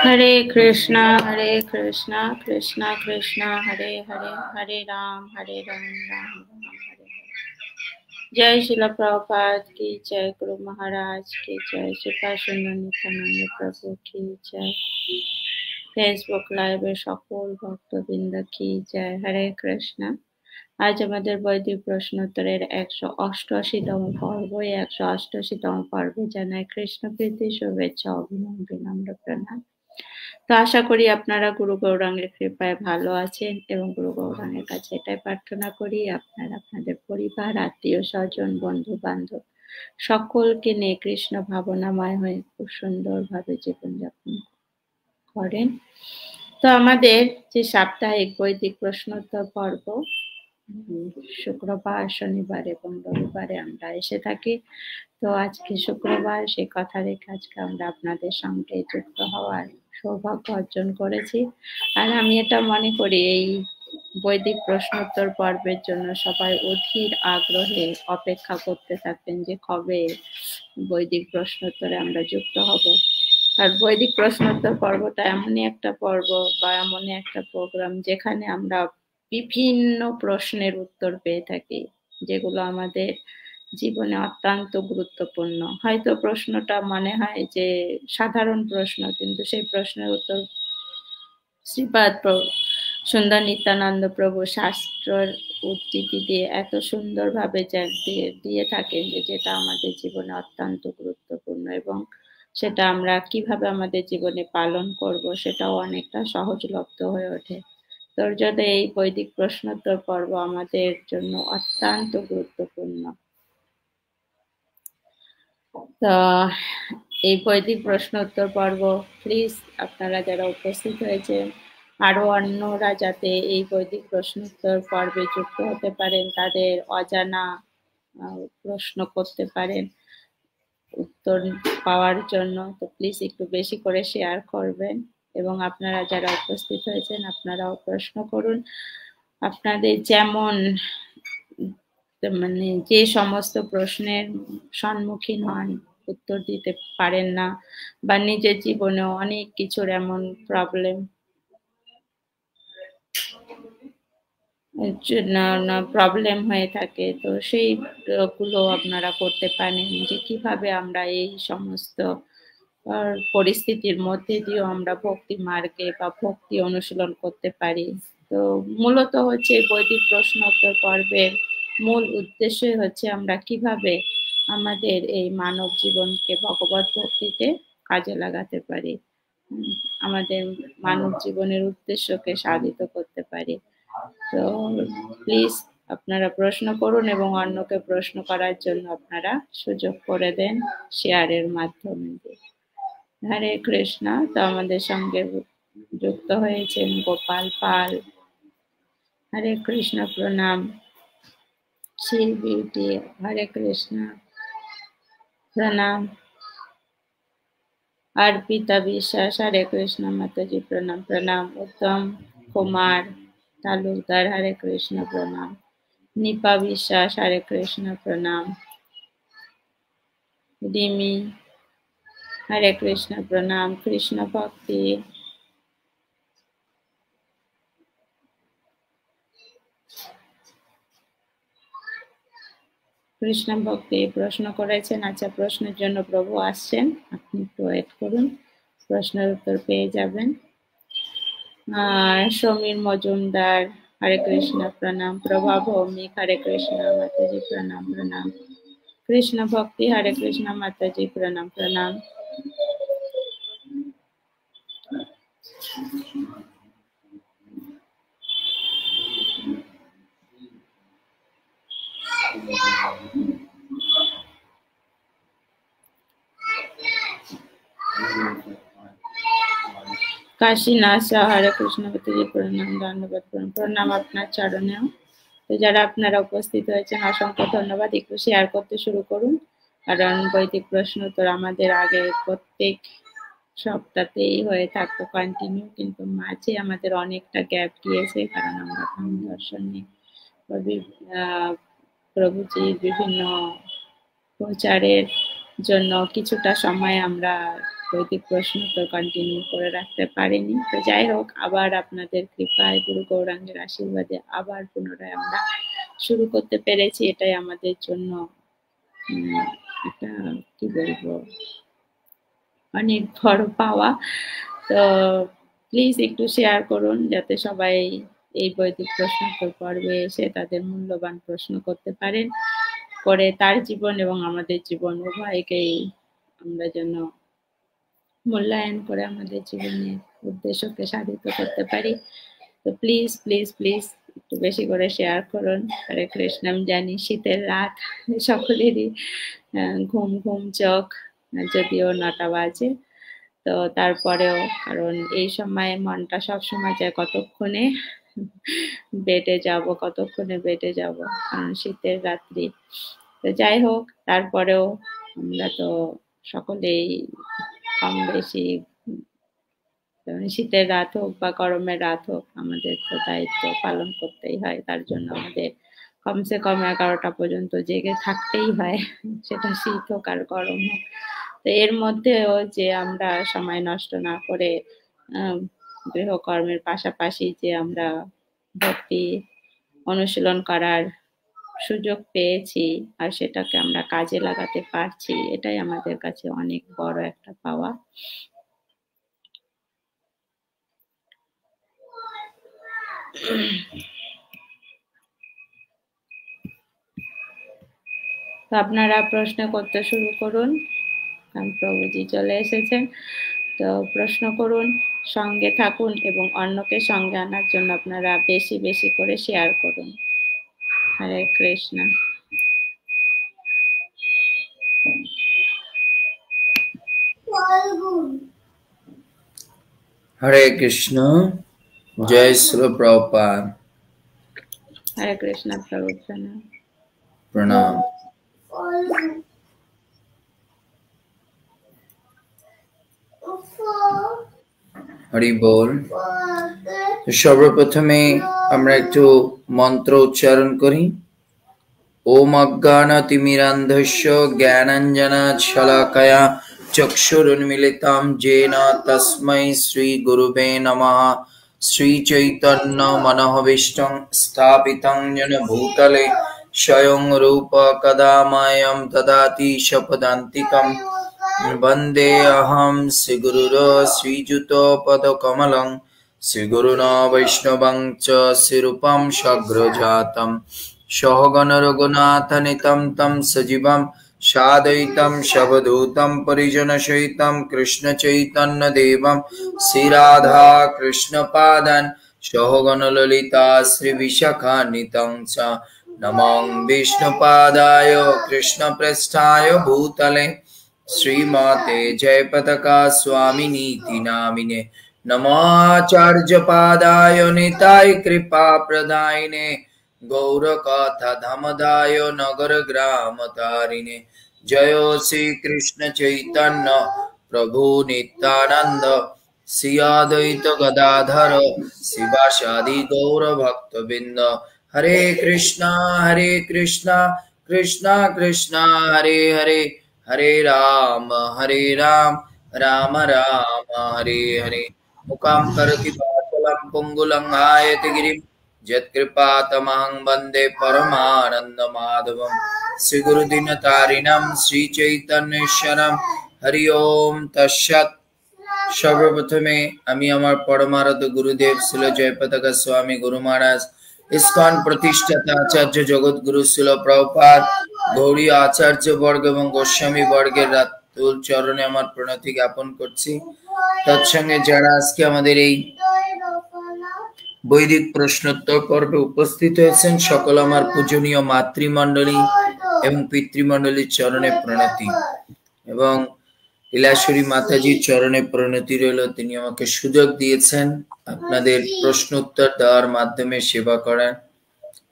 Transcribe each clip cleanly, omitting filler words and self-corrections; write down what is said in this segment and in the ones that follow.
हरे कृष्णा कृष्णा कृष्णा हरे हरे, हरे राम राम राम हरे। जय शिला प्रभुपाद की जय, गुरु महाराज की जय, श्रीपा सुंदर नित्यानंद प्रभु की जय, फेसबुक लाइव सकल भक्तबृंद की जय। हरे कृष्णा। আজ আমাদের বৈদিক প্রশ্নোত্তরের 188তম পর্ব। এই 188তম পর্বে জানাই কৃষ্ণ প্রীতি, শুভেচ্ছা, অভিনন্দন, বিনম্র প্রণাম। তো আশা করি আপনারা গুরু গৌরাঙ্গের কৃপায় ভালো আছেন এবং গুরু গৌরাঙ্গের কাছে এটাই প্রার্থনা করি আপনারা আপনাদের পরিবার, আত্মীয় স্বজন, বন্ধু বান্ধব সকলকে নিয়ে কৃষ্ণ ভাবনাময় হয়ে খুব সুন্দরভাবে জীবনযাপন করেন। তো আমাদের যে সাপ্তাহিক বৈদিক প্রশ্নোত্তর পর্ব শুক্রবার, শনিবার এবং রবিবারে আমরা এসে থাকি। তো আজকে শুক্রবার, সে কথা রেখে আজকে আমরা আপনাদের সঙ্গে যুক্ত হওয়ার সৌভাগ্য অর্জন করেছি। আর আমি এটা মনে করি এই বৈদিক প্রশ্নোত্তর পর্বের জন্য সবাই অধীর আগ্রহে অপেক্ষা করতে থাকবেন যে কবে বৈদিক প্রশ্নোত্তরে আমরা যুক্ত হব। আর বৈদিক প্রশ্নোত্তর পর্বটা এমনই একটা পর্ব বা এমনই একটা প্রোগ্রাম যেখানে আমরা বিভিন্ন প্রশ্নের উত্তর পেয়ে থাকি, যেগুলো আমাদের জীবনে অত্যন্ত গুরুত্বপূর্ণ। হয়তো প্রশ্নটা মনে হয় যে সাধারণ প্রশ্ন, কিন্তু সেই প্রশ্নের উত্তর শ্রীপাদ সুন্দর নিত্যানন্দ প্রভু শাস্ত্রের উদ্ধৃতি দিয়ে এত সুন্দরভাবে দিয়ে থাকেন যে যেটা আমাদের জীবনে অত্যন্ত গুরুত্বপূর্ণ, এবং সেটা আমরা কিভাবে আমাদের জীবনে পালন করব সেটাও অনেকটা সহজলভ্য হয়ে ওঠে। তোর জন্য এই বৈদিক প্রশ্নোত্তর পর্ব আমাদের জন্য অত্যন্ত গুরুত্বপূর্ণ। তো এই বৈদিক প্রশ্নোত্তর পর্ব প্লিজ আপনারা যারা উপস্থিত হয়েছেন আরো অন্যরা যাতে এই বৈদিক প্রশ্নোত্তর পর্বে যুক্ত হতে পারেন, তাদের অজানা প্রশ্ন করতে পারেন উত্তর পাওয়ার জন্য। তো প্লিজ একটু বেশি করে শেয়ার করবেন, এবং আপনারা যারা উপস্থিত হয়েছেন আপনারাও প্রশ্ন করুন। আপনাদের যেমন মানে যে সমস্ত প্রশ্নের সম্মুখীন হন, উত্তর দিতে পারেন না, বা নিজের জীবনে অনেক কিছুর এমন প্রবলেম হয়ে থাকে, তো সেইগুলো আপনারা করতে পারেন যে কিভাবে আমরা এই সমস্ত পরিস্থিতির মধ্যে দিয়েও আমরা ভক্তি মার্গে বা ভক্তি অনুশীলন করতে পারি। তো মূলত হচ্ছে বৈদিক প্রশ্নোত্তর পর্বের মূল উদ্দেশ্যই হচ্ছে আমরা কিভাবে আমাদের এই মানব জীবনকে ভগবত ভক্তিতে কাজে লাগাতে পারি, আমাদের মানব জীবনের উদ্দেশ্যকে সাধিত করতে পারি। তো প্লিজ আপনারা প্রশ্ন করুন এবং অন্যকে প্রশ্ন করার জন্য আপনারা সুযোগ করে দেন শেয়ারের মাধ্যমে। হরে কৃষ্ণ। তো আমাদের সঙ্গে যুক্ত হয়েছেন গোপাল পাল। হরে কৃষ্ণ, প্রণাম। শিল বিউটি, হরে কৃষ্ণ, প্রণাম। अर्पिता বিশ্বাস, हरे कृष्ण माता जी, प्रणाम प्रणाम। उत्तम कुमार तालुकदार, हरे कृष्ण, प्रणाम। निपा বিশ্বাস, हरे कृष्ण, प्रणाम। रिमी, हरे कृष्ण, प्रणाम। कृष्ण भक्ति, কৃষ্ণ ভক্তি প্রশ্ন করেছেন। আচ্ছা, প্রশ্নের জন্য প্রভু আসছেন, আপনি একটু ওয়েট করুন, প্রশ্নের উত্তর পেয়ে যাবেন। সমীর মজুমদার, हरे कृष्ण, प्रणाम। प्रभा भौमिक, हरे कृष्ण माता जी, प्रणाम प्रणाम। कृष्ण भक्ति, हरे कृष्ण माता जी, प्रणाम प्रणाम। কাশীনাথ শাহ, হরে কৃষ্ণ মাতা जी, প্রণাম। ধন্যবাদ, প্রণাম আপনার চরণেও। তো যারা আপনারা উপস্থিত হয়েছেন অসংখ্য ধন্যবাদ। একটু শেয়ার করতে শুরু করুন, কারণ বৈদিক প্রশ্ন উত্তর আমাদের আগে প্রত্যেক সপ্তাহতেই হয়ে থাকতো কন্টিনিউ, কিন্তু মাঝে আমাদের অনেকটা গ্যাপ দিয়েছে, কারণ আমরা ধর্ম দর্শনে প্রভুজির বিভিন্ন প্রচারের জন্য কিছুটা সময় আমরা বৈদিক প্রশ্ন তো কন্টিনিউ করে রাখতে পারিনি। তো যাই হোক, আবার আপনাদের কৃপায়, গুরু গৌরাঙ্গের আশীর্বাদে আবার পুনরায় আমরা শুরু করতে পেরেছি। এটাই আমাদের জন্য একটা কি বলবো, অনেক বড় পাওয়া। তো প্লিজ একটু শেয়ার করুন যাতে সবাই এই বৈদিক প্রশ্নোত্তর পর্বে এসে তাদের মূল্যবান প্রশ্ন করতে পারেন, করে তার জীবন এবং আমাদের জীবন উভয়কেই আমরা যেন মূল্যায়ন করে আমাদের জীবনের উদ্দেশ্যকে সাধিত করতে পারি। তো প্লিজ প্লিজ প্লিজ একটু বেশি করে শেয়ার করুন। হরে কৃষ্ণ। আমি জানি শীতের রাত, সকলেরই ঘুম ঘুম চোখ, যদিও 9টা বাজে, তো তারপরেও, কারণ এই সময় মনটা সবসময় চায় কতক্ষণে বেডে যাব, কতক্ষণে বেডে যাব, কারণ শীতের রাত্রি। তো যাই হোক, তারপরেও আমরা তো সকলেই কম বেশি, শীতের রাত হোক বা গরমের রাত হোক, আমাদের তো দায়িত্ব পালন করতেই হয়। তার জন্য আমাদের কমসে কম 11টা পর্যন্ত জেগে থাকতেই হয়, সেটা শীত হোক আর গরম হোক। তো এর মধ্যেও যে আমরা সময় নষ্ট না করে গৃহকর্মের পাশাপাশি যে আমরা ভক্তি অনুশীলন করার সুযোগ পেয়েছি আর সেটাকে আমরা কাজে লাগাতে পারছি, এটাই আমাদের কাছে অনেক বড় একটা পাওয়া। তো আপনারা প্রশ্ন করতে শুরু করুন, কারণ প্রভুজি চলে এসেছেন। তো প্রশ্ন করুন, সঙ্গে থাকুন এবং অন্যকে সঙ্গে আনার জন্য আপনারা বেশি বেশি করে শেয়ার করুন। হরে কৃষ্ণ। হরে কৃষ্ণ। জয় শ্রী প্রভুপাদ। হরে কৃষ্ণ প্রভু। প্রণাম। প্রণাম। হরি বল। সর্বপ্রথমে আমরা একটু মন্ত্র উচ্চারণ করি। ওম অজ্ঞানতিমিরান্ধস্য জ্ঞানাঞ্জনশলাকয়া চক্ষুরুন্মিলিतं येन তস্मै শ্রীগুরুবে নমঃ। শ্রীচৈতন্যমনোভীষ্টং স্থাপিतं येन ভূতলে স্বয়ং রূপ কদা মह्यं দদাতি স্বপদান্তিকं। वन्दे अहं श्रीगुरुरो श्रीयुतपदकमलं श्रीगुरुना वैष्णवं च श्रीरूपं सग्रजातं सहगण रघुनाथनितं तं सजीवं साद्वैतं सवधूतं परिजनसहितं कृष्णचैतन्यदेवं श्रीराधा कृष्णपादान् सहगण ललिता श्रीविशाखान्वितं च नमो विष्णुपादाय कृष्णप्रेष्ठाय भूतले श्रीमते जयपताका स्वामिनीति नामिने नमाचार्यपादाय निताय कृपा प्रदायिने गौरकथा धमदाय नगर ग्राम तारिणे जय श्री कृष्ण चैतन्य प्रभु नित्यानंद श्री अद्वैत गदाधर शिवासादि गौर भक्तबिंद हरे कृष्णा कृष्णा कृष्णा हरे हरे हरे राम राम राम हरे हरे। मुखं करोति वाचालं पुंगुलं आयति गिरिं यत्कृपातमहं वन्दे परमानन्दमाधवं श्रीगुरुदीनतारिणं श्रीचैतन्येश्वरं। हरि ओम तत्सत्। सर्वप्रथमे आमी आमार परमाराध्य गुरुदेव श्रील जयपताका स्वामी गुरु महाराज इस्कन प्रतिष्ठाता आचार्य जगत गुरु श्रील प्रभुपाद गौड़ी आचार्य वर्ग एवं गोस्वामी वर्गेर रातुल चरणे आमार प्रणति ज्ञापन करछि। तत्संगे जारा आजके आमादेर एई वैदिक प्रश्नोत्तर पर्वे उपस्थित हয়েছেন सकल आमार पूजनीय मातृमंडली एवं पितृमंडलीर चरणे प्रणति एवं লীলাশ্বরী মাতাজির চরণে প্রণতি রইল। তিনি আমাকে সুযোগ দিয়েছেন আপনাদের প্রশ্ন উত্তর দেওয়ার মাধ্যমে সেবা করার।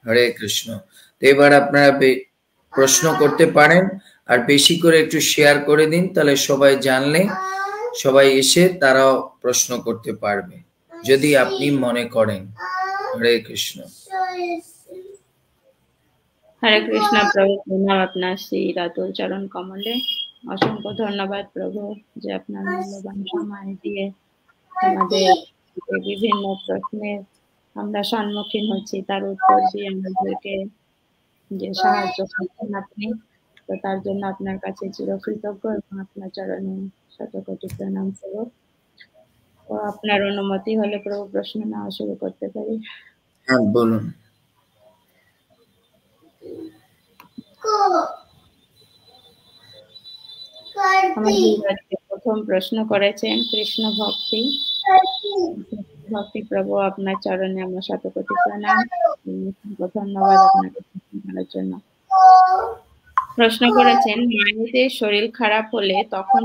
হরে কৃষ্ণ। তো এবার আপনারা প্রশ্ন করতে পারেন আর বেশি করে একটু শেয়ার করে দিন, তাহলে সবাই জানলে সবাই এসে তারাও প্রশ্ন করতে পারবে যদি আপনি মনে করেন। হরে কৃষ্ণ। হরে কৃষ্ণ প্রভু। প্রণাম আপনার শ্রী রাতুল চরণ কমলে। অসংখ্য ধন্যবাদ প্রভু যে আপনার মূল্যবান সময় দিয়ে আমাদের বিভিন্ন প্রশ্নের আমরা সম্মুখীন হচ্ছি তার উত্তর দিয়ে আমাদেরকে যে সাহায্য করছেন আপনি, তো তার জন্য আপনার কাছে চিরকৃতজ্ঞ এবং আপনার চরণে শতকোটি প্রণাম স্বরূপ। তো আপনার অনুমতি হলে প্রভু প্রশ্ন নেওয়া শুরু করতে পারি? হ্যাঁ, বলুন। আমাদের প্রথম প্রশ্ন করেছেন কৃষ্ণ ভক্তি। ভক্তি প্রভু, আপনার চরণে আমার শতকোটি প্রণাম, ধন্যবাদ আপনাকে করার জন্য। প্রশ্ন করেছেন, মায়েদের শরীর খারাপ হলে তখন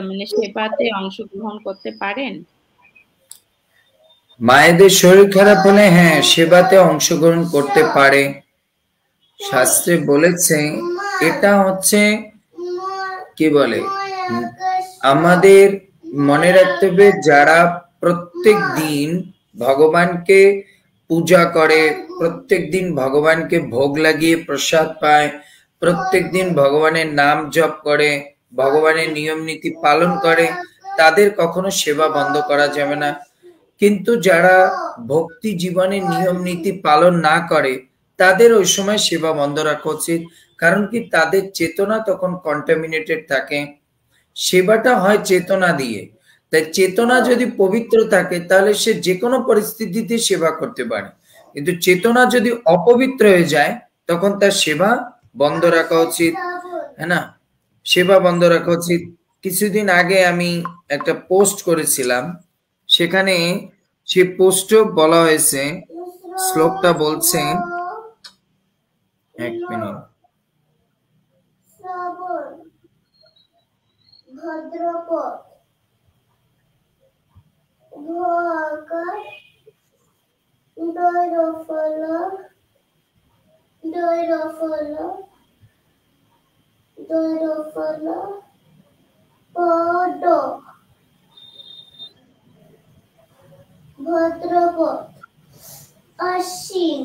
মানে সেবাতে অংশগ্রহণ করতে পারেন? মায়েদের শরীর খারাপ হলে হ্যাঁ, সেবাতে অংশগ্রহণ করতে পারে। শাস্ত্রে বলেছে এটা হচ্ছে কি বলে, আমাদের মনে রাখতে হবে যারা প্রত্যেক দিন ভগবানকে পূজা করে, প্রত্যেক দিন ভগবানকে ভোগ লাগিয়ে প্রসাদ পায়, প্রত্যেক দিন ভগবানের নাম জপ করে, ভগবানের নিয়ম নীতি পালন করে, তাদের কখনো সেবা বন্ধ করা যাবে না। কিন্তু যারা ভক্তি জীবনে নিয়ম নীতি পালন না করে তাদের ওই সময় সেবা বন্ধ রাখা উচিত। কারণ কি, তাদের চেতনা তখন কন্টামিনেটেড থাকে। সেবাটা হয় চেতনা দিয়ে, তাই চেতনা যদি পবিত্র থাকে তাহলে সে যে কোনো পরিস্থিতিতে সেবা করতে পারে। কিন্তু চেতনা যদি অপবিত্র হয়ে যায় তখন তার সেবা বন্ধ রাখা উচিত, হ্যাঁ না, সেবা বন্ধ রাখা উচিত। কিছুদিন আগে আমি একটা পোস্ট করেছিলাম, সেখানে সে পোস্টে বলা হয়েছে, শ্লোকটা বলছে, এক মিনিট, ভদ্রপদ অশ্বিন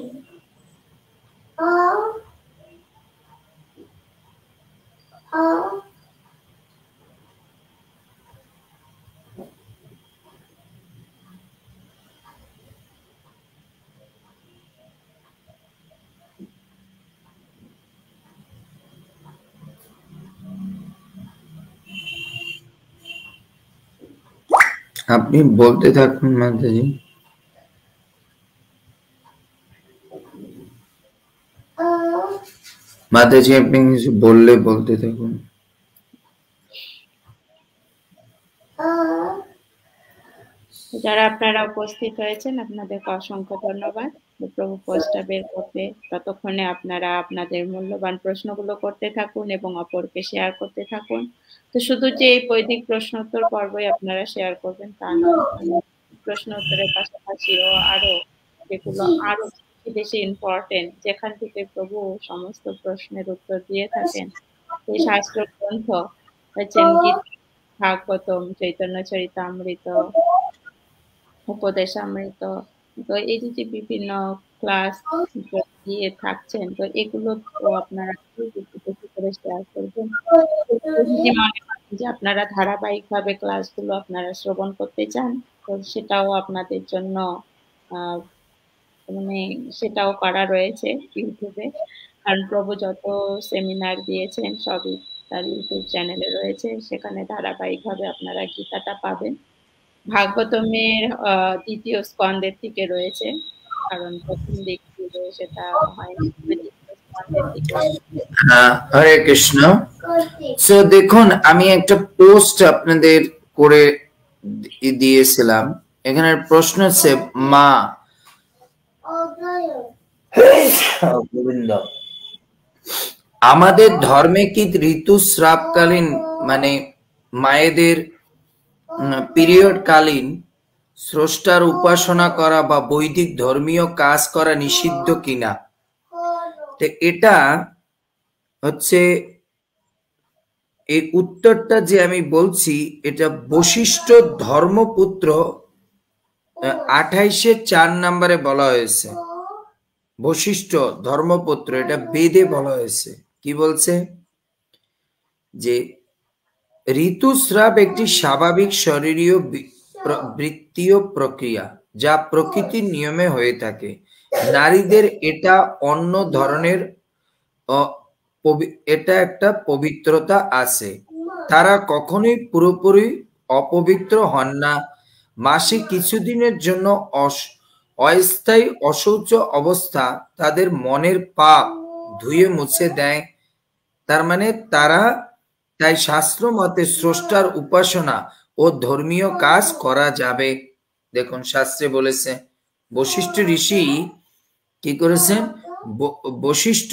আপনি বলতে থাকুন মাতাজি। মাতাজি আপনি কিছু বললে বলতে থাকুন। যারা আপনারা উপস্থিত হয়েছেন আপনাদেরকে অসংখ্য ধন্যবাদ। প্রভু পোস্টটা বের করতে ততক্ষণে আপনারা আপনাদের মূল্যবান প্রশ্নগুলো করতে থাকুন এবং অপরকে শেয়ার করতে থাকুন। তো শুধু যে এই বৈদিক প্রশ্নোত্তর পর্বই আপনারা শেয়ার করবেন তা নয়, প্রশ্ন উত্তরের পাশাপাশিও আরো যেগুলো আরো বেশি ইম্পর্টেন্ট, যেখান থেকে প্রভু সমস্ত প্রশ্নের উত্তর দিয়ে থাকেন, সেই শাস্ত্র গ্রন্থ হচ্ছেন গীতা, ভাগবতম, চৈতন্য চরিতামৃত, উপদেশামৃত। তো এই যে বিভিন্ন ক্লাস দিয়ে থাকছেন, তো এগুলো তো আপনারা বেশি করে শেয়ার করবেন। যদি মনে করেন যে আপনারা ধারাবাহিকভাবে ক্লাসগুলো আপনারা শ্রবণ করতে চান, তো সেটাও আপনাদের জন্য মানে সেটাও করা রয়েছে ইউটিউবে। কারণ প্রভু যত সেমিনার দিয়েছেন সবই তার ইউটিউব চ্যানেলে রয়েছে, সেখানে ধারাবাহিকভাবে আপনারা গীতাটা পাবেন। ভাগবতমের দ্বিতীয় স্কন্ধের থেকে রয়েছে, কারণ প্রথম দিক থেকে সেটা হয়নি, দ্বিতীয় স্কন্ধের থেকে। হরে কৃষ্ণ। সো দেখুন, আমি একটা পোস্ট আপনাদের করে দিয়েছিলাম, এখানে প্রশ্ন হচ্ছে, মা গোবিন্দ, আমাদের ধর্মে কি ঋতুস্রাবকালীন মানে মায়েদের পিরিয়ড কালীন স্রষ্টার উপাসনা করা বা বৈদিক ধর্মীয় কাজ করা নিষিদ্ধ কিনা? তো এটা হচ্ছে, এই উত্তরটা যে আমি বলছি এটা বশিষ্ঠ ধর্মপুত্র 28-4 নম্বরে বলা হয়েছে। বশিষ্ঠ ধর্মপুত্র, এটা বেদে বলা হয়েছে। কি বলছে যে ঋতুস্রাব একটি স্বাভাবিক শরীরীয় বৃত্তীয় প্রক্রিয়া যা প্রকৃতির নিয়মে হয়ে থাকে। নারীদের এটা অন্য ধরনের এটা একটা পবিত্রতা আছে, তারা কখনোই পুরোপুরি অপবিত্র হন না। মাসে কিছুদিনের জন্য অস্থায়ী অশৌচ অবস্থা তাদের মনের পাপ ধুয়ে মুছে দেয়। তার মানে তারা তাই শাস্ত্র মতে স্রষ্টার উপাসনা ও ধর্মীয় কাজ করা যাবে। দেখুন শাস্ত্রে বলেছে, বশিষ্ঠ ঋষি কি করেছেন, বশিষ্ঠ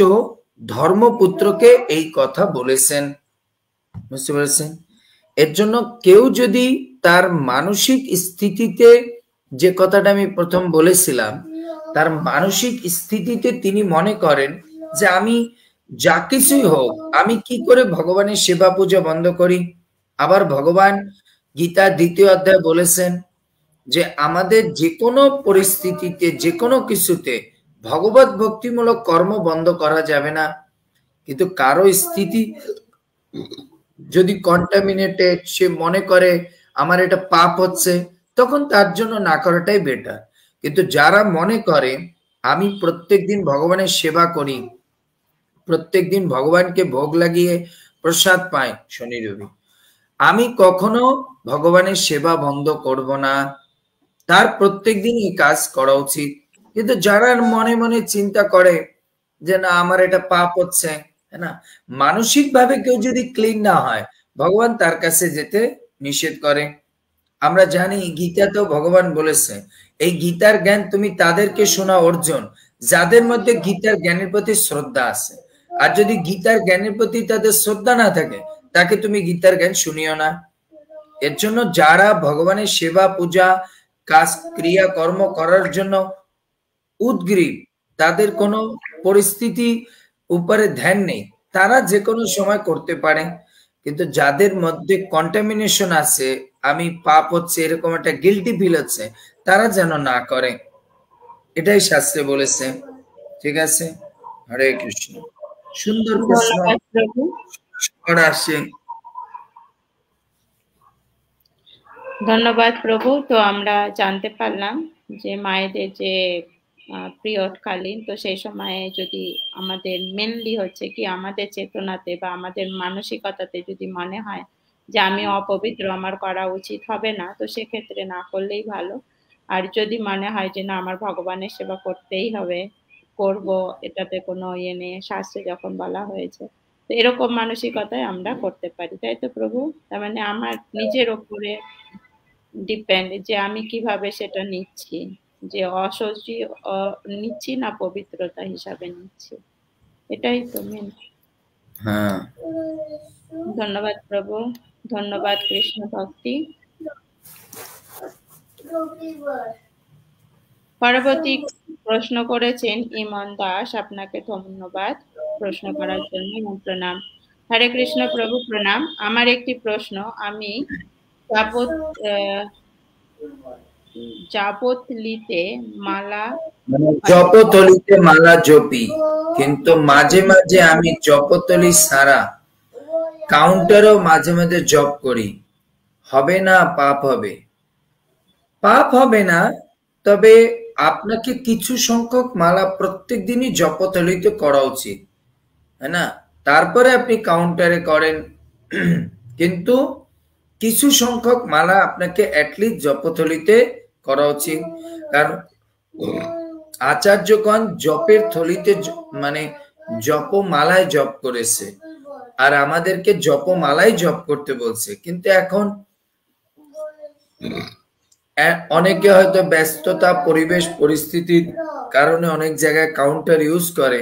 ধর্মপুত্রকে এই কথা বলেছেন, বুঝতে পেরেছেন। এর জন্য কেউ যদি তার মানসিক স্থিতিতে, যে কথাটা আমি প্রথম বলেছিলাম, তার মানসিক স্থিতিতে তিনি মনে করেন যে আমি যা কিছুই হোক আমি কি করে ভগবানের সেবা পূজা বন্ধ করি। আবার ভগবান গীতার 2য় অধ্যায় বলেছেন যে আমাদের যে কোনো পরিস্থিতিতে যে কোনো কিছুতে ভগবত ভক্তিমূলক কর্ম বন্ধ করা যাবে না। কিন্তু কারো স্থিতি যদি কন্টামিনেটেড, সে মনে করে আমার এটা পাপ হচ্ছে, তখন তার জন্য না করাটাই বেটার। কিন্তু যারা মনে করে আমি প্রত্যেকদিন ভগবানের সেবা করি, প্রত্যেকদিন ভগবানকে ভোগ লাগিয়ে প্রসাদ পাই শনি রবি, আমি কখনো ভগবানের সেবা বন্ধ করব না, তার প্রত্যেকদিন এই কাজ করা উচিত। কিন্তু যারা মনে মনে চিন্তা করে যে না আমার এটা পাপ হচ্ছে, না, মানসিক ভাবে কেউ যদি ক্লিন না হয় ভগবান তার কাছে যেতে নিষেধ করে। আমরা জানি গীতাতেও ভগবান বলেছে এই গীতার জ্ঞান তুমি তাদেরকে শোনা অর্জুন যাদের মধ্যে গীতার জ্ঞানের প্রতি শ্রদ্ধা আছে। আর যদি গীতার জ্ঞানের প্রতি তাদের শ্রদ্ধা না থাকে তাকে তুমি গীতার জ্ঞান শুনিও না। এর জন্য যারা ভগবানের সেবা পূজা কাজ ক্রিয়া কর্ম করার জন্য উদ্গ্রীব, তাদের কোনো পরিস্থিতি উপরে ধ্যান নেই, তারা যে কোনো সময় করতে পারে। কিন্তু যাদের মধ্যে কন্টামিনেশন আছে, আমি পাপ হচ্ছে এরকম একটা গিল্টি ফিল হচ্ছে, তারা যেন না করে, এটাই শাস্ত্রে বলেছে। ঠিক আছে, হরে কৃষ্ণ। সুন্দর প্রশ্ন আসে। ধন্যবাদ প্রভু। তো আমরা জানতে পারলাম যে মায়েদের যে পিরিয়ড কালীন, তো সেই সময়ে যদি আমাদের মেনলি হচ্ছে কি আমাদের চেতনাতে বা আমাদের মানসিকতাতে যদি মনে হয় যে আমি অপবিত্র, আমার করা উচিত হবে না, তো সেক্ষেত্রে না করলেই ভালো। আর যদি মনে হয় যে না আমার ভগবানের সেবা করতেই হবে, করব, এটাতে কোনো ইয়ে নেই, শাস্ত্রে যখন বলা হয়েছে, তো এরকম মানসিকতায় আমরা করতে পারি, তাই তো প্রভু? তার মানে আমার নিজের ওপরে ডিপেন্ড যে আমি কিভাবে সেটা নিচ্ছি, যে অসহ্য নিচ্ছি না পবিত্রতা হিসাবে নিচ্ছি, এটাই তো মেন। হ্যাঁ, ধন্যবাদ প্রভু, ধন্যবাদ কৃষ্ণ ভক্তি। পরবর্তী প্রশ্ন করেছেন ইমন দাস, আপনাকে ধন্যবাদ প্রশ্ন করার জন্য এবং প্রণাম। হরে কৃষ্ণ প্রভু, প্রণাম। আমার একটি প্রশ্ন, আমি জপথলিতে মালা জপি, কিন্তু মাঝে মাঝে আমি জপথলি ছাড়া কাউন্টারও মাঝে মাঝে জপ করি, হবে না পাপ হবে? পাপ হবে না, তবে আপনাকে কিছু সংখ্যক মালা প্রত্যেক দিনই জপথলিতে করা উচিত, হ্যাঁ না? তারপরে আপনি কাউন্টারে করেন, কিন্তু কিছু সংখ্যক মালা আপনাকে অ্যাটলিস্ট জপথলিতে করা উচিত। কারণ আচার্যগণ জপের থলিতে মানে জপমালায় জপ করেছে, আর আমাদেরকে জপমালায় জপ করতে বলছে। কিন্তু এখন অনেকে হয়তো ব্যস্ততা, পরিবেশ পরিস্থিতির কারণে অনেক জায়গায় কাউন্টার ইউজ করে,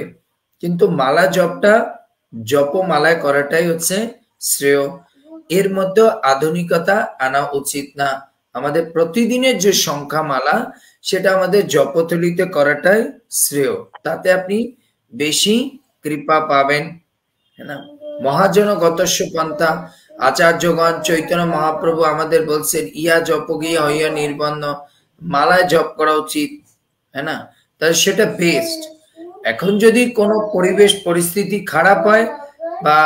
কিন্তু মালা জপটা জপমালায় করাটাই হচ্ছে শ্রেয়। এর মধ্যে আধুনিকতা আনা উচিত না। আমাদের প্রতিদিনের যে সংখ্যা মালা, সেটা আমাদের জপথলিতে করাটাই শ্রেয়, তাতে আপনি বেশি কৃপা পাবেন, হ্যাঁ না? মহাজনগতস্য পন্থা, আচার্যগণ চৈতন্য মহাপ্রভু আমাদের বলছেন ইয়া জপ গিয়া হইয়া নির্বন্ধ, মালায় জপ করা উচিত, হ্যাঁ না? তাহলে সেটা বেস্ট। এখন যদি কোনো পরিবেশ পরিস্থিতি খারাপ হয় বা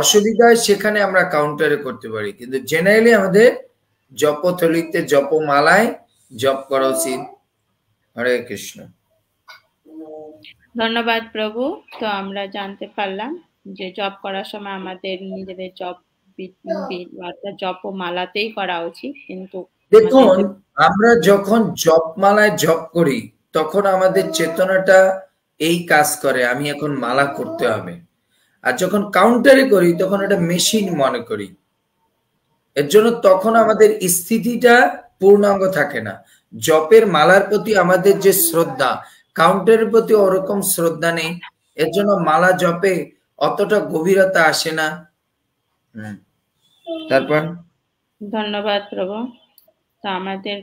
অসুবিধা হয় সেখানে আমরা কাউন্টারে করতে পারি, কিন্তু জেনারেলি আমাদের জপথলিতে জপমালায় জপ করা উচিত। হরে কৃষ্ণ। ধন্যবাদ প্রভু। তো আমরা জানতে পারলাম যে জপ করার সময় আমাদের নিজেদের জপমালাতেই করা উচিত, কিন্তু দেখুন আমরা যখন জপমালায় জপ করি তখন আমাদের চেতনাটা এই কাজ করে, আমি এখন মালা করতে হবে। আর যখন কাউন্টারে করি তখন এটা মেশিন মনে করি, এর জন্য তখন আমাদের স্থিতিটা পূর্ণাঙ্গ থাকে না। জপের মালার প্রতি আমাদের যে শ্রদ্ধা, কাউন্টারের প্রতি ওরকম শ্রদ্ধা নেই, এর জন্য মালা জপে অতটা গভীরতা আসে না। তারপর ধন্যবাদ প্রভু। তো আমাদের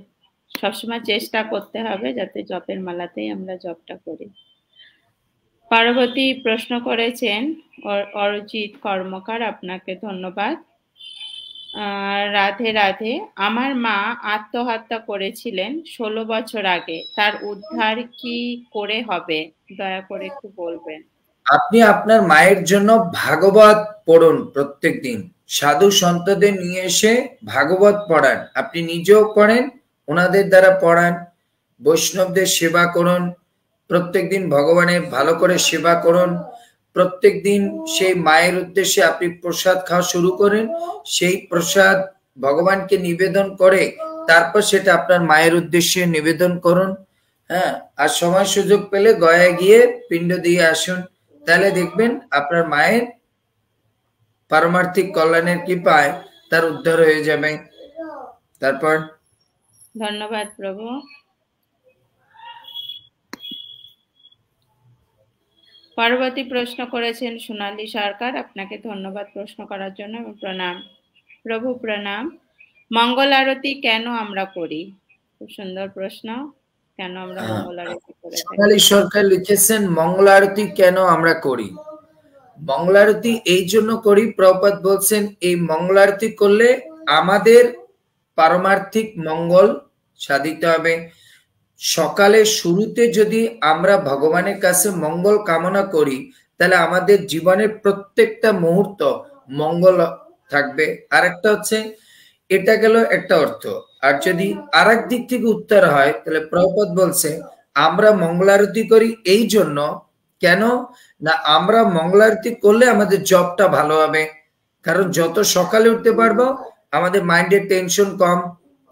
সবসময় চেষ্টা করতে হবে যাতে জপের মালাতেই আমরা জপটা করি। পার্বতী প্রশ্ন করেছেন অরিজিৎ কর্মকার, আপনাকে ধন্যবাদ। রাধে রাধে। আমার মা আত্মহত্যা করেছিলেন 16 বছর আগে, তার উদ্ধার কি করে হবে, দয়া করে একটু বলবেন। আপনি আপনার মায়ের জন্য ভাগবত পড়ুন প্রত্যেক দিন, সাধু সন্তদের নিয়ে এসে ভাগবত পড়ান, আপনি নিজেও পড়েন, ওনাদের দ্বারা পড়ান, বৈষ্ণবদের সেবা করুন, প্রত্যেকদিন ভগবানের ভালো করে সেবা করুন, প্রত্যেকদিন সেই মায়ের উদ্দেশ্যে আপনি প্রসাদ খাওয়া শুরু করেন, সেই প্রসাদ ভগবানকে নিবেদন করে তারপর সেটা আপনার মায়ের উদ্দেশ্যে নিবেদন করুন। হ্যাঁ, আর সময় সুযোগ পেলে গয়ায় গিয়ে পিণ্ড দিয়ে আসুন, তাহলে দেখবেন আপনার মায়ের পারমার্থিক কল্যাণের কৃপায় তার উদ্ধার হয়ে যাবে। তারপর ধন্যবাদ প্রভু। পার্বতী প্রশ্ন করেছেন সোনালী সরকার, আপনাকে ধন্যবাদ প্রশ্ন করার জন্য, প্রণাম প্রভু। প্রণাম। মঙ্গল আরতি কেন আমরা করি? খুব সুন্দর প্রশ্ন। কেন আমরা মঙ্গল আরতি করে থাকি? সোনালী সরকার লিখেছেন মঙ্গল আরতি কেন আমরা করি। মঙ্গল আরতি এই জন্য করি, প্রভুপাদ বলছেন এই মঙ্গল আরতি করলে আমাদের পারমার্থিক মঙ্গল সাধিত হবে। সকালে শুরুতে যদি আমরা ভগবানের কাছে মঙ্গল কামনা করি তাহলে আমাদের জীবনের প্রত্যেকটা মুহূর্ত মঙ্গল থাকবে। আর একটা হচ্ছে, এটা গেল একটা অর্থ। আর যদি আর এক দিক থেকে উত্তর হয় তাহলে প্রভুপাদ বলছে আমরা মঙ্গলারতি করি এই জন্য, কেন না আমরা মঙ্গলারতি করলে আমাদের জবটা ভালো হবে, কারণ যত সকালে উঠতে পারবো আমাদের মাইন্ডের টেনশন কম,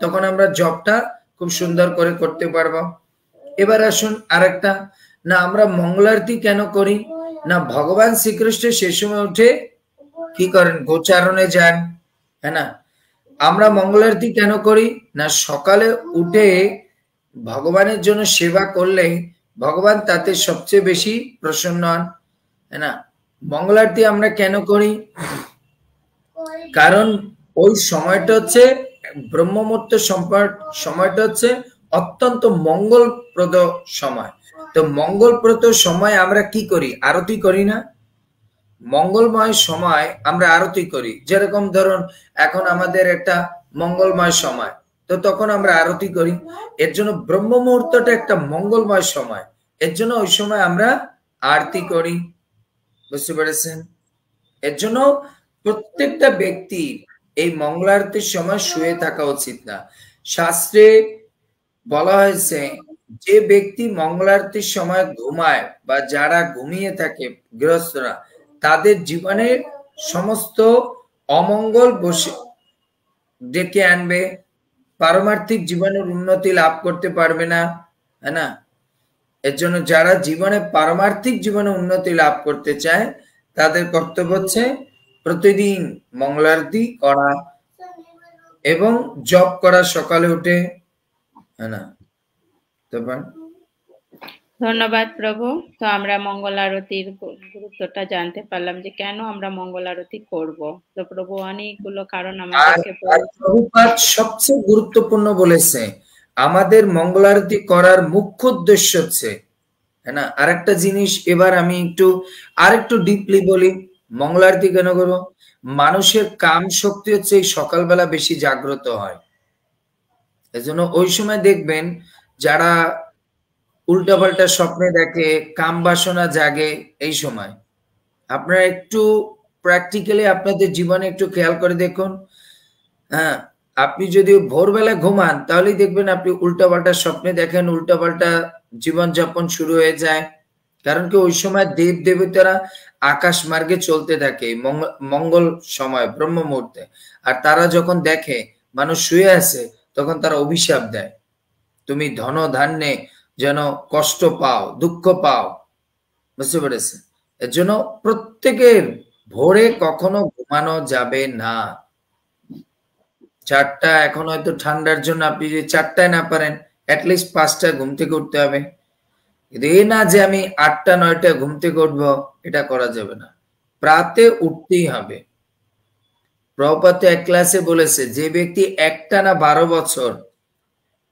তখন আমরা জবটা খুব সুন্দর করে করতে পারবো। এবার আসুন আরেকটা, না আমরা মঙ্গলারতি কেন করি না ভগবান শ্রীকৃষ্ণ সে সময় উঠে কি করেন, গোচারণে যান, হ্যাঁ না। আমরা মঙ্গলারতি কেন করি না সকালে উঠে ভগবানের জন্য সেবা করলে ভগবান তাতে সবচেয়ে বেশি প্রসন্ন হন, হ্যাঁ না। মঙ্গলারতি আমরা কেন করি, কারণ ওই সময়টা হচ্ছে ব্রহ্মমূর্ত সময়টা হচ্ছে অত্যন্ত মঙ্গলপ্রদ সময়। তো মঙ্গলপ্রদ সময় আমরা কি করি, আরতি করি না? মঙ্গলময় সময় আমরা আরতি করি, যেরকম ধরুন এখন আমাদের একটা মঙ্গলময় সময়, তো তখন আমরা আরতি করি। এর জন্য ব্রহ্ম মুহূর্তটা একটা মঙ্গলময় সময়, এর জন্য ওই সময় আমরা আরতি করি, বুঝতে পেরেছেন? এর জন্য প্রত্যেকটা ব্যক্তি এই মঙ্গলারতির সময় শুয়ে থাকা উচিত না। শাস্ত্রে বলা হয়েছে যে ব্যক্তি মঙ্গলারতির সময় ঘুমায় বা যারা ঘুমিয়ে থাকে গৃহস্থরা, তাদের জীবনের সমস্ত অমঙ্গল বসে ডেকে আনবে, পারমার্থিক জীবনের উন্নতি লাভ করতে পারবে না, হ্যাঁ না। এর জন্য যারা জীবনে পারমার্থিক জীবনে উন্নতি লাভ করতে চায় তাদের কর্তব্য হচ্ছে প্রতিদিন মঙ্গলারতি করা এবং জপ করা সকালে উঠে, হ্যাঁ না। তারপর ধন্যবাদ প্রভু। তো আমরা মঙ্গল আরতির গুরুত্বটা জানতে পারলাম যে কেন আমরা মঙ্গল আরতি করব। তো প্রভু অনেকগুলো কারণ আমাদেরকে প্রভুপাদ সবচেয়ে গুরুত্বপূর্ণ বলেছে, আমাদের মঙ্গল আরতি করার মুখ্য উদ্দেশ্য হচ্ছে, হ্যাঁ না। আরেকটা জিনিস এবার আমি আরেকটু ডিপলি বলি, মঙ্গল আরতি কেন করবো, মানুষের কাম শক্তি হচ্ছে এই সকালবেলা বেশি জাগ্রত হয়। এজন্য ওই সময় দেখবেন যারা উল্টাপাল্টা স্বপ্নে দেখে, কাম বাসনা জাগে, এই সময় আপনারা একটু প্র্যাকটিক্যালি আপনাদের জীবনে একটু খেয়াল করে দেখুন। হ্যাঁ, আপনি যদি ভোরবেলা ঘুমান তাহলেই দেখবেন আপনি উল্টাপাল্টা স্বপ্নে দেখেন, উল্টাপাল্টা জীবনযাপন শুরু হয়ে যায়। কারণ কি ওই সময় দেব দেবতারা আকাশ মার্গে চলতে থাকে, মঙ্গল সময়, ব্রহ্ম মুহূর্তে। আর তারা যখন দেখে মানুষ শুয়ে আছে, তখন তারা অভিশাপ দেয়, তুমি ধন ধান্যে যেন কষ্ট পাও, দুঃখ পাও। বুঝতে পেরেছে? এর জন্য প্রত্যেকের ভোরে কখনো ঘুমানো যাবে না। 4টা, এখন হয়তো ঠান্ডার জন্য আপনি যদি 4টায় না পারেন, অ্যাটলিস্ট 5টায় ঘুম থেকে উঠতে হবে। এই না যে আমি 8টা 9টায় ঘুম থেকে উঠবো, এটা করা যাবে না। প্রাতে উঠতেই হবে। প্রভুপাদ এক ক্লাসে বলেছে, যে ব্যক্তি একটানা 12 বছর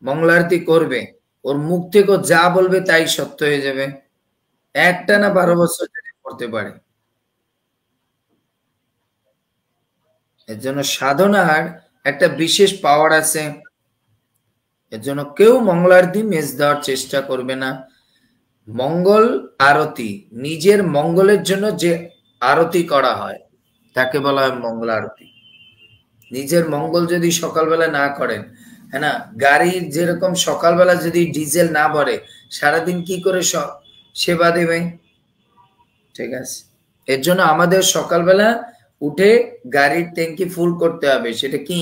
মঙ্গলারতি করবে, ওর মুখ থেকে যা বলবে তাই সত্য হয়ে যাবে। একটানা 12 বছর যদি করতে পারে। এর জন্য সাধনার একটা বিশেষ পাওয়ার আছে। এর জন্য কেউ মঙ্গলারতি মিস দেওয়ার চেষ্টা করবে না। মঙ্গল আরতি, নিজের মঙ্গলের জন্য যে আরতি করা হয় তাকে বলা হয় মঙ্গল আরতি। নিজের মঙ্গল যদি সকালবেলা না করেন, হ্যাঁ না, গাড়ির যেরকম সকালবেলা যদি ডিজেল না ভরে, সারাদিন কি করে সেবা দেবে? ঠিক আছে, এর জন্য আমাদের সকালবেলা উঠে গাড়ির ট্যাঙ্কি ফুল করতে হবে। সেটা কি?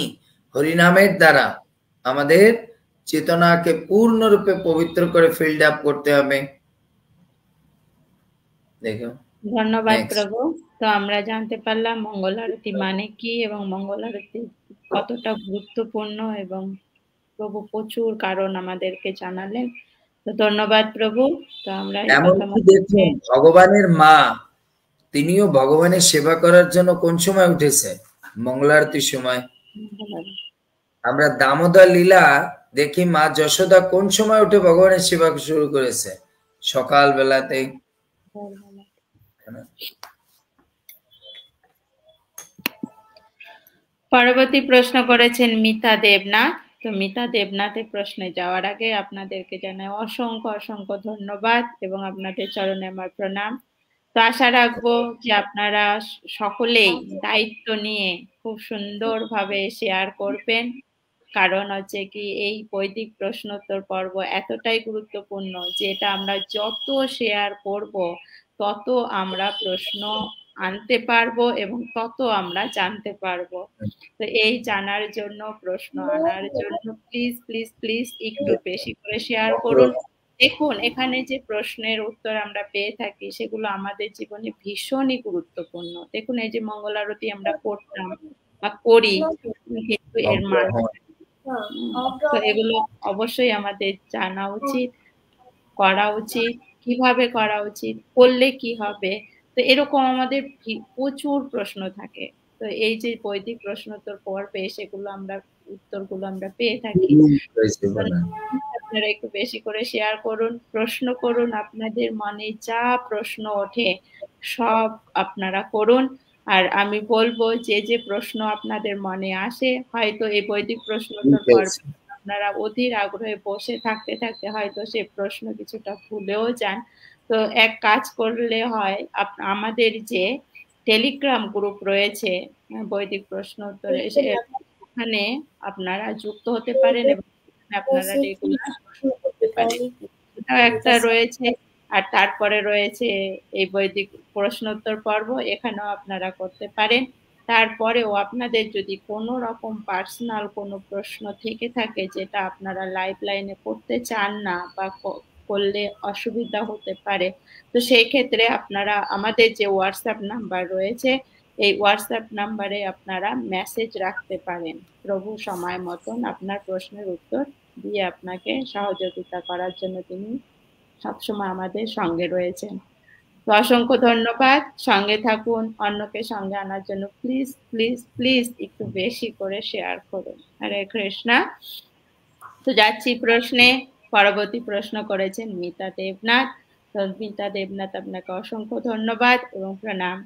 হরিনামের দ্বারা আমাদের চেতনাকে পূর্ণরূপে পবিত্র করে ফিল্ড আপ করতে হবে। দেখো, ধন্যবাদ প্রভু। তো আমরা জানতে পারলাম মঙ্গল আরতি মানে কি এবং মঙ্গল আরতি কতটা গুরুত্বপূর্ণ, এবং প্রভু প্রচুর কারণ আমাদেরকে জানালেন। তো ধন্যবাদ প্রভু। তো আমরা এমনকি দেখুন, ভগবানের মা, তিনিও ভগবানের সেবা করার জন্য কোন সময় উঠেছে? মঙ্গলারতির সময়। আমরা দামোদর লীলা দেখি, মা যশোদা কোন সময় উঠে ভগবানের সেবা শুরু করেছে? সকাল বেলাতেই। পরবর্তী প্রশ্ন করেছেন মিতা দেবনাথ। তো মিতা দেবনাথের প্রশ্নে যাওয়ার আগে আপনাদেরকে জানাই অসংখ্য অসংখ্য ধন্যবাদ এবং আপনাদের চরণে আমার প্রণাম। তো আশা রাখবো যে আপনারা সকলেই দায়িত্ব নিয়ে খুব সুন্দরভাবে শেয়ার করবেন। কারণ হচ্ছে কি, এই বৈদিক প্রশ্নোত্তর পর্ব এতটাই গুরুত্বপূর্ণ যে এটা আমরা যত শেয়ার করব তত আমরা প্রশ্ন আনতে পারবো এবং তত আমরা জানতে পারবো। তো এই জানার জন্য, প্রশ্ন আনার জন্য প্লিজ প্লিজ প্লিজ একটু বেশি করে শেয়ার করুন। দেখুন, এখানে যে প্রশ্নের উত্তর আমরা পেয়ে থাকি সেগুলো আমাদের জীবনে ভীষণই গুরুত্বপূর্ণ। দেখুন, এই যে মঙ্গল আরতি আমরা করতাম বা করি, কিন্তু এর মানে তো এগুলো অবশ্যই আমাদের জানা উচিত, করা উচিত, কিভাবে করা উচিত, করলে কি হবে। তো এরকম আমাদের প্রচুর প্রশ্ন থাকে। তো এই যে বৈদিক প্রশ্নোত্তর পর্বে সেগুলো আমরা উত্তরগুলো আমরা পেয়ে থাকি। আপনারা একটু বেশি করে শেয়ার করুন, প্রশ্ন করুন, আপনাদের মনে যা প্রশ্ন ওঠে সব আপনারা করুন। আর আমি বলবো যে যে প্রশ্ন আপনাদের মনে আসে, হয়তো এই বৈদিক প্রশ্নোত্তর পর্বে আপনারা অধীর আগ্রহে বসে থাকতে থাকতে হয়তো সে প্রশ্ন কিছুটা ভুলেও যান। তো এক কাজ করলে হয়, আমাদের যে টেলিগ্রাম গ্রুপ রয়েছে বৈদিক প্রশ্নোত্তরে, সেখানে আপনারা যুক্ত হতে পারেন এবং আপনারা রেগুলার প্রশ্ন করতে পারেন। এটাও একটা রয়েছে। আর তারপরে রয়েছে এই বৈদিক প্রশ্নোত্তর পর্ব, এখানেও আপনারা করতে পারেন। তারপরেও আপনাদের যদি কোনো রকম পার্সোনাল কোনো প্রশ্ন থেকে থাকে যেটা আপনারা লাইভ লাইনে করতে চান না বা করলে অসুবিধা হতে পারে, তো সেই ক্ষেত্রে আপনারা আমাদের যে হোয়াটসঅ্যাপ নাম্বার রয়েছে, এই হোয়াটসঅ্যাপ নাম্বারে আপনারা মেসেজ রাখতে পারেন। প্রভু সময় মতন আপনার প্রশ্নের উত্তর দিয়ে আপনাকে সহযোগিতা করার জন্য তিনি সবসময় আমাদের সঙ্গে রয়েছেন। তো অসংখ্য ধন্যবাদ। সঙ্গে থাকুন, অন্যকে সঙ্গে আনার জন্য প্লিজ প্লিজ প্লিজ একটু বেশি করে শেয়ার করুন। হরে কৃষ্ণা। তো যাচ্ছি প্রশ্নে। পরবর্তী প্রশ্ন করেছেন মিতা দেবনাথ। তো মিতা দেবনাথ, আপনাকে অসংখ্য ধন্যবাদ এবং প্রণাম।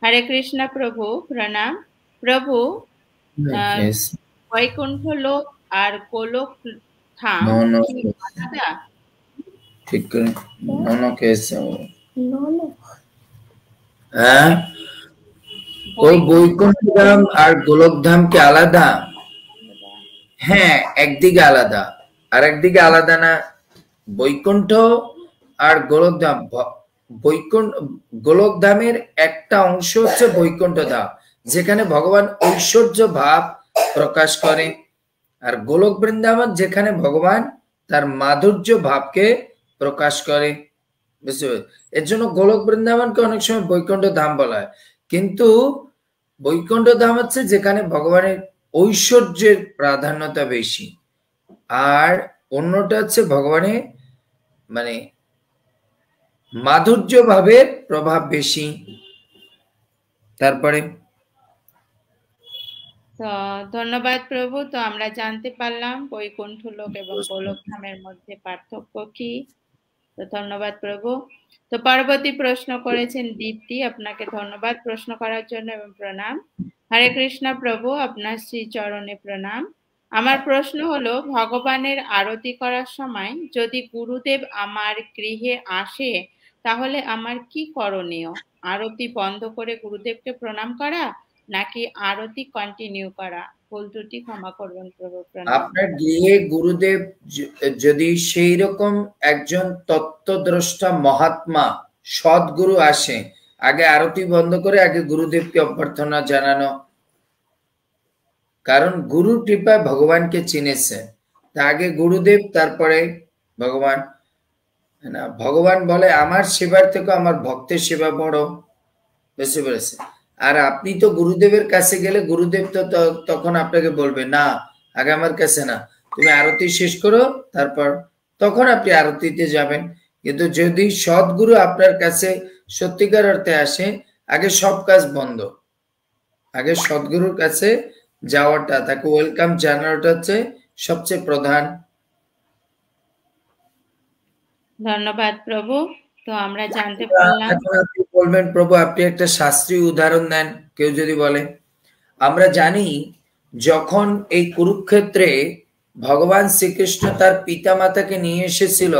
হরে কৃষ্ণা প্রভু, প্রণাম। প্রভু, বৈকুণ্ঠ লোক আর গোলক ধাম কি আলাদা? ঠিক করে নন কেসে হ্যাঁ ও বৈকুণ্ঠ ধাম আর গোলক ধাম কি আলাদা? হ্যাঁ, একদিকে আলাদা আর একদিকে আলাদা না। বৈকুণ্ঠ আর গোলক ধাম, বৈকুণ্ঠ গোলক ধামের একটা অংশ হচ্ছে বৈকুণ্ঠ ধাম, যেখানে ভগবান ঐশ্বর্য ভাব প্রকাশ করে, আর গোলক বৃন্দাবন যেখানে ভগবান তার মাধুর্য ভাবকে প্রকাশ করে। বুঝতে পারছি, এর জন্য গোলক বৃন্দাবনকে অনেক সময় বৈকুণ্ঠ ধাম বলা হয়, কিন্তু বৈকুণ্ঠ ধাম হচ্ছে যেখানে ভগবানের ঐশ্বর্যের প্রাধান্যতা বেশি, আর অন্যটা হচ্ছে ভগবানের মানে মাধুর্য ভাবের প্রভাব বেশি। তারপরে তো ধন্যবাদ প্রভু। তো আমরা জানতে পারলাম বৈকুণ্ঠ লোক এবং গোলক ধামের মধ্যে পার্থক্য কি। তো ধন্যবাদ প্রভু। তো পরবর্তী প্রশ্ন করেছেন দীপ্তি, আপনাকে ধন্যবাদ প্রশ্ন করার জন্য এবং প্রণাম। হরে কৃষ্ণ প্রভু, আপনার শ্রী চরণে প্রণাম। আমার প্রশ্ন হলো, ভগবানের আরতি করার সময় যদি গুরুদেব আমার গৃহে আসে তাহলে আমার কি করণীয়? আরতি বন্ধ করে গুরুদেবকে প্রণাম করা নাকি আরতি কন্টিনিউ করা? ভুল ত্রুটি ক্ষমা করবেন প্রভু, প্রণাম। আপনার গৃহে গুরুদেব যদি সেই রকম একজন তত্ত্বদ্রষ্টা মহাত্মা সদ্গুরু আসে, আগে আরতি বন্ধ করে আগে গুরুদেবকে অভ্যর্থনা জানানো, কারণ গুরুর কৃপায় ভগবানকে চিনেছে, তা আগে গুরুদেব তারপরে ভগবান। না, ভগবান বলে আমার সেবার থেকে আমার ভক্তের সেবা বড়। বুঝতে পেরেছে? আর আপনি তো গুরুদেবের কাছে গেলে গুরুদেব তো তখন আপনাকে বলবে না, আগে আমার কাছে না, তুমি আরতি শেষ করো, তারপর তখন আপনি আরতিতে যাবেন। কিন্তু যদি সদ্গুরু আপনার কাছে সত্যিকার অর্থে আসে, আগে সব কাজ বন্ধ, আগে সদ্গুরুর কাছে যাওয়াটা, তাকে ওয়েলকাম জানানোটা হচ্ছে সবচেয়ে প্রধান। ধন্যবাদ প্রভু। তো আমরা জানতে পারলাম। এখন আপনি বলবেন প্রভু আপনি একটা শাস্ত্রীয় উদাহরণ দেন, কেউ যদি বলে। আমরা জানি যখন এই কুরুক্ষেত্রে ভগবান শ্রীকৃষ্ণ তার পিতা মাতাকে নিয়ে এসেছিল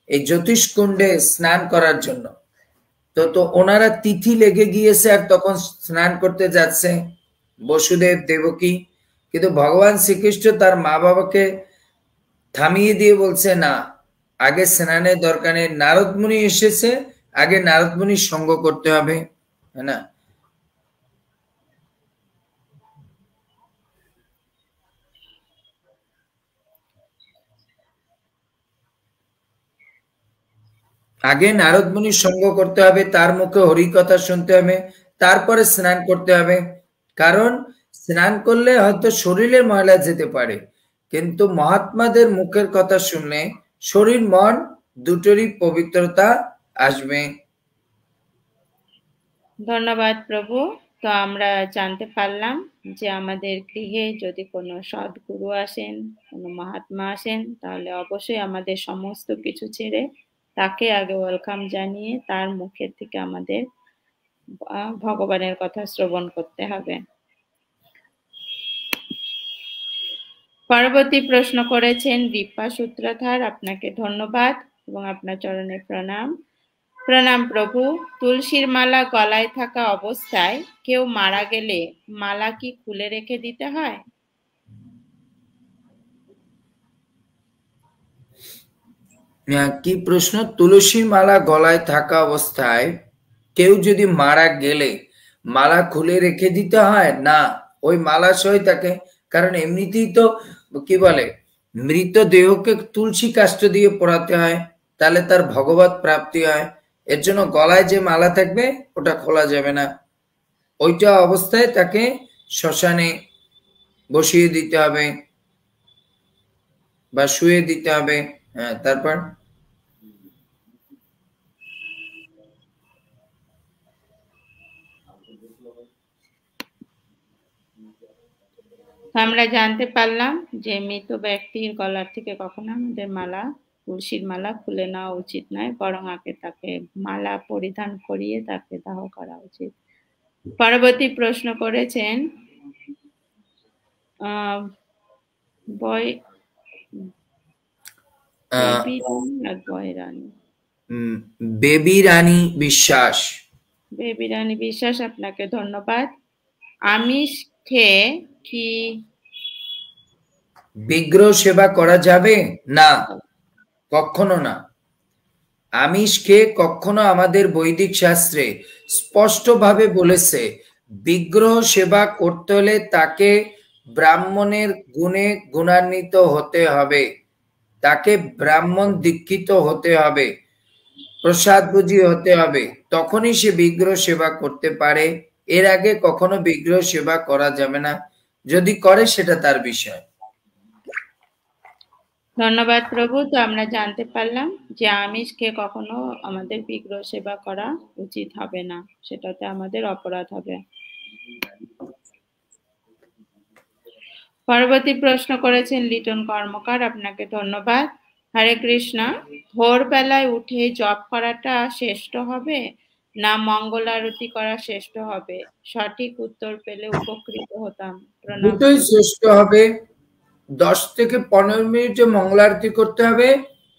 এই জ্যোতিষকুণ্ডে স্নান করার জন্য, তো ওনারা তিথি লেগে গিয়েছে আর তখন স্নান করতে যাচ্ছে বসুদেব দেবকী, কিন্তু ভগবান শ্রীকৃষ্ণ তার মা বাবাকে থামিয়ে দিয়ে বলছে না, আগে স্নানের দরকার নেই, নারদ মুনি এসেছে, আগে নারদ মুনির সঙ্গ করতে হবে, है ना? আগে নারদ মুনির সঙ্গ করতে হবে, তার মুখে হরি কথা শুনতে হবে, তারপরে স্নান করতে হবে। কারণ স্নান করলে হয়তো শরীরের ময়লা যেতে পারে, কিন্তু মহাত্মাদের মুখের কথা শুনলে শরীর মন দুটোরই পবিত্রতা আসবে। ধন্যবাদ প্রভু। তো আমরা জানতে পারলাম যে আমাদের গৃহে যদি কোনো সদ্গুরু আসেন, কোনো মহাত্মা আসেন, তাহলে অবশ্যই আমাদের সমস্ত কিছু ছেড়ে তাকে আগে ওয়েলকাম জানিয়ে তার মুখের থেকে আমাদের ভগবানের কথা শ্রবণ করতে হবে। পরবর্তী প্রশ্ন করেছেন দীপা সূত্রধার, আপনাকে ধন্যবাদ এবং আপনার চরণে প্রণাম। প্রণাম প্রভু। তুলসীর মালা গলায় থাকা অবস্থায় কেউ মারা গেলে মালা কি খুলে রেখে দিতে হয়? কি প্রশ্ন? তুলসী মালা গলায় থাকা অবস্থায় কেউ যদি মারা গেলে মালা খুলে রেখে দিতে হয়? না, ওই মালা সহ তাকে, কারণ এমনিতেই তো কি বলে মৃত দেহকে তুলসী কাষ্ঠ দিয়ে পোড়াতে হয়, তাহলে তার ভগবত প্রাপ্তি হয়। এর জন্য গলায় যে মালা থাকবে ওটা খোলা যাবে না, ওইটা অবস্থায় তাকে শ্মশানে বসিয়ে দিতে হবে বা শুয়ে দিতে হবে। হ্যাঁ, তারপর আমরা জানতে পারলাম যে মৃত ব্যক্তির গলার থেকে কখনো আমাদের মালা, তুলসীর মালা খুলে নেওয়া উচিত নয়, বরং আগে তাকে মালা পরিধান করিয়ে তাকে দাহ করা উচিত। পরবর্তী প্রশ্ন করেছেন বেবি রানী আর বয় রানী। বেবি রানী বিশ্বাস। বেবি রানী বিশ্বাস, আপনাকে ধন্যবাদ। আমিষ খেয়ে কি বিগ্রহ সেবা করা যাবে? না, কখনো না। আমিষ খেয়ে কখনো আমাদের বৈদিক শাস্ত্রে স্পষ্টভাবে বলেছে বিগ্রহ সেবা করতে হলে তাকে ব্রাহ্মণের গুণে গুণান্বিত হতে হবে, তাকে ব্রাহ্মণ দীক্ষিত হতে হবে, প্রসাদ বুঝি হতে হবে, তখনই সে বিগ্রহ সেবা করতে পারে। এর আগে কখনো বিগ্রহ সেবা করা যাবে না, যদি করে সেটা তার বিষয়। ধন্যবাদ প্রভু। তো আমরা জানতে পারলাম যে আমিষ খেয়ে কখনো আমাদের বিগ্রহ সেবা করা উচিত হবে না, সেটাতে আমাদের অপরাধ হবে। পরবর্তী প্রশ্ন করেছেন লিটন কর্মকার, আপনাকে ধন্যবাদ। হরে কৃষ্ণ, ভোরবেলায় উঠে জপ করাটা শ্রেষ্ঠ হবে না মঙ্গল আরতি করা শ্রেষ্ঠ হবে? সঠিক উত্তর পেলে উপকৃত হতাম। প্রণাম। দুটোই শ্রেষ্ঠ হবে। 10 থেকে 15 মিনিটে মঙ্গলারতি করতে হবে,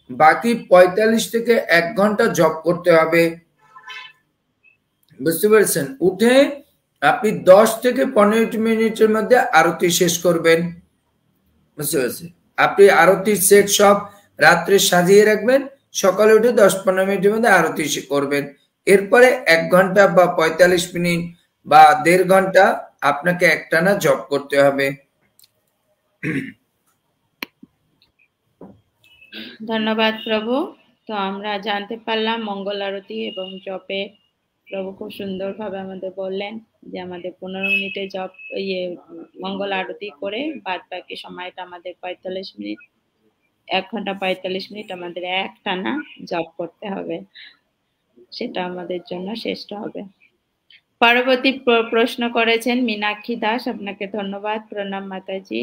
বাকি 45 থেকে 1 ঘন্টা জপ করতে হবে। বুঝতে পেরেছেন? উঠে আপনি 10 থেকে 15 মিনিটের মধ্যে আরতি শেষ করবেন। বুঝতে পেরেছেন? আপনি আরতির সেট সব রাত্রে সাজিয়ে রাখবেন, সকালে উঠে 10-15 মিনিটের মধ্যে আরতি করবেন। এরপরে 1 ঘন্টা বা 45 মিনিট বা 1.5 ঘন্টা আপনাকে একটানা জপ করতে হবে। ধন্যবাদ প্রভু। তো আমরা জানতে পারলাম মঙ্গল আরতি এবং জপে প্রভু খুব সুন্দরভাবে আমাদের বললেন যে আমাদের 15 মিনিটে জপ মঙ্গল আরতি করে বাদ বাকি সময়টা আমাদের 45 মিনিট 1 ঘন্টা 45 মিনিট আমাদের একটানা জপ করতে হবে, সেটা আমাদের জন্য শ্রেষ্ঠ হবে। পরবর্তী প্রশ্ন করেছেন মীনাক্ষী দাস, আপনাকে ধন্যবাদ। প্রণাম মাতাজি।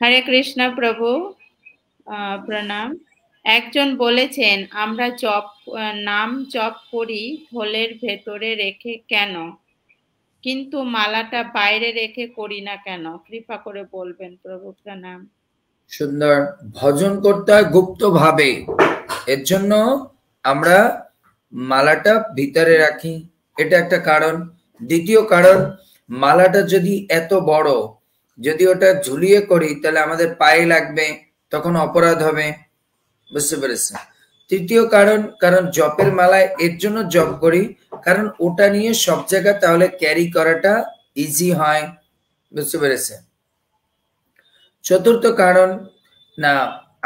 হরে কৃষ্ণ প্রভু, প্রণাম। একজন বলেছেন আমরা নাম জপ করি থলের ভেতরে রেখে কেন, কিন্তু মালাটা বাইরে রেখে করি না কেন? কৃপা করে বলবেন প্রভু। প্রণাম। সুন্দর। ভজন করতে হয় গুপ্ত ভাবে, এর জন্য আমরা মালাটা ভিতরে রাখি, এটা একটা কারণ। দ্বিতীয় কারণ, মালাটা যদি এত বড়, যদি ওটা ঝুলিয়ে করি তাহলে আমাদের পায়ে লাগবে, তখন অপরাধ হবে। বুঝতে পেরেছেন? তৃতীয় কারণ, কারণ জপের মালায় এর জন্য জপ করি কারণ ওটা নিয়ে সব জায়গা তাহলে ক্যারি করাটা ইজি হয়। বুঝতে পেরেছেন? চতুর্থ কারণ, না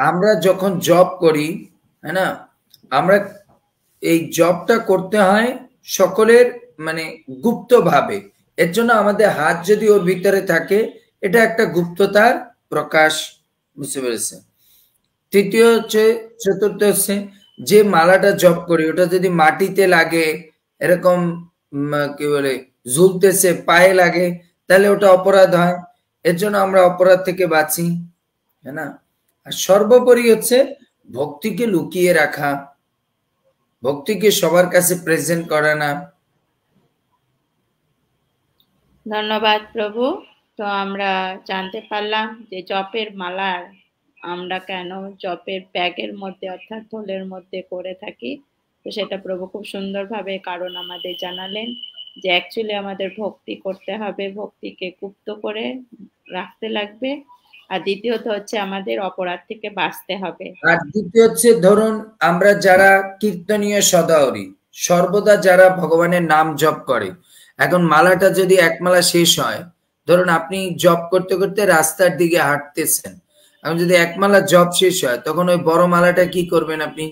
আমরা যখন জব করি, হ্যাঁ না, আমরা এই জবটা করতে হয় সকলের মানে গুপ্ত ভাবে, এর জন্য আমাদের হাত যদি ওর ভিতরে থাকে এটা একটা গুপ্ততার প্রকাশ। বুঝতে পেরেছেন? তৃতীয় হচ্ছে, চতুর্থ হচ্ছে যে মালাটা জপ করি ওটা যদি মাটিতে লাগে, এরকম কি বলে ঝুলতেছে, পায়ে লাগে, তাহলে ওটা অপরাধ হয়। এর জন্য আমরা অপরাধ থেকে বাঁচি, হ্যাঁ না। আর সর্বোপরি হচ্ছে ভক্তিকে লুকিয়ে রাখা, ভক্তিকে সবার কাছে প্রেজেন্ট করা না। ধন্যবাদ প্রভু। তো আমরা জানতে পারলাম যে জপের মালার আমরা কেন জপের ব্যাগের মধ্যে অর্থাৎ থলের মধ্যে করে থাকি। তো সেটা প্রভু খুব সুন্দরভাবে কারণ আমাদের জানালেন যে অ্যাকচুয়ালি আমাদের ভক্তি করতে হবে, ভক্তিকে গুপ্ত করে রাখতে লাগবে। আর দ্বিতীয়ত হচ্ছে আমাদের অপরাধ থেকে বাঁচতে হবে। আর দ্বিতীয় হচ্ছে, ধরুন আমরা যারা কীর্তনীয় সদাহরি সর্বদা যারা ভগবানের নাম জপ করে, এখন মালাটা যদি এক মালা শেষ হয়, ধরুন আপনি জপ করতে করতে রাস্তার দিকে হাঁটতেছেন, এখন যদি এক মালা জপ শেষ হয় তখন ওই বড় মালাটা কি করবেন আপনি?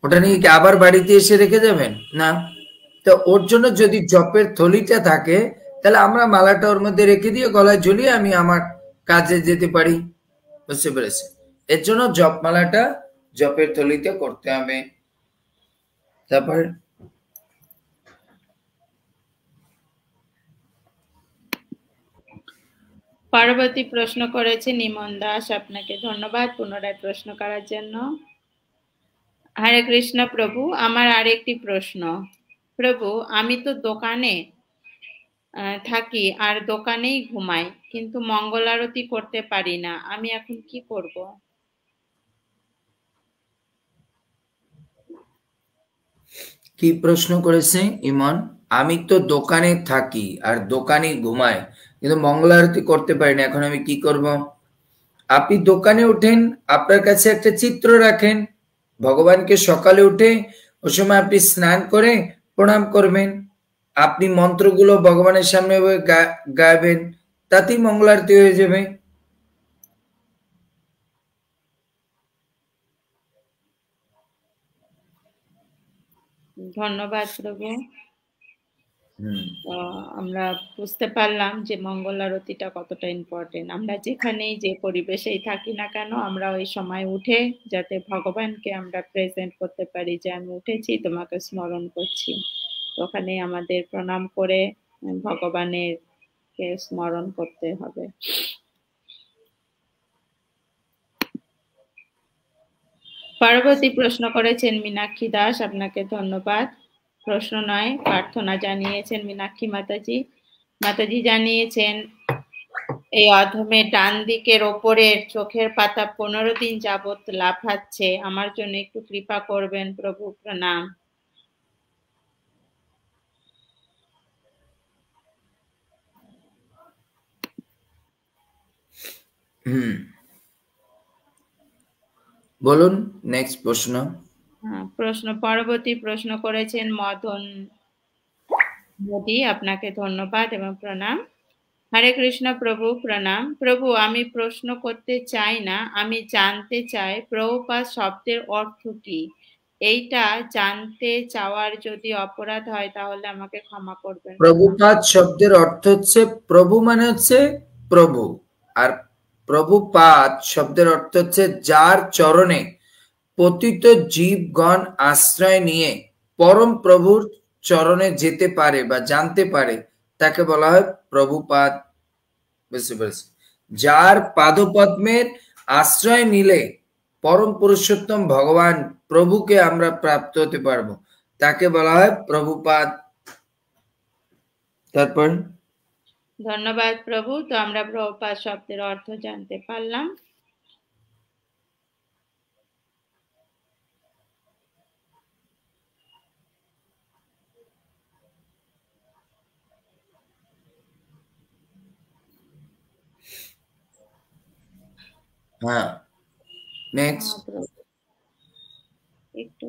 ওটা নিয়ে কি আবার বাড়িতে এসে রেখে যাবেন? না। তো ওর জন্য যদি জপের থলিটা থাকে তাহলে আমরা মালাটা ওর মধ্যে রেখে দিয়ে গলায় ঝুলিয়ে আমি আমার কাজে যেতে পারি। বুঝতে পেরেছি? এর জন্য জপমালাটা জপের থলিতে করতে হবে। তারপর পরবর্তী প্রশ্ন করেছে নিমন দাস, আপনাকে ধন্যবাদ পুনরায় প্রশ্ন করার জন্য। হরে কৃষ্ণ প্রভু, আমার আরেকটি প্রশ্ন। প্রভু, আমি তো দোকানে থাকি আর দোকানেই ঘুমাই, কিন্তু মঙ্গল আরতি করতে পারি না, আমি এখন কি করব? কি প্রশ্ন করেছে ইমন? আমি তো দোকানে থাকি আর দোকানে ঘুমাই, কিন্তু মঙ্গল আরতি করতে পারি না, এখন আমি কি করব? আপনি দোকানে ওঠেন, আপনার কাছে একটা চিত্র রাখেন, ভগবানকে সকালে উঠে ওই সময় আপনি স্নান করে প্রণাম করবেন, আপনি মন্ত্রগুলো ভগবানের সামনে গাইবেন, তাতেই মঙ্গল আরতি হয়ে যাবে। ধন্যবাদ প্রভু। আমরা বুঝতে পারলাম যে মঙ্গল আরতিটা কতটা ইম্পর্টেন্ট। আমরা যেখানেই যে পরিবেশেই থাকি না কেন, আমরা ওই সময় উঠে যাতে ভগবানকে আমরা প্রেজেন্ট করতে পারি যে আমি উঠেছি, তোমাকে স্মরণ করছি। ওখানে আমাদের প্রণাম করে ভগবানের কে স্মরণ করতে হবে। পরবর্তী প্রশ্ন করেছেন মীনাক্ষী দাস, আপনাকে ধন্যবাদ। প্রশ্ন নয়, প্রার্থনা জানিয়েছেন মীনাক্ষী মাতাজি। মাতাজি জানিয়েছেন এই অধমের ডান দিকের ওপরের চোখের পাতা 15 দিন যাবত লাফাচ্ছে, আমার জন্য একটু কৃপা করবেন প্রভু, প্রণাম। বলুন নেক্সট প্রশ্ন। পরবর্তী প্রশ্ন করেছেন মদন মোদী, আপনাকে ধন্যবাদ এবং প্রণাম। হরে কৃষ্ণ প্রভু, প্রণাম। প্রভু, আমি প্রশ্ন করতে চাই না, আমি জানতে চাই প্রভুপাদ শব্দের অর্থ কি। এইটা জানতে চাওয়ার যদি অপরাধ হয় তাহলে আমাকে ক্ষমা করবেন। প্রভুপাদ শব্দের অর্থ হচ্ছে, প্রভু মানে হচ্ছে প্রভু, আর প্রভুপাদ শব্দের অর্থ হচ্ছে যার চরণে পতিত জীবগণ আশ্রয় নিয়ে পরম প্রভুর চরণে যেতে পারে বা জানতে পারে, তাকে বলা হয় প্রভুপাদ। বুঝতে পেরেছি? যার পাদপদ্মের আশ্রয় নিলে পরম পুরুষোত্তম ভগবান প্রভুকে আমরা প্রাপ্ত হতে পারবো, তাকে বলা হয় প্রভুপাদ। তারপর ধন্যবাদ প্রভু। তো আমরা প্রভুপাদ শব্দের অর্থ জানতে পারলাম। হ্যাঁ, নেক্সট। একটু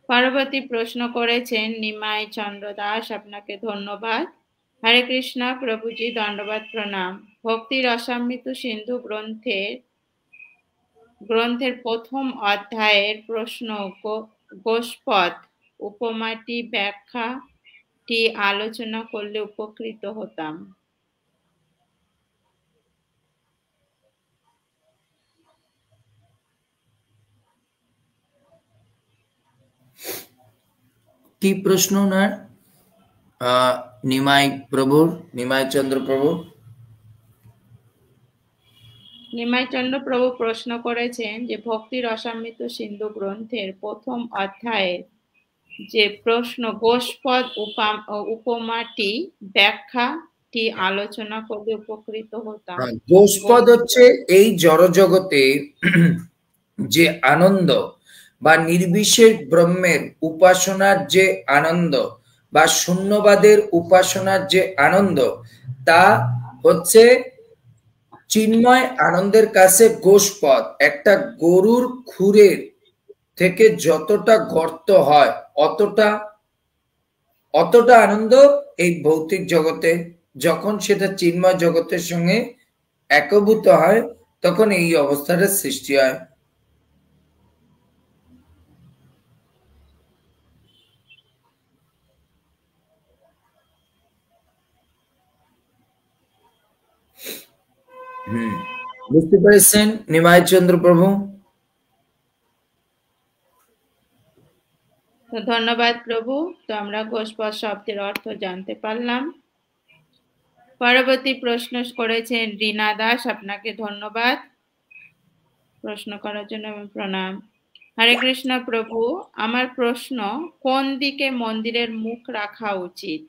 পরবর্তী প্রশ্ন করেছেন নিমাই চন্দ্র দাস, আপনাকে ধন্যবাদ। হরে কৃষ্ণ প্রভুজি, দণ্ডবাদ প্রণাম। ভক্তির অসাম্মিত সিন্ধু গ্রন্থের প্রথম অধ্যায়ের প্রশ্ন গোষ্পদ উপমাটি ব্যাখ্যাটি আলোচনা করলে উপকৃত হতাম। কি প্রশ্ন ওনার? নিমাই প্রভুর, নিমাই চন্দ্র প্রভু। নিমাইচন্দ্র প্রভু প্রশ্ন করেছেন যে ভক্তির অসাম্মিত সিন্ধু গ্রন্থের প্রথম অধ্যায়ের যে প্রশ্ন গোষ্পদ উপমাটি ব্যাখ্যাটি আলোচনা করলে উপকৃত হতাম। গোষ্পদ হচ্ছে এই জড়জগতে যে আনন্দ বা নির্বিশেষ ব্রহ্মের উপাসনার যে আনন্দ বা শূন্যবাদের উপাসনার যে আনন্দ, তা হচ্ছে চিন্ময় আনন্দের কাছে গোষ্পদ। একটা গরুর খুরের থেকে যতটা গর্ত হয় অতটা আনন্দ এই ভৌতিক জগতে। যখন সেটা চিন্ময় জগতের সঙ্গে একভূত হয় তখন এই অবস্থাটার সৃষ্টি হয়। বুঝতে পেরেছেন নিমাই চন্দ্র প্রভু? তো ধন্যবাদ প্রভু। তো আমরা গোষ্পদ শব্দের অর্থ জানতে পারলাম। পরবর্তী প্রশ্ন করেছেন রীনা দাস, আপনাকে ধন্যবাদ প্রশ্ন করার জন্য এবং প্রণাম। হরে কৃষ্ণ প্রভু, আমার প্রশ্ন, কোন দিকে মন্দিরের মুখ রাখা উচিত?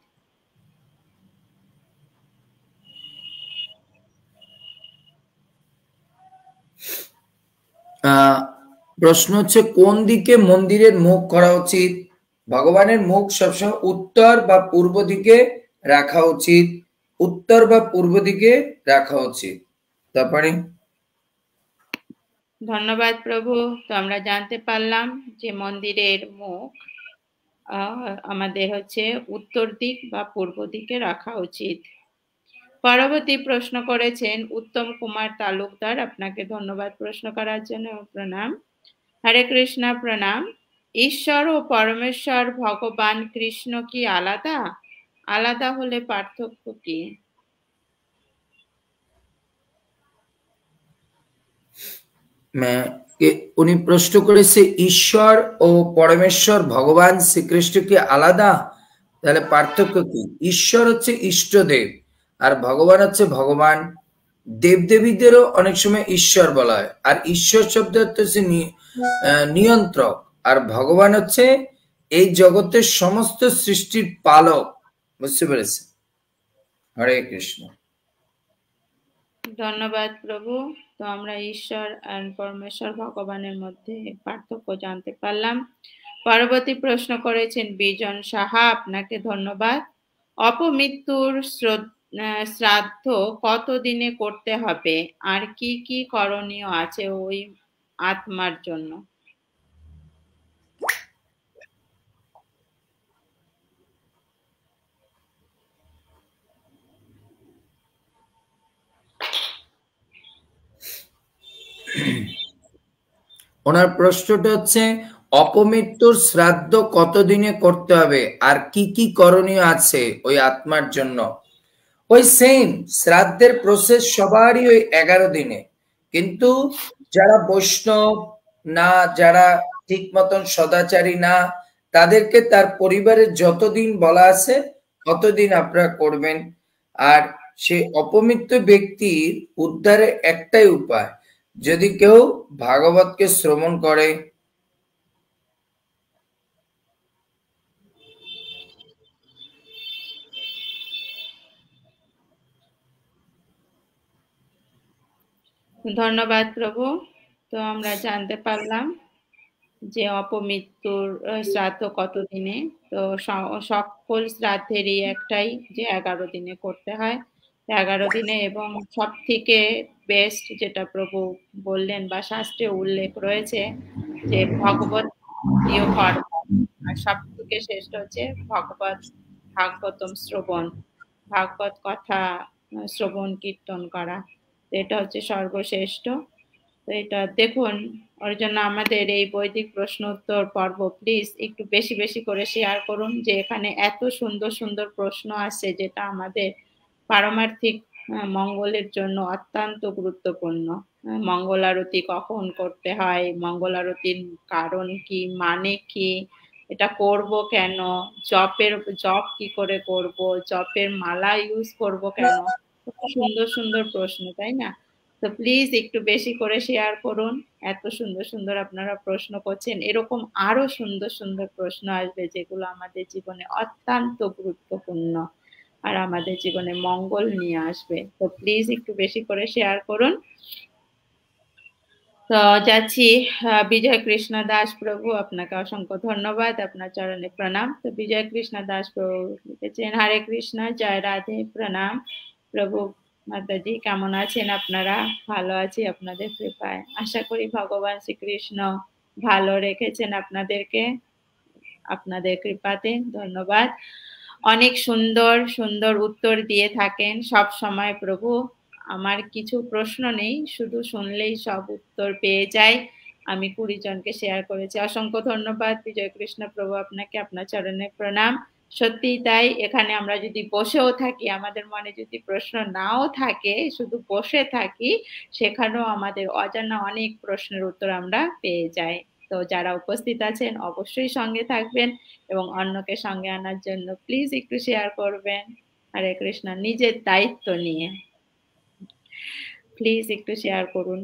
প্রশ্ন হচ্ছে কোন দিকে মন্দিরের মুখ করা উচিত। ভগবানের মুখ সবসময় উত্তর বা পূর্ব দিকে রাখা উচিত, উত্তর বা পূর্ব দিকে রাখা উচিত। তারপরে ধন্যবাদ প্রভু। তো আমরা জানতে পারলাম যে মন্দিরের মুখ আমাদের হচ্ছে উত্তর দিক বা পূর্ব দিকে রাখা উচিত। পরবর্তী প্রশ্ন করেছেন উত্তম কুমার তালুকদার, আপনাকে ধন্যবাদ প্রশ্ন করার জন্য, প্রণাম। হরে কৃষ্ণ, প্রণাম। ঈশ্বর ও পরমেশ্বর ভগবান কৃষ্ণ কি আলাদা? আলাদা হলে পার্থক্য কি? উনি প্রশ্ন করেছে ঈশ্বর ও পরমেশ্বর ভগবান শ্রীকৃষ্ণ কি আলাদা, তাহলে পার্থক্য কি? ঈশ্বর হচ্ছে ইষ্টদেব আর ভগবান হচ্ছে ভগবান। দেবদেবীদেরও অনেক সময় ঈশ্বর বলা হয়, আর ঈশ্বর শব্দ হচ্ছে নিয়ন্ত্রক, আর ভগবান হচ্ছে এই জগতের সমস্ত সৃষ্টির পালক। বুঝতে পেরেছে? হরে কৃষ্ণ। ধন্যবাদ প্রভু। তো আমরা ঈশ্বর আর পরমেশ্বর ভগবানের মধ্যে পার্থক্য জানতে পারলাম। পরবর্তী প্রশ্ন করেছেন বিজন সাহা, আপনাকে ধন্যবাদ। অপমৃত্যুর শ্রাদ্ধ কত দিনে করতে হবে, আর কি কি করণীয় আছে ওই আত্মার জন্য? ওনার প্রশ্নটা হচ্ছে অপমৃত্যুর শ্রাদ্ধ কতদিনে করতে হবে আর কি কি করণীয় আছে ওই আত্মার জন্য। ওই সেম শ্রাদ্ধের প্রসেস সবারই ওই 11 দিনে, কিন্তু যারা বৈষ্ণব না, যারা ঠিক মতন সদাচারী না, তাদেরকে তার পরিবারের যতদিন বলা আছে ততদিন আপনারা করবেন। আর সেই অপমৃত্যু ব্যক্তির উদ্ধারের একটাই উপায়, যদি কেউ ভাগবতকে শ্রবণ করে। ধন্যবাদ প্রভু। তো আমরা জানতে পারলাম যে অপমৃত্যুর শ্রাদ্ধ কতদিনে। তো সকল শ্রাদ্ধেরই একটাই, যে 11 দিনে করতে হয়। 11 দিনে, এবং সব থেকে বেস্ট যেটা প্রভু বললেন বা শাস্ত্রে উল্লেখ রয়েছে যে ভগবত প্রিয় কর্ম, আর সব থেকে শ্রেষ্ঠ হচ্ছে ভাগবতম শ্রবণ, ভাগবত কথা শ্রবণ কীর্তন করা। এটা হচ্ছে সর্বশ্রেষ্ঠ। তো এটা দেখুন, ওর জন্য আমাদের এই বৈদিক প্রশ্ন উত্তর পর্ব প্লিজ একটু বেশি বেশি করে শেয়ার করুন, যে এখানে এত সুন্দর সুন্দর প্রশ্ন আছে যেটা আমাদের পারমার্থিক মঙ্গলের জন্য অত্যন্ত গুরুত্বপূর্ণ। মঙ্গল আরতি কখন করতে হয়, মঙ্গল আরতির কারণ কি, মানে কি, এটা করব কেন, জপ কি করে করব, জপের মালা ইউজ করব কেন, সুন্দর সুন্দর প্রশ্ন, তাই না? তো প্লিজ একটু বেশি করে শেয়ার করুন। এত সুন্দর সুন্দর আপনারা প্রশ্ন করছেন, এরকম আরো সুন্দর সুন্দর প্রশ্ন আসবে যেগুলো আমাদের জীবনে অত্যন্ত গুরুত্বপূর্ণ আর আমাদের জীবনে মঙ্গল নিয়ে আসবে। তো প্লিজ একটু বেশি করে শেয়ার করুন। তো যাচ্ছি বিজয় কৃষ্ণ দাস প্রভু, আপনাকে অসংখ্য ধন্যবাদ, আপনার চরণে প্রণাম। তো বিজয় কৃষ্ণ দাস প্রভু লিখেছেন, হরে কৃষ্ণ, জয় রাধে, প্রণাম প্রভু মাতাজি, কেমন আছেন আপনারা? ভালো আছি আপনাদের কৃপায়। আশা করি ভগবান শ্রীকৃষ্ণ ভালো রেখেছেন আপনাদেরকে, আপনাদের কৃপাতে। ধন্যবাদ। অনেক সুন্দর সুন্দর উত্তর দিয়ে থাকেন সব সময় প্রভু। আমার কিছু প্রশ্ন নেই, শুধু শুনলেই সব উত্তর পেয়ে যাই। আমি 20 জনকে শেয়ার করেছি। অসংখ্য ধন্যবাদ বিজয় কৃষ্ণ প্রভু, আপনাকে, আপনার চরণে প্রণাম। সত্যি তাই, এখানে আমরা যদি বসেও থাকি, আমাদের মনে যদি প্রশ্ন নাও থাকে, শুধু বসে থাকি, সেখানেও আমাদের অজানা অনেক প্রশ্নের উত্তর আমরা পেয়ে যাই। তো যারা উপস্থিত আছেন অবশ্যই সঙ্গে থাকবেন এবং অন্যকে সঙ্গে আনার জন্য প্লিজ একটু শেয়ার করবেন। হরে কৃষ্ণ, নিজের দায়িত্ব নিয়ে প্লিজ একটু শেয়ার করুন।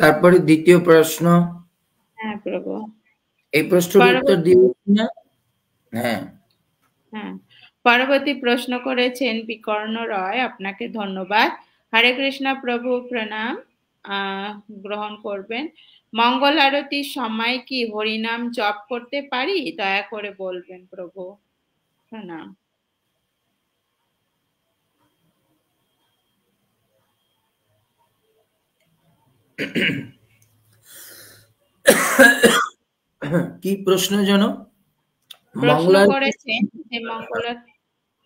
তারপরে দ্বিতীয় প্রশ্ন, হ্যাঁ প্রভু। এই প্রশ্নের উত্তর দিয়েছি না? হ্যাঁ হ্যাঁ, পরবর্তী প্রশ্ন করেছেন বিকর্ণ রয়, আপনাকে ধন্যবাদ। হরে কৃষ্ণ প্রভু, প্রণাম। গ্রহণ করবেন। মঙ্গল আরতির সময় কি হরিনাম জপ করতে পারি? দয়া করে বলবেন প্রভু, প্রণাম। কি প্রশ্ন যেন? প্রশ্ন করেছেন যে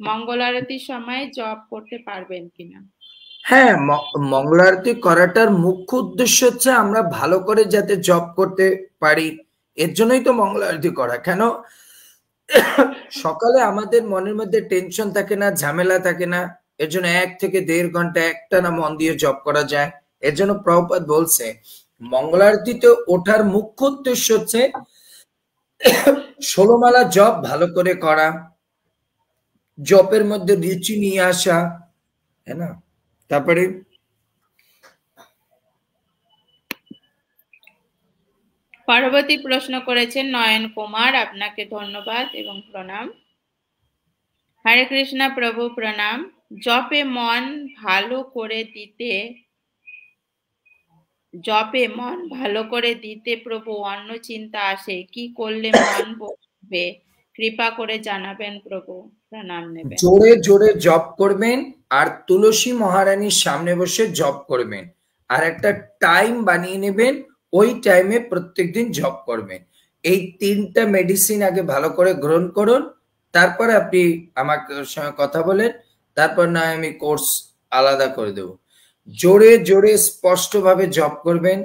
মঙ্গল আরতির সময় জপ করতে পারবেন কিনা? হ্যাঁ, মঙ্গল আরতি করাটার মুখ্য উদ্দেশ্য হচ্ছে আমরা ভালো করে যাতে জপ করতে পারি, এর জন্যই তো মঙ্গল আরতি করা। কেন? সকালে আমাদের মনের মধ্যে টেনশন থাকে না, ঝামেলা থাকে না, এর জন্য 1 থেকে 1.5 ঘন্টা একটানা মন দিয়ে জপ করা যায়। এর জন্য প্রভুপাদ বলছে মঙ্গল আরতিতে ওঠার মুখ্য উদ্দেশ্য হচ্ছে 16 মালা জপ ভালো করে করা, জপের মধ্যে রুচি নিয়ে আসা, হ্যাঁ না? তারপরে পরবর্তী প্রশ্ন করেছেন নয়ন কুমার, আপনাকে ধন্যবাদ এবং প্রণাম। হরে কৃষ্ণ প্রভু, প্রণাম। জপে মন ভালো করে দিতে প্রভু অন্য চিন্তা আসে, কি করলে মন বসবে? কৃপা করে জানাবেন প্রভু, প্রণাম নেবেন। জোরে জোরে জপ করবেন আর তুলসী মহারানীর সামনে বসে জপ করবেন, আর একটা টাইম বানিয়ে নেবেন, ওই টাইমে প্রত্যেকদিন জপ করবেন। এই 3টা মেডিসিন আগে ভালো করে গ্রহণ করুন, তারপরে আপনি আমার সঙ্গে কথা বলেন, তারপর না আমি কোর্স আলাদা করে দেব। জোরে জোরে স্পষ্টভাবে জপ করবেন,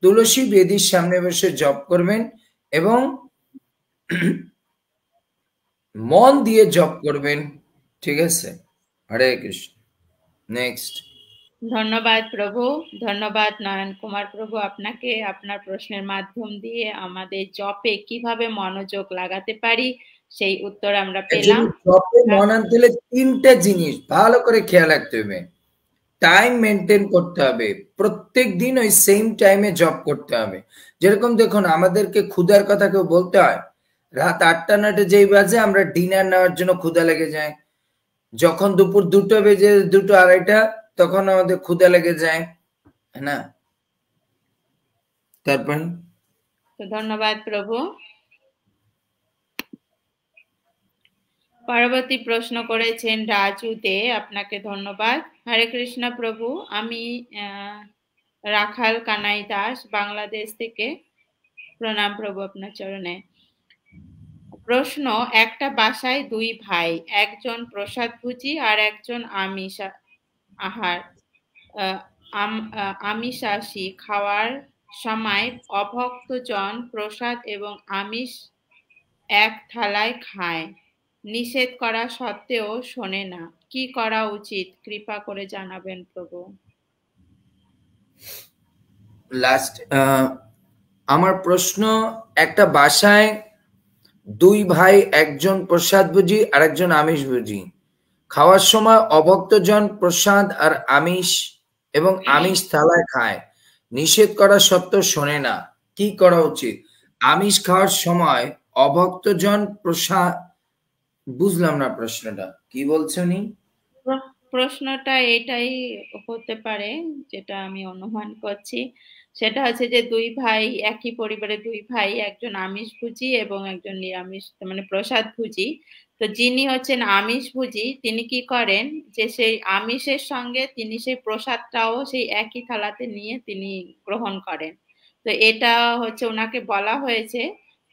তুলসী বেদির সামনে বসে জপ করবেন এবং মন দিয়ে জপ করবেন, ঠিক আছে? হরে কৃষ্ণ। নেক্সট। ধন্যবাদ প্রভু, ধন্যবাদ নয়ন কুমার প্রভু আপনাকে। আপনার প্রশ্নের মাধ্যম দিয়ে আমাদের জপে কিভাবে মনোযোগ লাগাতে পারি সেই উত্তর আমরা পেলাম। জপে মন আনতে হলে 3টে জিনিস ভালো করে খেয়াল রাখতে হবে। টাইম মেনটেন করতে হবে, প্রত্যেক দিন ওই সেম টাইমে জব করতে হবে। যেরকম দেখুন, আমাদেরকে ক্ষুধার কথা কেউ বলতে হয়, রাত 8টা 9টে যেই বাজে আমরা ডিনার নেওয়ার জন্য ক্ষুধা লেগে যায়। যখন দুপুর 2টো বেজে 2টো 2:30 তখন আমাদের ক্ষুধা লেগে যায়, হ্যাঁ না? তারপর তো ধন্যবাদ প্রভু। পরবর্তী প্রশ্ন করেছেন রাজু দে, আপনাকে ধন্যবাদ। হরে কৃষ্ণ প্রভু, আমি রাখাল কানাই দাস, বাংলাদেশ থেকে। প্রণাম প্রভু আপনার চরণে। প্রশ্ন, একটা বাসায় 2 ভাই, একজন প্রসাদভুজি আর একজন আমিষাশী। খাওয়ার সময় অভক্তজন প্রসাদ এবং আমিষ এক থালায় খায়, নিষেধ করা সত্ত্বেও শোনে না, কি করা উচিত? কৃপা করে জানাবেন প্রভু। লাস্ট আমার প্রশ্ন, একটা বাসায় 2 ভাই, একজন প্রসাদভোজী আর একজন আমিষভোজী। খাওয়ার সময় অভক্তজন প্রসাদ আর আমিষ এবং আমিষ থালায় খায়, নিষেধ করা সত্ত্বেও শোনে না, কি করা উচিত? আমিষ খাওয়ার সময় অভক্তজন প্রসাদ, বুঝলাম না প্রশ্নটা কি বলছেন উনি? প্রশ্নটা এটাই হতে পারে, যেটা আমি অনুমান করছি, সেটা হচ্ছে যে 2 ভাই, একই পরিবারে 2 ভাই, একজন আমিষভোজী এবং একজন নিরামিষ, মানে প্রসাদভোজী। তো যিনি হচ্ছেন আমিষভোজী তিনি কি করেন, যে সেই আমিষের সঙ্গে তিনি সেই প্রসাদটাও সেই একই থালাতে নিয়ে তিনি গ্রহণ করেন। তো এটা হচ্ছে ওনাকে বলা হয়েছে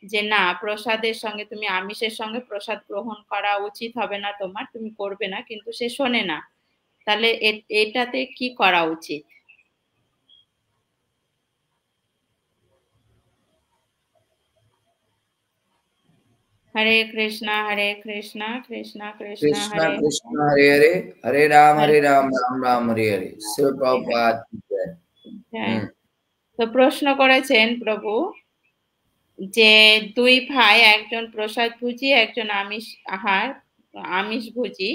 যে না, প্রসাদের সঙ্গে তুমি আমিষের সঙ্গে প্রসাদ গ্রহণ করা উচিত হবে না তোমার, তুমি করবে না, কিন্তু সে শোনে না। তাহলে এটাতে কি করা উচিত? হরে কৃষ্ণ হরে কৃষ্ণ কৃষ্ণ কৃষ্ণ কৃষ্ণ হরে কৃষ্ণ হরে হরে, হরে রাম রাম রাম হরে হরে। শিল প্রভুপাদ কি জয়। হ্যাঁ। তো প্রশ্ন করেছেন প্রভু যে 2 ভাই, একজন প্রসাদভোজী একজন আমিষভোজী।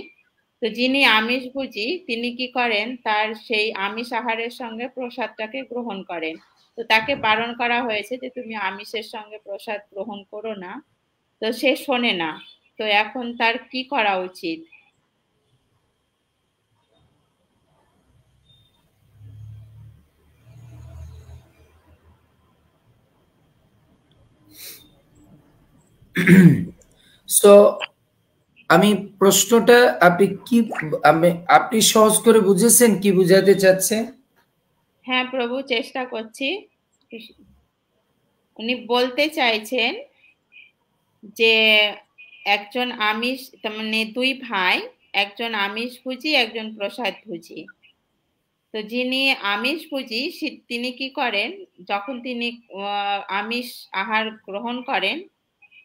তো যিনি আমিষভোজী তিনি কি করেন, তার সেই আমিষ আহারের সঙ্গে প্রসাদটাকে গ্রহণ করেন। তো তাকে বারণ করা হয়েছে যে তুমি আমিষের সঙ্গে প্রসাদ গ্রহণ করো না, তো সে শোনে না। তো এখন তার কি করা উচিত? সো আমি প্রশ্নটা আপনি কি আপনি সহজ করে বুঝেছেন কি বুঝাতে চাচ্ছে? হ্যাঁ প্রভু, চেষ্টা করছি। উনি বলতে চাইছেন যে একজন আমিষ, তার মানে দুই ভাই, একজন আমিষভোজী একজন প্রসাদভোজী। তো যিনি আমিষভোজী তিনি কি করেন, যখন তিনি আমিষ আহার গ্রহণ করেন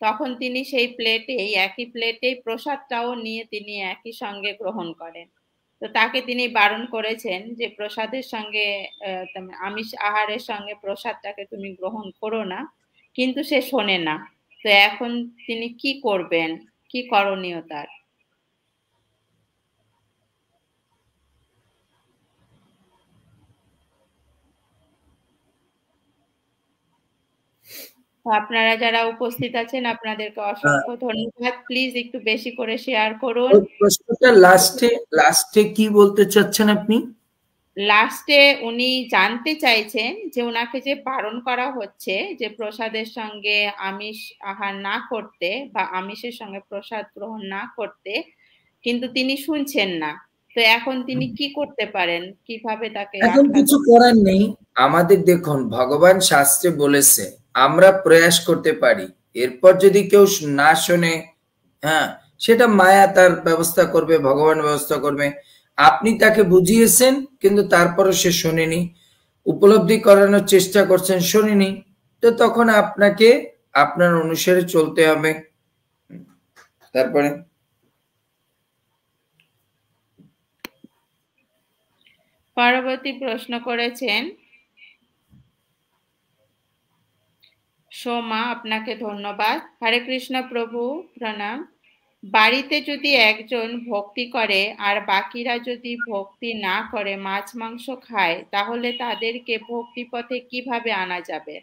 তখন তিনি সেই প্লেটেই, একই প্লেটেই প্রসাদটাও নিয়ে তিনি একই সঙ্গে গ্রহণ করেন। তো তাকে তিনি বারণ করেছেন যে প্রসাদের সঙ্গে আমিষ আহারের সঙ্গে প্রসাদটাকে তুমি গ্রহণ করো না, কিন্তু সে শোনে না। তো এখন তিনি কি করবেন, কি করণীয় তার? আপনারা যারা উপস্থিত আছেন আপনাদেরকে অসংখ্য ধন্যবাদ। প্লিজ একটু বেশি করে শেয়ার করুন। প্রশ্নটা লাস্টে কি বলতে চাচ্ছেন আপনি? লাস্টে উনি জানতে চাইছেন যে ওনাকে যে বারণ করা হচ্ছে যে প্রসাদের সঙ্গে আমিষ আহার না করতে বা আমিষের সঙ্গে প্রসাদ গ্রহণ না করতে, কিন্তু তিনি শুনছেন না। তো এখন তিনি কি করতে পারেন, কিভাবে তাকে এখন রক্ষা কিছু করার নেই আমাদের। দেখুন, ভগবান শাস্ত্রে বলেছে আমরা প্রয়াস করতে পারি, এরপর যদি কেউ না শোনে, হ্যাঁ, সেটা মায়া তার ব্যবস্থা করবে, ভগবান ব্যবস্থা করবে। আপনি তাকে বুঝিয়েছেন কিন্তু তারপরও সে শোনেনি, উপলব্ধি করানোর চেষ্টা করছেন, শোনেনি, তো তখন আপনাকে আপনার অনুসারে চলতে হবে। তারপরে পরবর্তী প্রশ্ন করেছেন সোমা, আপনাকে ধন্যবাদ। হরে কৃষ্ণ প্রভু, প্রণাম। বাড়িতে যদি একজন ভক্তি করে আর বাকিরা যদি ভক্তি না করে মাছ মাংস খায়, তাহলে তাদেরকে ভক্তি পথে কিভাবে আনা যাবে?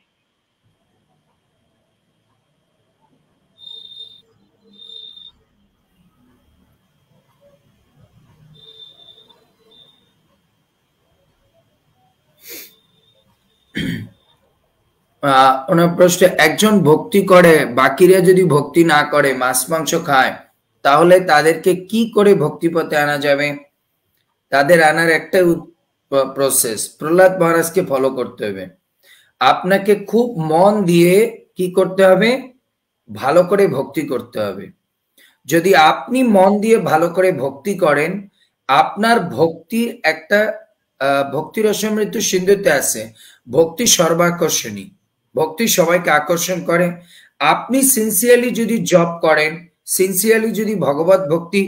ওনার প্রশ্ন, একজন ভক্তি করে বাকিরা যদি ভক্তি না করে মাছ মাংস খায়, তাহলে তাদেরকে কি করে ভক্তি পথে আনা যাবে? তাদের আনার একটাই প্রসেস, প্রহ্লাদ মহারাজকে ফলো করতে হবে। আপনাকে খুব মন দিয়ে কি করতে হবে, ভালো করে ভক্তি করতে হবে। যদি আপনি মন দিয়ে ভালো করে ভক্তি করেন, আপনার ভক্তির একটা ভক্তি রসমৃদ্ধ সিন্ধুতে আছে, ভক্তি সর্বাকর্ষণী, ভক্তি সবাইকে আকর্ষণ করে। আপনি সিনসিয়ারলি যদি জপ করেন, সিনসিয়ারলি যদি ভগবত ভক্তি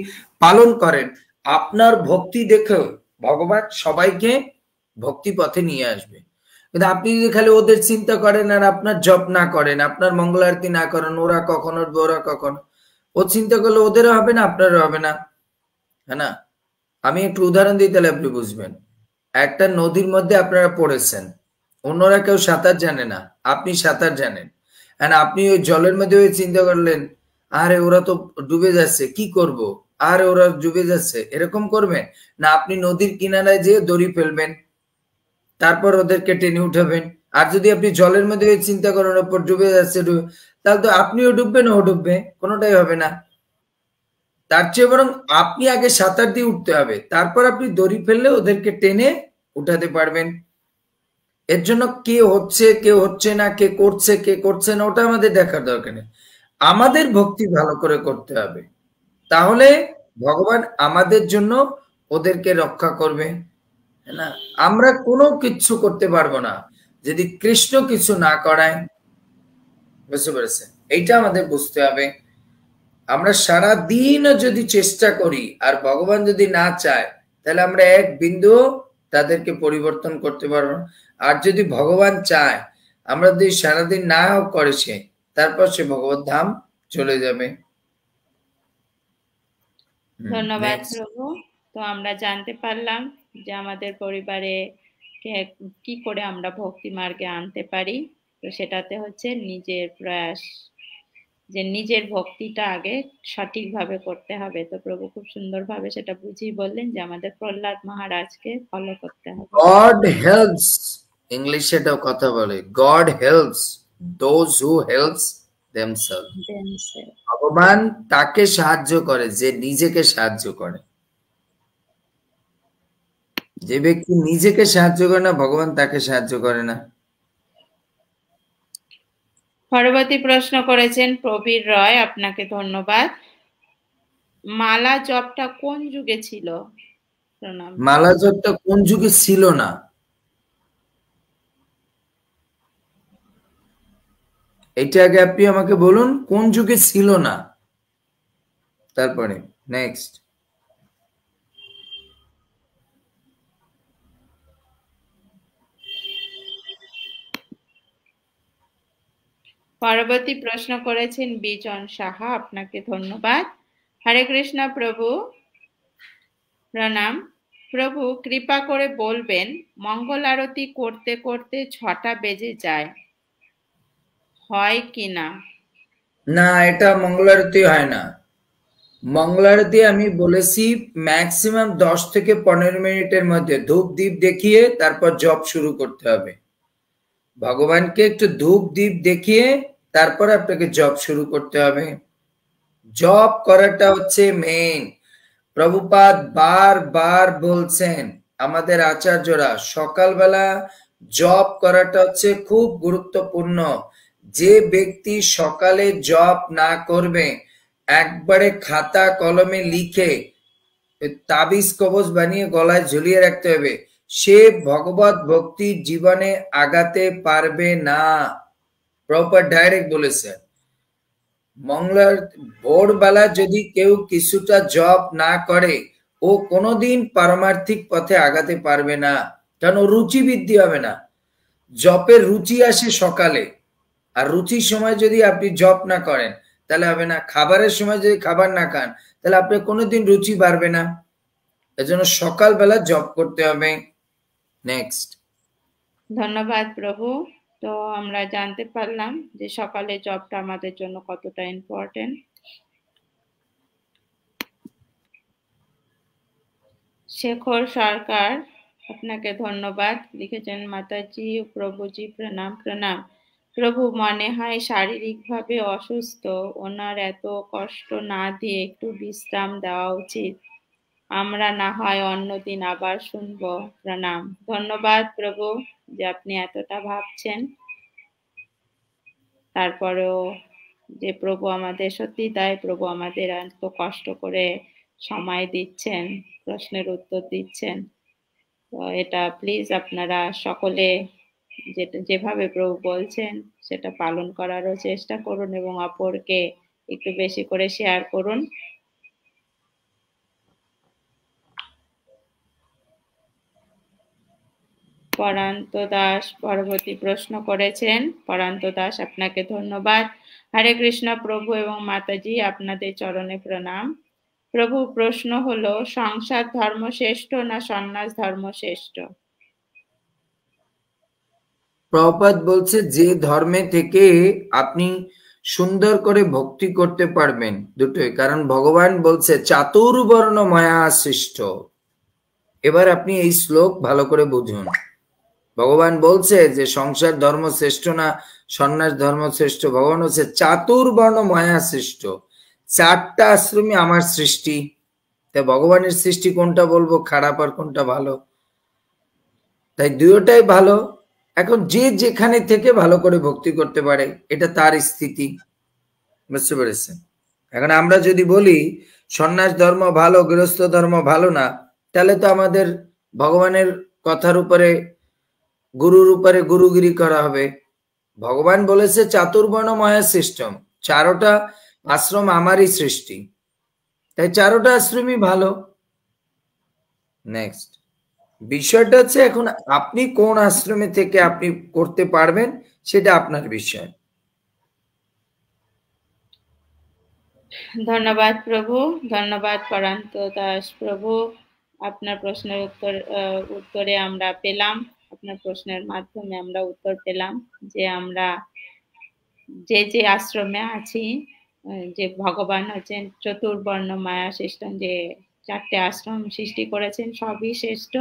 পালন করেন, আপনার ভক্তি দেখেও ভগবান সবাইকে ভক্তি পথে নিয়ে আসবে। কিন্তু আপনি যদি খালি ওদের চিন্তা করেন আর আপনার জপ না করেন, আপনার মঙ্গল আরতি না করেন, ওরা কখন উঠবে, ওরা কখন, ও চিন্তা করলে ওদেরও হবে না, আপনারও হবে না, হ্যাঁ না? আমি একটু উদাহরণ দিই তাহলে আপনি বুঝবেন। একটা নদীর মধ্যে আপনারা পড়েছেন, অন্যরা কেউ সাঁতার জানে না, আপনি সাঁতার জানেন, আপনি ওই জলের মধ্যে ওই চিন্তা করলেন আরে ওরা তো ডুবে যাচ্ছে, কি করব, আরে ওরা ডুবে যাচ্ছে, এরকম করবেন না? আপনি নদীর কিনারায় যেয়ে দড়ি ফেলবেন, তারপর ওদেরকে টেনে উঠাবেন। আর যদি আপনি জলের মধ্যে ওই চিন্তা করেন ওপর ডুবে যাচ্ছে, তাহলে তো আপনিও ডুববেন, ও ডুববে, কোনোটাই হবে না। তার চেয়ে বরং আপনি আগে সাঁতার দিয়ে উঠতে হবে, তারপর আপনি দড়ি ফেললে ওদেরকে টেনে উঠাতে পারবেন। এর জন্য কে হচ্ছে কে হচ্ছে না, কে করছে কে করছে না, ওটা আমাদের দেখার দরকার নেই। আমাদের ভক্তি ভালো করে করতে হবে, তাহলে ভগবান আমাদের জন্য ওদেরকে রক্ষা করবে, না? আমরা কোনো কিছু করতে পারবো না যদি কৃষ্ণ কিছু না করায়। বুঝতে পেরেছেন? এইটা আমাদের বুঝতে হবে। আমরা সারা দিন যদি চেষ্টা করি আর ভগবান যদি না চায়, তাহলে আমরা এক বিন্দু তাদেরকে পরিবর্তন করতে পারবো না। আর যদি ভগবান চায়, আমরা যদি সারাদিন না করেছে, তারপর সে ভগবত ধাম চলে যাবে। ধন্যবাদ নেক্সট। প্রভু। তো আমরা জানতে পারলাম যে আমাদের পরিবারে কি করে আমরা ভক্তি মার্গে আনতে পারি। তো সেটাতে হচ্ছে নিজের প্রয়াস, যে নিজের ভক্তিটা আগে সঠিকভাবে করতে হবে। তো প্রভু খুব সুন্দরভাবে সেটা বুঝিয়ে বললেন যে আমাদের প্রহ্লাদ মহারাজকে ফলো করতে হবে। গড হেল্পস, ইংলিশে এটাও কথা বলে, God helps those who helps themselves. ভগবান তাকে সাহায্য করে যে নিজেকে সাহায্য করে। যে ব্যক্তি নিজেকে সাহায্য করে না, ভগবান তাকে সাহায্য করে না। পরবর্তী প্রশ্ন করেছেন প্রবীর রয়, আপনাকে ধন্যবাদ। মালা জপটা কোন যুগে ছিল? প্রণাম। মালা জপটা কোন যুগে ছিল না, এটা আগে আপনি আমাকে বলুন কোন যুগে ছিল না, তারপরে নেক্সট। পরবর্তী প্রশ্ন করেছেন বিজন সাহা, আপনাকে ধন্যবাদ। হরে কৃষ্ণ প্রভু, প্রণাম। প্রভু কৃপা করে বলবেন মঙ্গল আরতি করতে করতে 6টা বেজে যায়, হয় কি না? না, এটা মঙ্গল আরতি হয় না। মঙ্গল আরতি আমি বলেছি ম্যাক্সিমাম 10 থেকে 15 মিনিটের মধ্যে ধূপ দীপ দেখিয়ে তারপর জপ শুরু করতে হবে। ভগবানকে একটু ধূপ দীপ দেখিয়ে তারপর আপনাকে জপ শুরু করতে হবে। জপ করাটা হচ্ছে মেইন। প্রভুপাদ বারবার বলছেন, আমাদের আচার্যরা, সকালবেলা জপ করাটা হচ্ছে খুব গুরুত্বপূর্ণ। যে ব্যক্তি সকালে জপ না করবে, একবারে খাতা কলমে লিখে তাবিজ কবজ বানিয়ে গলায় ঝুলিয়ে রাখতে হবে, সে ভগবত ভক্তির জীবনে আগাতে পারবে না। প্রপার ডাইরেক্ট বলেছেন। মঙ্গলার ভোরবেলা যদি কেউ কিছুটা জপ না করে, ও কোনোদিন পারমার্থিক পথে আগাতে পারবে না, কারণ ও রুচি বৃদ্ধি হবে না। জপের রুচি আসে সকালে, আর রুচির সময় যদি আপনি জপ না করেন তাহলে হবে না। খাবারের সময় যদি খাবার না খান তাহলে আপনার কোনোদিন রুচি বাড়বে না। এজন্য সকালবেলা জপ করতে হবে। নেক্সট। ধন্যবাদ প্রভু। তো আমরা জানতে পারলাম যে সকালে জবটা আমাদের জন্য কতটা ইম্পর্টেন্ট। শেখর সরকার, আপনাকে ধন্যবাদ। লিখেছেন মাতাজি ও প্রভুজি প্রণাম প্রণাম। প্রভু মনে হয় শারীরিকভাবে অসুস্থ, ওনার এত কষ্ট না দিয়ে একটু বিশ্রাম দেওয়া উচিত। আমরা না হয় অন্যদিন আবার শুনবো। প্রণাম। ধন্যবাদ প্রভু যে আপনি এতটা ভাবছেন। তারপরেও যে প্রভু আমাদের সত্যি তাই, প্রভু আমাদের এত কষ্ট করে সময় দিচ্ছেন, প্রশ্নের উত্তর দিচ্ছেন। তো এটা প্লিজ আপনারা সকলে যেভাবে প্রভু বলছেন সেটা পালন করারও চেষ্টা করুন এবং অপরকে একটু বেশি করে শেয়ার করুন। পরান্ত দাস পরবর্তী প্রশ্ন করেছেন। পরান্ত দাস, আপনাকে ধন্যবাদ। হরে কৃষ্ণ প্রভু এবং মাতাজি, আপনাদের চরণে প্রণাম। প্রভু প্রশ্ন হলো, সংসার ধর্ম শ্রেষ্ঠ না সন্ন্যাস ধর্ম শ্রেষ্ঠ? প্রভুপাদ বলছে যে ধর্মে থেকে আপনি সুন্দর করে ভক্তি করতে পারবেন, দুটোই। কারণ ভগবান বলছে চাতুর্বর্ণ মায়া সৃষ্ট। এবার আপনি এই শ্লোক ভালো করে বুঝুন। ভগবান বলছে যে সংসার ধর্ম শ্রেষ্ঠ না সন্ন্যাস ধর্ম শ্রেষ্ঠ। ভগবান হচ্ছে চাতুর্বর্ণ মায়া সৃষ্ট। 4টা আশ্রমই আমার সৃষ্টি। তাই ভগবানের সৃষ্টি কোনটা বলবো খারাপ আর কোনটা ভালো? তাই দুটোটাই ভালো। এখন যে যেখানে থেকে ভালো করে ভক্তি করতে পারে, এটা তার স্থিতি। বুঝতে পেরেছেন? এখন আমরা যদি বলি সন্ন্যাস ধর্ম ভালো, গৃহস্থ ধর্ম ভালো না, তাহলে তো আমাদের ভগবানের কথার উপরে, গুরুর উপরে গুরুগিরি করা হবে। ভগবান বলেছে চাতুর্বর্ণ মায়া সিস্টেম, 4টা আশ্রম আমারই সৃষ্টি, তাই 4টা আশ্রমই ভালো। নেক্সট। বিষয়টা হচ্ছে এখন আপনি কোন আশ্রমে থেকে আপনি করতে পারবেন সেটা আপনার বিষয়। ধন্যবাদ প্রভু, ধন্যবাদ পরান্ত দাস প্রভু। আপনার প্রশ্নের উত্তরে আমরা পেলাম, আপনার প্রশ্নের মাধ্যমে আমরা উত্তর পেলাম যে আমরা যে আশ্রমে আছি, যে ভগবান হচ্ছেন চতুর্বর্ণ মায়া সিস্টেম, যে 4টে আশ্রম সৃষ্টি করেছেন সবই শ্রেষ্ঠ।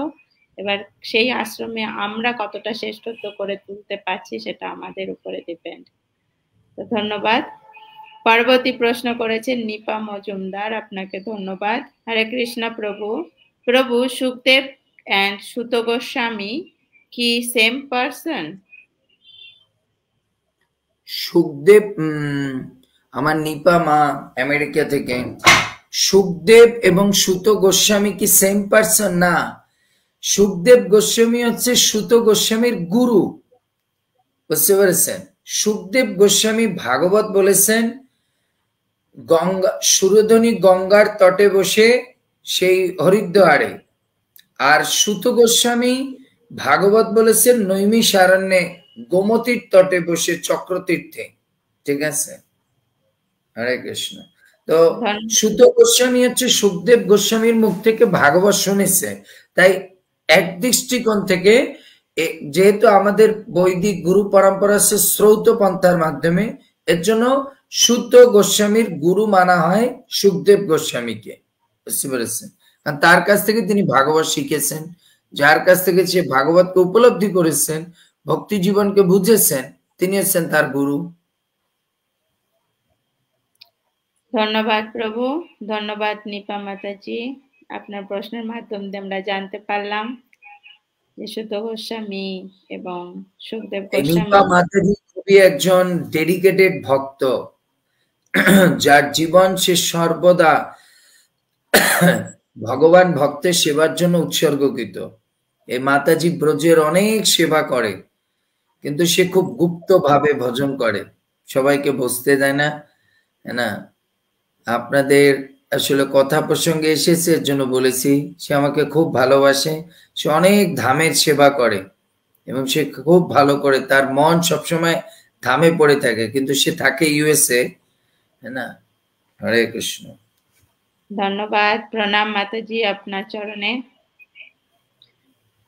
এবার সেই আশ্রমে আমরা কতটা শ্রেষ্ঠত্ব করে তুলতে পারছি সেটা আমাদের উপরে ডিপেন্ড। তো ধন্যবাদ। পরবর্তী প্রশ্ন করেছেন নিপা মজুমদার, আপনাকে ধন্যবাদ। হরে কৃষ্ণ প্রভু। প্রভু, সুখদেব এন্ড সুত গোস্বামী কি সেম পারসন? সুখদেব, আমার নিপা মা আমেরিকা থেকে। সুখদেব এবং সুত গোস্বামী কি সেম পারসন? না, সুখদেব গোস্বামী হচ্ছে সুত গোস্বামীর গুরু, বুঝতে পেরেছেন? সুখদেব গোস্বামী ভাগবত বলেছেন গঙ্গা, সুরধনী গঙ্গার তটে বসে সেই হরিদ্বারে, আর সুত গোস্বামী ভাগবত বলেছেন নৈমিষারণ্যে গোমতীর তটে বসে চক্রতীর্থে। ঠিক আছে, হরে কৃষ্ণ। তো সুত গোস্বামী হচ্ছে সুখদেব গোস্বামীর মুখ থেকে ভাগবত শুনেছে, তাই এক দৃষ্টিকোণ থেকে যেহেতু আমাদের বৈদিক গুরু পরম্পরা আছে শ্রৌত পন্থার মাধ্যমে, এর জন্য সুত গোস্বামীর গুরু মানা হয় সুখদেব গোস্বামীকে, বুঝতে পেরেছেন? কারণ তার কাছ থেকে তিনি ভাগবত শিখেছেন, যার কাছ থেকে সে ভাগবতকে উপলব্ধি করেছেন, ভক্তি জীবনকে বুঝেছেন, তিনি হচ্ছেন তার গুরু। ধন্যবাদ প্রভু, ধন্যবাদ নিপা মাতাজি। আপনার প্রশ্নের মাধ্যমে আমরা জানতে পারলাম যে সুত গোস্বামী এবং সুখদেব গোস্বামী। নিপা মাতাজি খুবই একজন ডেডিকেটেড ভক্ত, যার জীবন সে সর্বদা ভগবান ভক্তের সেবার জন্য উৎসর্গকৃত। এই মাতাজি ব্রজের অনেক সেবা করে, কিন্তু সে খুব গুপ্ত ভাবে ভজন করে, সবাইকে বসতে দেয় না। না, আপনাদের আসলে কথা প্রসঙ্গে এসেছে এর জন্য বলেছি, সে আমাকে খুব ভালোবাসে, সে অনেক ধামের সেবা করে এবং সে খুব ভালো করে, তার মন সবসময় ধামে পড়ে থাকে, কিন্তু সে থাকে ইউএসএ। না, হরে কৃষ্ণ। ধন্যবাদ, প্রণাম মাতাজি আপনার চরণে।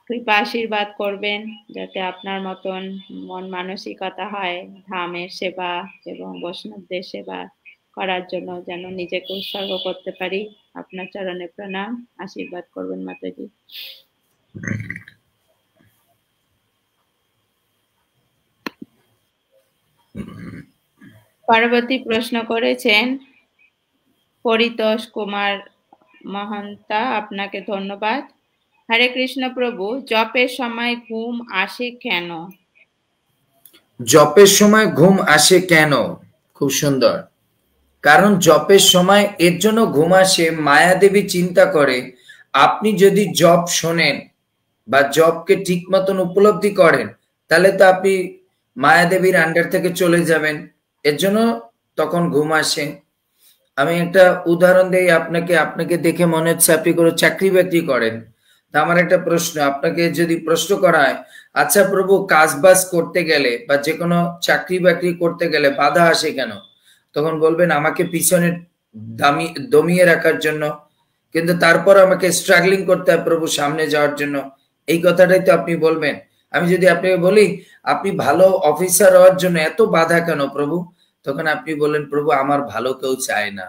কৃপা আশীর্বাদ করবেন যাতে আপনার মতন মন মানসিকতা হয় ধামের সেবা এবং বৈষ্ণবদের সেবা করার জন্য, যেন নিজেকে উৎসর্গ করতে পারি। আপনার চরণে প্রণাম, আশীর্বাদ করবেন মাতাজি। পরবর্তী প্রশ্ন করেছেন পরিতোষ কুমার মহন্তা, আপনাকে ধন্যবাদ। হরে কৃষ্ণ প্রভু, জপের সময় ঘুম আসে কেন? জপের সময় ঘুম আসে কেন? খুব সুন্দর। কারণ জপের সময় এর জন্য ঘুম আসে, মায়াদেবী চিন্তা করে আপনি যদি জপ শোনেন বা জপকে ঠিক মতন উপলব্ধি করেন, তাহলে তো আপনি মায়াদেবীর আন্ডার থেকে চলে যাবেন, এর জন্য তখন ঘুম আসে। আমি একটা উদাহরণ দিই আপনাকে, আপনাকে দেখে মনে হচ্ছে আপনি কোনো চাকরি বাকরি করেন। তা আমার একটা প্রশ্ন, আপনাকে যদি প্রশ্ন করা হয়, আচ্ছা প্রভু, কাজ বাজ করতে গেলে বা যে কোনো চাকরি বাকরি করতে গেলে বাধা আসে কেন? তখন বলবেন আমাকে পিছনে দমিয়ে রাখার জন্য, কিন্তু তারপর আমাকে স্ট্রাগলিং করতে হয় প্রভু সামনে যাওয়ার জন্য, এই কথাটাই তো আপনি বলবেন। আমি যদি আপনাকে বলি আপনি ভালো অফিসার হওয়ার জন্য এত বাধা কেন প্রভু, তখন আপনি বললেন প্রভু আমার ভালো কেউ চায় না,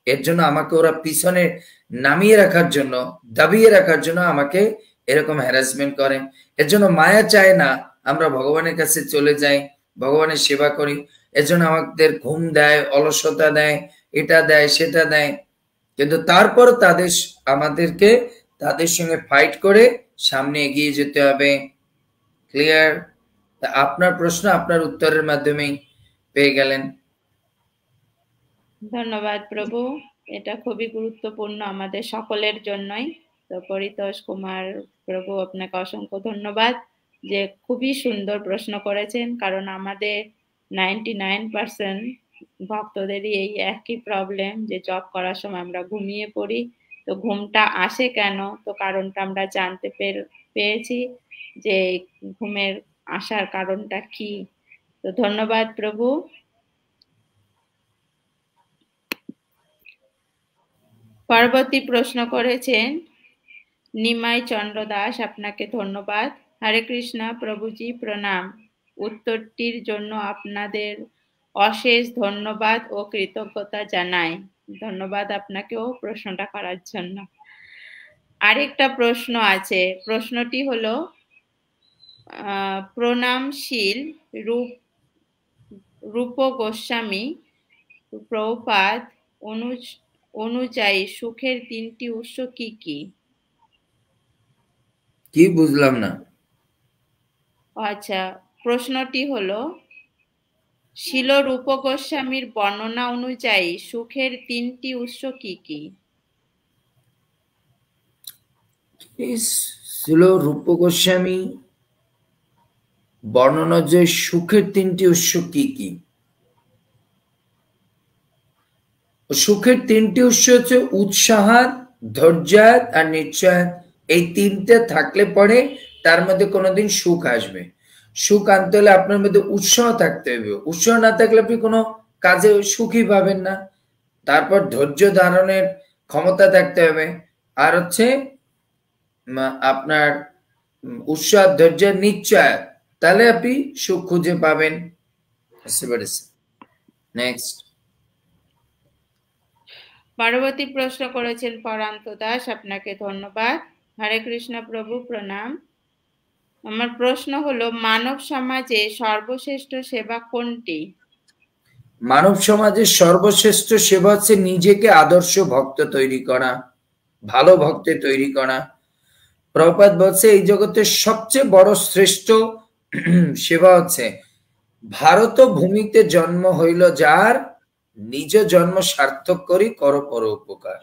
এর জন্য আমাকে ওরা পিছনে নামিয়ে রাখার জন্য, দাবিয়ে রাখার জন্য আমাকে এরকম হ্যারাসমেন্ট করে। এর জন্য মায়া চায় না আমরা ভগবানের কাছে চলে যাই, ভগবানের সেবা করি। এর জন্য আমাদের ঘুম দেয়, অলসতা দেয়, এটা দেয় সেটা দেয়, কিন্তু তারপর আমাদেরকে তাদের সঙ্গে ফাইট করে সামনে এগিয়ে যেতে হবে। ক্লিয়ার? আপনার প্রশ্ন আপনার উত্তরের মাধ্যমেই পেয়ে গেলেন। ধন্যবাদ প্রভু, এটা খুবই গুরুত্বপূর্ণ আমাদের সকলের জন্যই। তো পরিতোষ কুমার প্রভু, আপনাকে অসংখ্য ধন্যবাদ যে খুবই সুন্দর প্রশ্ন করেছেন, কারণ আমাদের 99% ভক্তদেরই এই একই প্রবলেম যে জব করার সময় আমরা ঘুমিয়ে পড়ি। তো ঘুমটা আসে কেন, তো কারণটা আমরা জানতে পেরেছি যে ঘুমের আসার কারণটা কি। তো ধন্যবাদ প্রভু। পরবর্তী প্রশ্ন করেছেন নিমাই চন্দ্র দাস, আপনাকে ধন্যবাদ। হরে কৃষ্ণা প্রভুজি, প্রণাম। উত্তরটির জন্য আপনাদের অশেষ ধন্যবাদ ও কৃতজ্ঞতা জানাই। ধন্যবাদ আপনাকেও প্রশ্নটা করার জন্য। আরেকটা প্রশ্ন আছে, প্রশ্নটি হলো প্রণামশীল রূপ গোস্বামী প্রভুপাদ অনুযায়ী সুখের তিনটি উৎস কি কি? কি বুঝলাম না। আচ্ছা, প্রশ্নটি হলো শিল রূপ গোস্বামীর বর্ণনা অনুযায়ী সুখের তিনটি উৎস কি কি? শিল রূপ গোস্বামী বর্ণনা যে সুখের তিনটি উৎস কি কি? সুখের তিনটি উৎস হচ্ছে উৎসাহাত, ধৈর্যাত আর নিশ্চয়াত। এই তিনটে থাকলে পরে তার মধ্যে কোনোদিন সুখ আসবে। সুখ আনতে হলে আপনার মধ্যে উৎসাহ থাকতে হবে। উৎসাহ না থাকলে আপনি কোনো কাজে সুখী পাবেন না। তারপর ধৈর্য ধারণের ক্ষমতা থাকতে হবে। আর হচ্ছে আপনার উৎসাহ, ধৈর্যের নিশ্চয়াত, তাহলে আপনি সুখ খুঁজে পাবেন। নেক্সট। পরবর্তী প্রশ্ন করেছেন পরান্ত দাস, আপনাকে ধন্যবাদ। হরে কৃষ্ণ প্রভু, প্রণাম। আমার প্রশ্ন হলো মানব সমাজে সর্বশ্রেষ্ঠ সেবা কোনটি? মানব সমাজের সর্বশ্রেষ্ঠ সেবা হচ্ছে নিজেকে আদর্শ ভক্ত তৈরি করা, ভালো ভক্তে তৈরি করা। প্রভুপাদ বলছে এই জগতের সবচেয়ে বড় শ্রেষ্ঠ সেবা হচ্ছে ভারত ভূমিতে জন্ম হইল যার, নিজ জন্ম সার্থক করি কর পর উপকার।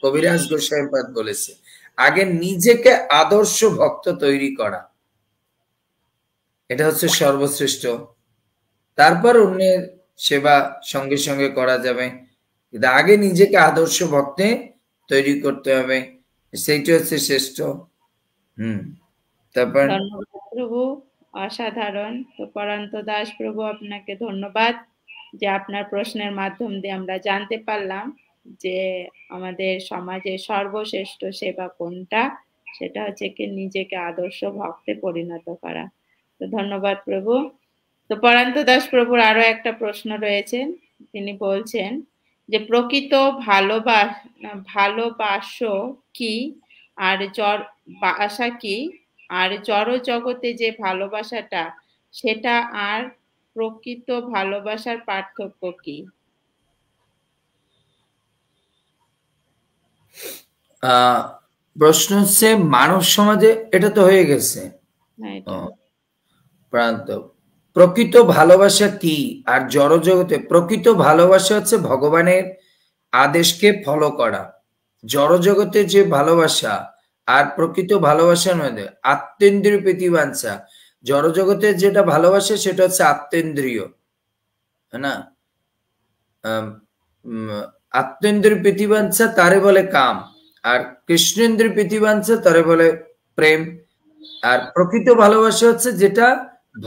কবিরাজ গোস্বামীপাদ বলেছে আগে নিজেকে আদর্শ ভক্ত তৈরি করা, এটা হচ্ছে সর্বশ্রেষ্ঠ। তারপর অন্যের সেবা সঙ্গে সঙ্গে করা যাবে, কিন্তু আগে নিজেকে আদর্শ ভক্তে তৈরি করতে হবে, সেইটা হচ্ছে শ্রেষ্ঠ। তারপর ধন্যবাদ প্রভু, অসাধারণ। তো পরান্ত দাস প্রভু, আপনাকে ধন্যবাদ যে আপনার প্রশ্নের মাধ্যম দিয়ে আমরা জানতে পারলাম যে আমাদের সমাজে সর্বশ্রেষ্ঠ সেবা কোনটা, সেটা হচ্ছে কি নিজেকে আদর্শ ভক্তে পরিণত করা। তো ধন্যবাদ প্রভু। তো পরান্ত দাস প্রভুর আরো একটা প্রশ্ন রয়েছে, তিনি বলছেন যে প্রকৃত ভালোবাসো কি, আর বাসা কি, আর জড় জগতে যে ভালোবাসাটা সেটা আর প্রকৃত ভালোবাসার পার্থক্য কি? প্রশ্ন হচ্ছে মানব সমাজে, এটা তো হয়ে গেছে। প্রান্ত প্রকৃত ভালোবাসা কি আর জড় জগতে? প্রকৃত ভালোবাসা হচ্ছে ভগবানের আদেশকে ফলো করা। জড় জগতে যে ভালোবাসা আর প্রকৃত ভালোবাসার মধ্যে আত্মেন্দ্রিয় প্রীতিবাঞ্ছা। জড় জগতে যেটা ভালোবাসা সেটা হচ্ছে আত্মেন্দ্রিয়, হ্যাঁ না? আত্মেন্দ্রিয় প্রীতিবাঞ্ছা তারে বলে কাম, আর কৃষ্ণেন্দ্রিয় প্রীতিবাঞ্ছা তারে বলে প্রেম। আর প্রকৃত ভালোবাসা হচ্ছে যেটা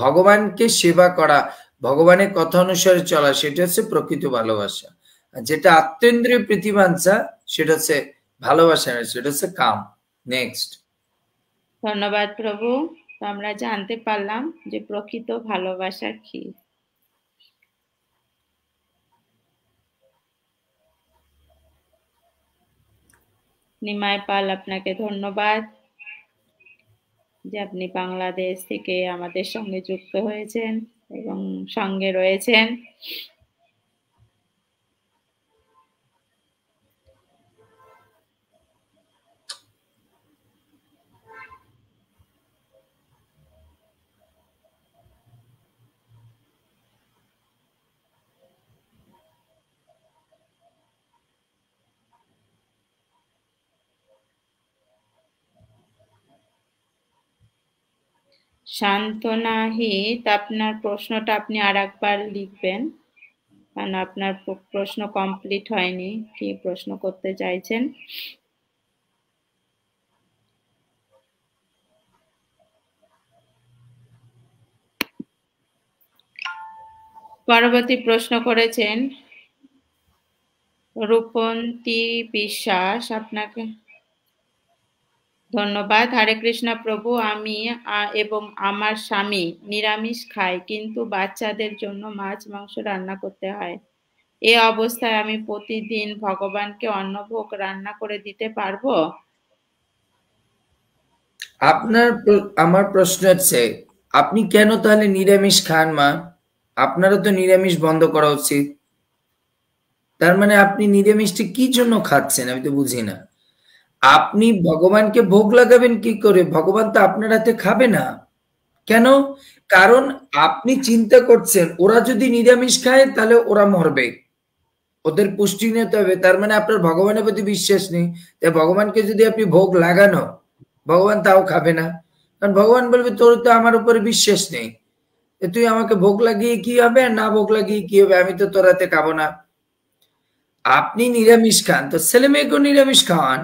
ভগবানকে সেবা করা, ভগবানের কথা অনুসারে চলা, সেটা হচ্ছে প্রকৃত ভালোবাসা। আর যেটা আত্মেন্দ্রিয় প্রীতিবাঞ্ছা সেটা হচ্ছে ভালোবাসা নয়, সেটা হচ্ছে কাম। নেক্সট। ধন্যবাদ প্রভু। তো আমরা জানতে পারলাম যে প্রকৃত ভালোবাসা কি। নিমাই পাল, আপনাকে ধন্যবাদ যে আপনি বাংলাদেশ থেকে আমাদের সঙ্গে যুক্ত হয়েছেন এবং সঙ্গে রয়েছেন। শান্তনাহিত, আপনার প্রশ্নটা আপনি আরেকবার লিখবেন, কারণ আপনার প্রশ্ন কমপ্লিট হয়নি। কি প্রশ্ন করতে চাইছেন? পরবর্তী প্রশ্ন করেছেন রূপন্তী বিশ্বাস, আপনাকে ধন্যবাদ। হরে কৃষ্ণ প্রভু, আমি এবং আমার স্বামী নিরামিষ খাই, কিন্তু বাচ্চাদের জন্য মাছ মাংস রান্না করতে হয়। এই অবস্থায় আমি প্রতিদিন ভগবানকে অন্নভোগ রান্না করে দিতে পারবো? আমার প্রশ্ন হচ্ছে, আপনি কেন তাহলে নিরামিষ খান মা? আপনারও তো নিরামিষ বন্ধ করা উচিত। তার মানে আপনি নিরামিষটি কি জন্য খাচ্ছেন আমি তো বুঝি না। আপনি ভগবানকে ভোগ লাগাবেন কি করে? ভগবান তো আপনার হাতে খাবে না। কেন? কারণ আপনি চিন্তা করছেন ওরা যদি নিরামিষ খায় তাহলে ওরা মরবে, ওদের পুষ্টি নিতে হবে। তার মানে আপনার ভগবানের প্রতি বিশ্বাস নেই। তাই ভগবানকে যদি আপনি ভোগ লাগানো, ভগবান তাও খাবে না। কারণ ভগবান বলবে তোর তো আমার উপরে বিশ্বাস নেই, তুই আমাকে ভোগ লাগিয়ে কি হবে আর না ভোগ লাগিয়ে কি হবে, আমি তো তোর হাতে খাবো না। আপনি নিরামিষ খান, তো ছেলে মেয়েকেও নিরামিষ খাওয়ান,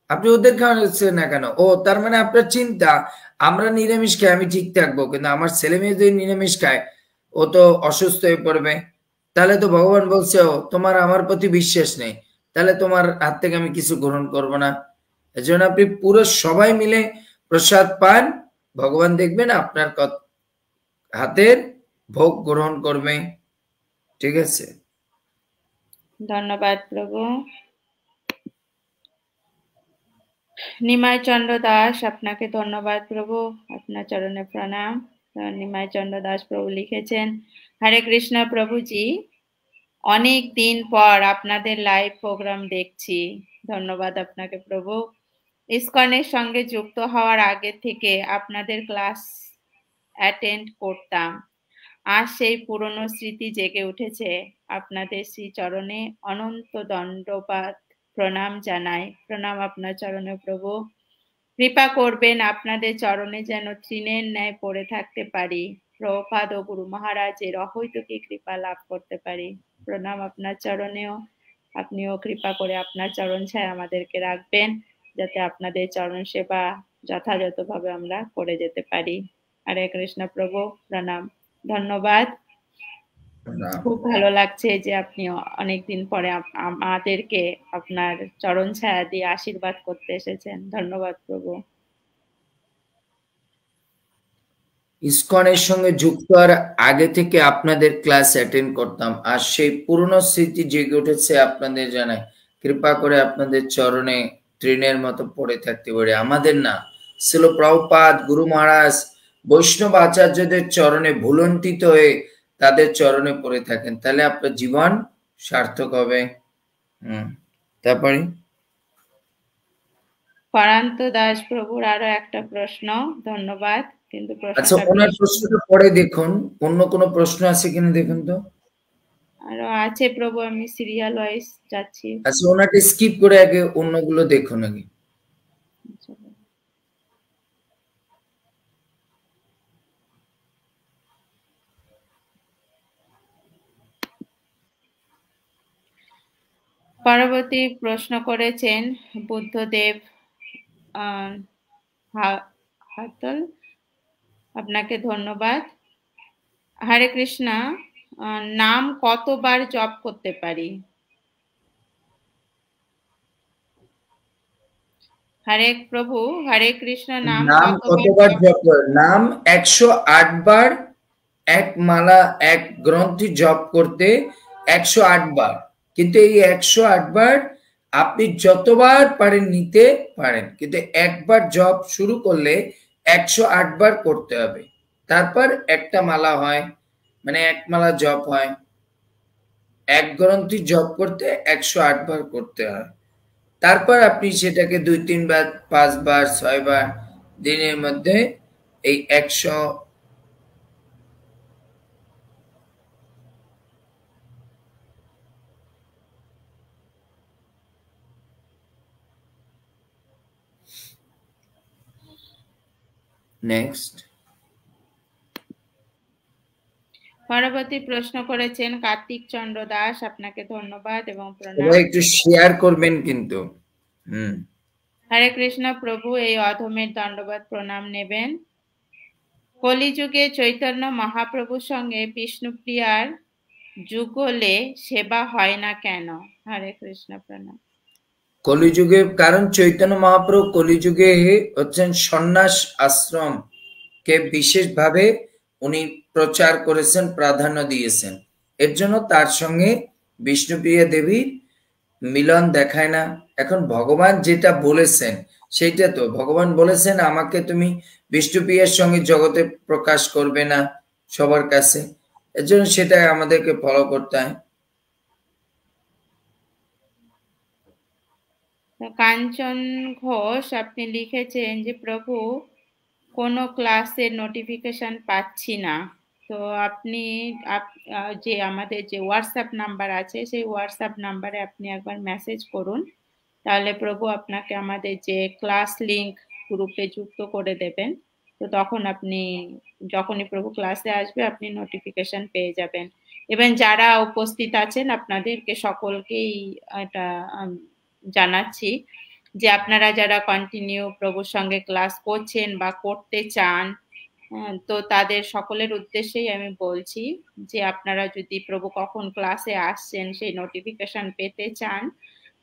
আপনি ওদের খাওয়াচ্ছেন না কেন? ও তার মানে আপনার চিন্তা আমরা নিরামিষ খাই আমি ঠিক থাকবো, কিন্তু আমার ছেলে মেয়ে যদি নিরামিষ খায় ও তো অসুস্থ হয়ে পড়বে। তাহলে তো ভগবান বলছে ও তোমার আমার প্রতি বিশ্বাস নেই, তাহলে তোমার হাত থেকে আমি কিছু গ্রহণ করব না। এজন্য আপনি পুরো সবাই মিলে প্রসাদ পান, ভগবান দেখবেন আপনার হাতের ভোগ গ্রহণ করবে। ঠিক আছে, ধন্যবাদ প্রভু। নিমাই চন্দ্র দাস, আপনাকে ধন্যবাদ প্রভু, আপনার চরণে প্রণাম। নিমাই চন্দ্র দাস প্রভু লিখেছেন, হরে কৃষ্ণ প্রভুজি, অনেক দিন পর আপনাদের লাইভ প্রোগ্রাম দেখছি। ধন্যবাদ আপনাকে প্রভু। ইসকনের সঙ্গে যুক্ত হওয়ার আগে থেকে আপনাদের ক্লাস অ্যাটেন্ড করতাম। আজ সেই পুরনো স্মৃতি জেগে উঠেছে। আপনাদের শ্রীচরণে অনন্ত দণ্ডপাত প্রণাম জানাই। প্রণাম আপনার চরণে প্রভু। কৃপা করবেন আপনাদের চরণে যেন তৃণের ন্যায় পড়ে থাকতে পারি, প্রভুপাদ ও গুরু মহারাজের অহৈতুকী কৃপা লাভ করতে পারি। প্রণাম আপনার চরণেও। আপনিও কৃপা করে আপনার চরণ ছায় আমাদেরকে রাখবেন, যাতে আপনাদের চরণ সেবা যথাযথভাবে আমরা করে যেতে পারি। হরে কৃষ্ণ প্রভু, প্রণাম, ধন্যবাদ। খুব ভালো লাগছে যে আপনি অনেকদিন পরে আমাদেরকে আপনার চরণ ছায়া দিয়ে আশীর্বাদ করতে এসেছেন। ধন্যবাদ প্রভু। ইসকনের সঙ্গে যুক্ত হওয়ার আগে থেকে আপনাদের ক্লাস অ্যাটেন্ড করতাম, আর সেই পুরনো স্মৃতি জেগে উঠেছে আপনাদের জানাই। কৃপা করে আপনাদের চরণে তৃণের মতো পড়ে থাকতে পারে, আমাদের না, শিল প্রভুপাদ গুরু মহারাজ বৈষ্ণব আচার্যদের চরণে ভুলন্টিত হয়ে তাদের চরণে পড়ে থাকেন, তাহলে আপনার জীবন সার্থক হবে। তারপরে পরান্ত দাস প্রভুর আরো একটা প্রশ্ন। ধন্যবাদ, কিন্তু আচ্ছা ওনার প্রশ্নটা পরে দেখুন, অন্য কোনো প্রশ্ন আছে কিনা দেখুন তো। আরো আছে প্রভু, আমি সিরিয়াল ওয়াইজ যাচ্ছি। আচ্ছা ওনাকে স্কিপ করে আগে অন্যগুলো দেখুন আগে। পরবর্তী প্রশ্ন করেছেন বুদ্ধদেব হাতল, আপনাকে ধন্যবাদ। হরে কৃষ্ণ, নাম কতবার জপ করতে পারি? হরে প্রভু, হরে কৃষ্ণ, নাম কতবার জপ করেন? নাম 108 বার, এক মালা এক গ্রন্থি জপ করতে 108 বার, কিন্তু এই 108 বার আপনি যতবার পারেন নিতে পারেন, কিন্তু একবার জপ শুরু করলে 108 বার করতে হবে, তারপর একটা মালা হয়, মানে এক মালা জপ হয়। এক গ্রন্থি জপ করতে 108 বার করতে হয়, তারপর আপনি সেটাকে 2-3 বার 5 বার 6 বার দিনের মধ্যে এই 100 নেক্সট। পরবর্তী প্রশ্ন করেছেন কার্তিক চন্দ্র দাস, আপনাকে ধন্যবাদ এবং প্রণাম। একটু শেয়ার করবেন কিন্তু। হরে কৃষ্ণ প্রভু, এই অধমের দণ্ডবাদ প্রণাম নেবেন। কলিযুগে চৈতন্য মহাপ্রভুর সঙ্গে বিষ্ণুপ্রিয়ার যুগলে সেবা হয় না কেন? হরে কৃষ্ণ, প্রণাম। কলিযুগে, কারণ চৈতন্য মহাপ্রভু কলিযুগে হচ্ছেন সন্ন্যাস আশ্রম কে বিশেষভাবে উনি প্রচার করেছেন, প্রাধান্য দিয়েছেন। এর জন্য তার সঙ্গে বিষ্ণুপ্রিয়া দেবীর মিলন দেখায় না। এখন ভগবান যেটা বলেছেন সেইটা তো, ভগবান বলেছেন আমাকে তুমি বিষ্ণুপ্রিয়ার সঙ্গে জগতে প্রকাশ করবে না সবার কাছে, এর জন্য সেটা আমাদেরকে ফলো করতে হয়। কাঞ্চন ঘোষ আপনি লিখেছেন যে প্রভু কোনো ক্লাসের নোটিফিকেশন পাচ্ছি না, তো আপনি যে আমাদের যে হোয়াটসঅ্যাপ নাম্বার আছে সেই হোয়াটসঅ্যাপ নাম্বারে আপনি একবার মেসেজ করুন, তাহলে প্রভু আপনাকে আমাদের যে ক্লাস লিংক গ্রুপে যুক্ত করে দেবেন। তো তখন আপনি যখনই প্রভু ক্লাসে আসবে আপনি নোটিফিকেশন পেয়ে যাবেন। এবং যারা উপস্থিত আছেন আপনাদেরকে সকলকেই এটা জানাচ্ছি যে আপনারা যারা কন্টিনিউ প্রভুর সঙ্গে ক্লাস করছেন বা করতে চান, তো তাদের সকলের উদ্দেশ্যেই আমি বলছি যে আপনারা যদি প্রভু কখন ক্লাসে আসছেন সেই নোটিফিকেশন পেতে চান,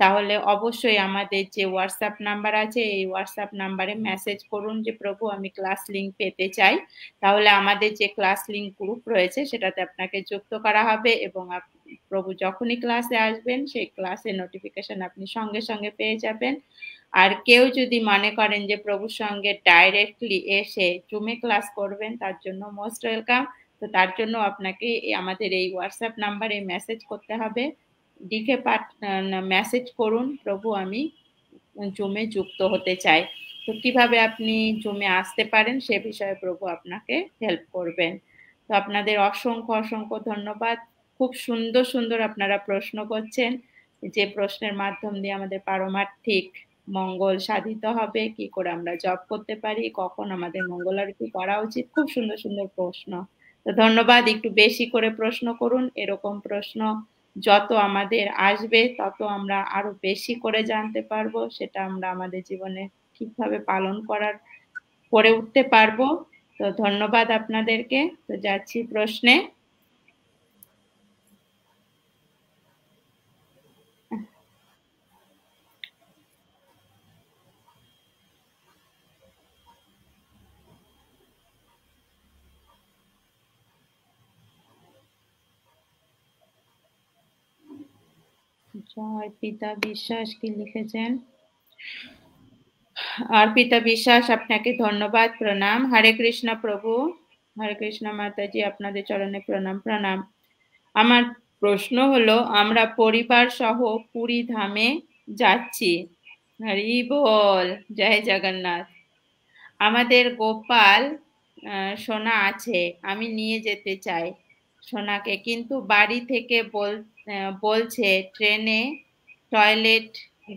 তাহলে অবশ্যই আমাদের যে হোয়াটসঅ্যাপ নাম্বার আছে এই হোয়াটসঅ্যাপ নাম্বারে মেসেজ করুন যে প্রভু আমি ক্লাস লিংক পেতে চাই, তাহলে আমাদের যে ক্লাস লিংক গ্রুপ রয়েছে সেটাতে আপনাকে যুক্ত করা হবে এবং প্রভু যখনই ক্লাসে আসবেন সেই ক্লাসের নোটিফিকেশন আপনি সঙ্গে সঙ্গে পেয়ে যাবেন। আর কেউ যদি মনে করেন যে প্রভুর সঙ্গে ডাইরেক্টলি এসে জুমে ক্লাস করবেন, তার জন্য মোস্ট ওয়েলকাম। তো তার জন্য আপনাকে আমাদের এই হোয়াটসঅ্যাপ নাম্বারে মেসেজ করতে হবে, লিখে মেসেজ করুন প্রভু আমি জুমে যুক্ত হতে চাই। তো কিভাবে আপনি জুমে আসতে পারেন সে বিষয়ে প্রভু আপনাকে হেল্প করবেন। তো আপনাদের অসংখ্য অসংখ্য ধন্যবাদ। খুব সুন্দর সুন্দর আপনারা প্রশ্ন করছেন, যে প্রশ্নের মাধ্যম দিয়ে আমাদের পারমার্থিক মঙ্গল সাধিত হবে, কি করে আমরা জব করতে পারি, কখন আমাদের মঙ্গল আরতি করা উচিত, খুব সুন্দর সুন্দর প্রশ্ন। তো ধন্যবাদ, একটু বেশি করে প্রশ্ন করুন। এরকম প্রশ্ন যত আমাদের আসবে তত আমরা আরো বেশি করে জানতে পারবো, সেটা আমরা আমাদের জীবনে ঠিকভাবে পালন করে উঠতে পারবো। তো ধন্যবাদ আপনাদেরকে। তো যাচ্ছি প্রশ্নে। জয় পিতা বিশ্বাস কি লিখেছেন? অর্পিতা বিশ্বাস আপনাকে ধন্যবাদ, প্রণাম। হরে কৃষ্ণ প্রভু। হরে কৃষ্ণ মাতাজি, আপনাদের চরণে প্রণাম প্রণাম। আমার প্রশ্ন হলো, আমরা পরিবার সহ পুরী ধামে যাচ্ছি। হরি বল, জয় জগন্নাথ। আমাদের গোপাল সোনা আছে, আমি নিয়ে যেতে চাই সোনাকে, কিন্তু বাড়ি থেকে বলছে ট্রেনে টয়লেট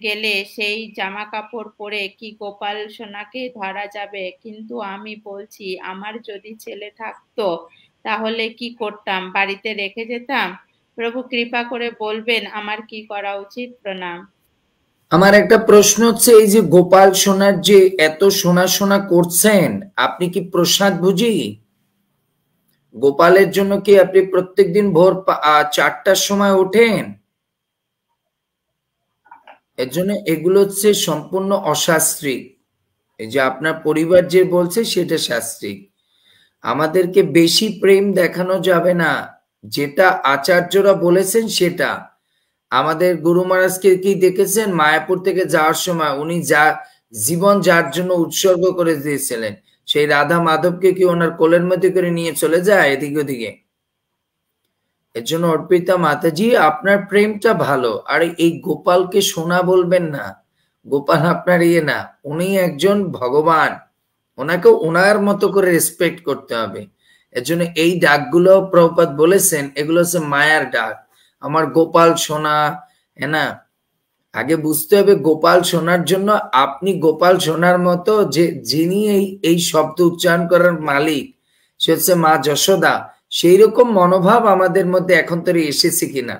গেলে সেই জামা কাপড় পরে কি গোপাল সোনাকে ধরা যাবে? কিন্তু আমি বলছি আমার যদি ছেলে থাকতো তাহলে কি করতাম, বাড়িতে রেখে যেতাম। প্রভু কৃপা করে বলবেন আমার কি করা উচিত? প্রণাম। আমার একটা প্রশ্ন হচ্ছে, এই যে গোপাল সোনার যে এত সোনা সোনা করছেন, আপনি কি প্রসাদ বুঝি? গোপালের জন্য কি আপনি প্রত্যেকদিন ভোর 4টার সময় ওঠেন? এর জন্য এগুলো হচ্ছে সম্পূর্ণ অশাস্ত্রিক। এই যে আপনার পরিবার যে বলছে সেটা শাস্ত্রিক। আমাদেরকে বেশি প্রেম দেখানো যাবে না, যেটা আচার্যরা বলেছেন সেটা। আমাদের গুরু মহারাজকে কি দেখেছেন? মায়াপুর থেকে যাওয়ার সময় উনি যা জীবন যার জন্য উৎসর্গ করে দিয়েছিলেন, সেই রাধা মাধবকে কি ওনার কোলের মধ্যে করে নিয়ে চলে যায় এদিকে ওদিকে? এর জন্য অর্পিতা মাতাজি, আপনার প্রেমটা ভালো, আর এই গোপালকে সোনা বলবেন না। গোপাল আপনার ইয়ে না, উনি একজন ভগবান, ওনাকে ওনার মতো করে রেসপেক্ট করতে হবে। এর জন্য এই ডাকগুলো প্রভুপাদ বলেছেন এগুলো হচ্ছে মায়ার ডাক। আমার গোপাল সোনা, হ্যাঁ না, আগে বুঝতে হবে গোপাল সোনার জন্য আপনি গোপাল সোনার মতো, যে যিনি এই শব্দ উচ্চারণ করার মালিক সে হচ্ছে মা যশোদা, সেই রকম মনোভাব আমাদের মধ্যে এখন তো এসেছে কিনা,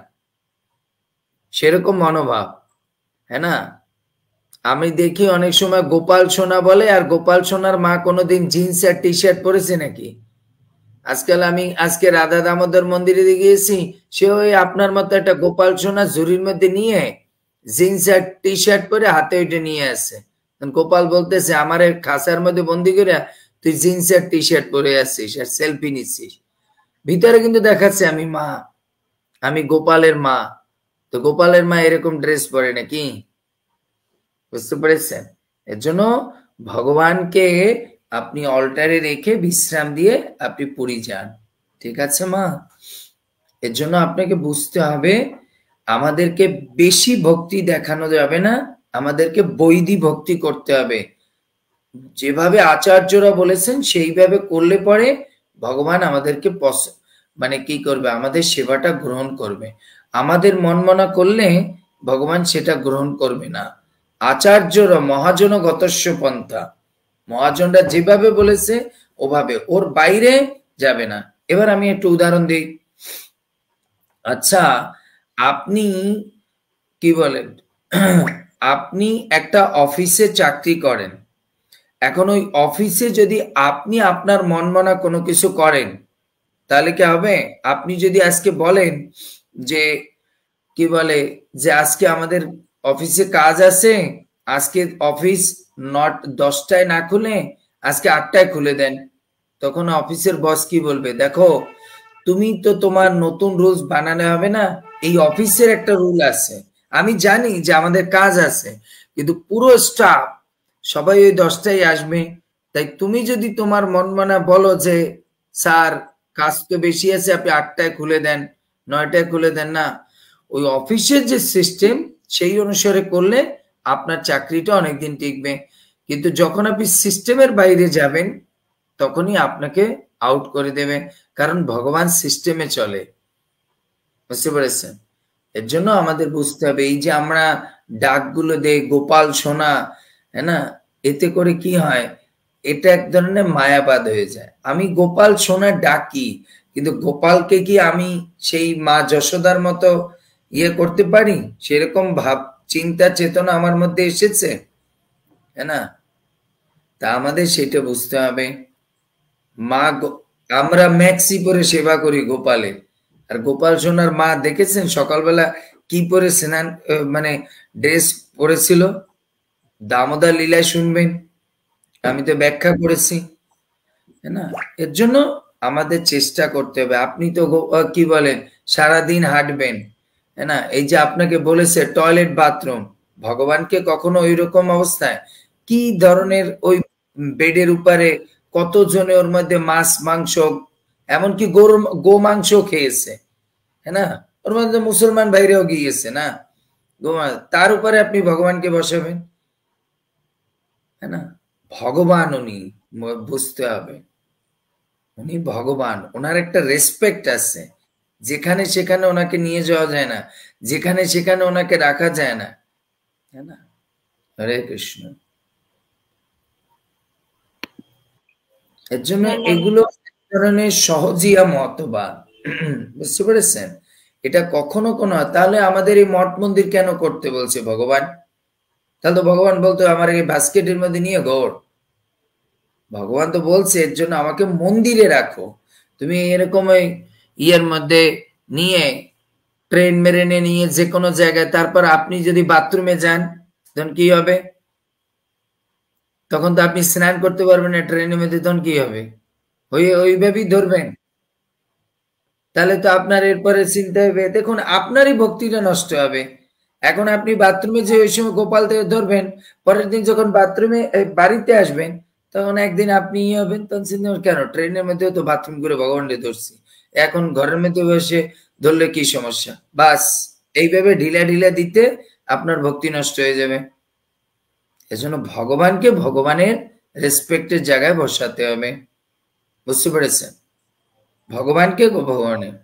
সেরকম মনোভাব, হ্যাঁ না। আমি দেখি অনেক সময় গোপাল সোনা বলে, আর গোপাল সোনার মা কোনোদিন জিন্স আর টি শার্ট পরেছে নাকি? আজকাল আমি আজকে রাধা দামোদর মন্দিরে গিয়েছি, সে ওই আপনার মতো একটা গোপাল সোনা ঝুড়ির মধ্যে নিয়ে জিন্স আর টি শার্ট পরে হাতে ওইটা নিয়ে আসে। গোপাল বলতেছে আমারে খাঁচার মধ্যে বন্দি করে তুই জিন্স আর টি শার্ট পরে আসছিস আর সেলফি নিচ্ছিস, ভিতরে কিন্তু দেখাচ্ছে আমি মা, আমি গোপালের মা। তো গোপালের মা এরকম ড্রেস পরে নাকি? বুঝতে পেরেছেন? এর জন্য ভগবানকে আপনি অল্টারে রেখে বিশ্রাম দিয়ে আপনি পুরী যান, ঠিক আছে মা? এর জন্য আপনাকে বুঝতে হবে আমাদেরকে বেশি ভক্তি দেখানো যাবে না, আমাদেরকে বৈধি ভক্তি করতে হবে। যেভাবে আচার্যরা বলেছেন সেইভাবে করলে পরে ভগবান আমাদেরকে মানে কি করবে, আমাদের সেবাটা গ্রহণ করবে। আমাদের মনমনা করলে ভগবান সেটা গ্রহণ করবে না। আচার্যরা মহাজন গতস্য পন্থা, মহাজনরা যেভাবে বলেছে ওভাবে, ওর বাইরে যাবে না। এবার আমি একটু উদাহরণ দিই। আচ্ছা, আপনি কি বলেন, আপনি একটা অফিসে চাকরি করেন, এখন ওই অফিসে যদি আপনি আপনার মনমানা কোনো কিছু করেন তাহলে কি হবে? আপনি যদি আজকে বলেন যে কি বলে যে আজকে আমাদের অফিসে কাজ আছে, আজকে অফিস 10টায় না খুলে আজকে 8টায় খুলে দেন, তখন অফিসের বস কি বলবে, দেখো তুমি তো তোমার নতুন রুলস বানানো হবে না, এই অফিসের একটা রুল আছে, আমি জানি যে আমাদের কাজ আছে, কিন্তু পুরো স্টাফ সবাই ওই 10টায় আসবে, তাই তুমি যদি তোমার মনমানা বলো যে স্যার কাজ তো বেশি আছে আপনি 8টায় খুলে দেন, 9টায় খুলে দেন, না, ওই অফিসের যে সিস্টেম সেই অনুসারে করলে আপনার চাকরিটা অনেকদিন টিকবে। কিন্তু যখন আপনি সিস্টেমের বাইরে যাবেন তখনই আপনাকে আউট করে দেবে, কারণ ভগবান সিস্টেমে চলে। বুঝতে পেরেছেন? এর জন্য আমাদের বুঝতে হবে এই যে আমরা ডাকগুলো দেই গোপাল সোনা, হ্যাঁ না, এতে করে কি হয়, এটা এক ধরনের মায়াবাদ হয়ে যায়। আমি গোপাল সোনা ডাকি, কিন্তু গোপালকে কি আমি সেই মা যশোদার মতো ইয়ে করতে পারি? সেরকম ভাব চিন্তা চেতনা আমার মধ্যে এসেছে, হ্যাঁ না? তা আমাদের সেটা বুঝতে হবে। মা আমরা ম্যাক্সি পরে সেবা করি গোপালের, আর গোপাল সোনার মা দেখেছেন সকালবেলা কি পরে স্নান মানে ড্রেস পরেছিল? দামোদর লীলায় শুনবেন, আমি তো ব্যাখ্যা করেছি, তাই না? এর জন্য আমাদের চেষ্টা করতে হবে। আপনি তো কি বলেন সারাদিন হাঁটবেন, তাই না? এই যে আপনাকে বলেছে টয়লেট বাথরুম, ভগবানকে কখনো ওই রকম অবস্থায় কি ধরনের ওই বেডের উপরে কতজনে ওর মধ্যে মাছ মাংস এমনকি গো মাংস খেয়েছে, হ্যাঁ না? ওর মধ্যে মুসলমান বাইরেও গিয়েছে না, তার উপরে আপনি ভগবানকে বসাবেন, হ্যাঁ না? ভগবান উনি, বুঝতে হবে উনি ভগবান, ওনার একটা রেসপেক্ট আছে, যেখানে সেখানে ওনাকে নিয়ে যাওয়া যায় না, যেখানে সেখানে ওনাকে রাখা যায় না, তাই না? হরে কৃষ্ণ। এর জন্য এগুলো এক ধরনের সহজিয়া মতবাদ, বুঝতে পেরেছেন? এটা কখনো কোনো, তাহলে আমাদের এই মঠ মন্দির কেন করতে বলছে ভগবান? তাহলে তো ভগবান বলতো আমার এই বাস্কেটের মধ্যে নিয়ে গড়, ভগবান তো বলছে এর জন্য আমাকে মন্দিরে রাখো। তুমি এরকম ওই ইয়ের মধ্যে নিয়ে ট্রেন মেরে নিয়ে যে কোনো জায়গায়, তারপর আপনি যদি বাথরুমে যান তখন কি হবে? তখন তো আপনি স্নান করতে পারবেন না ট্রেনের মধ্যে, তখন কি হবে? ওইভাবেই ধরবেন, তাহলে তো আপনার এরপরে চিন্তা হবে, দেখুন আপনারই ভক্তিটা নষ্ট হবে। এখন আপনি বাথরুমে যে ওই সময় গোপাল থেকে ধরবেন, পরের দিন যখন বাথরুমে বাড়িতে আসবেন তখন একদিন আপনি ইয়ে হবেন, তখন চিন্তা কেন ট্রেনের মধ্যেও তো বাথরুম করে ভগবানকে ধরছি, এখন ঘরের মধ্যে বসে ধরলে কি সমস্যা? বাস এইভাবে ঢিলা ঢিলা দিতে আপনার ভক্তি নষ্ট হয়ে যাবে। এজন্য ভগবানকে ভগবানের রেসপেক্টের জায়গায় বসাতে হবে, বুঝতে পেরেছেন? ভগবানকে ভগবানের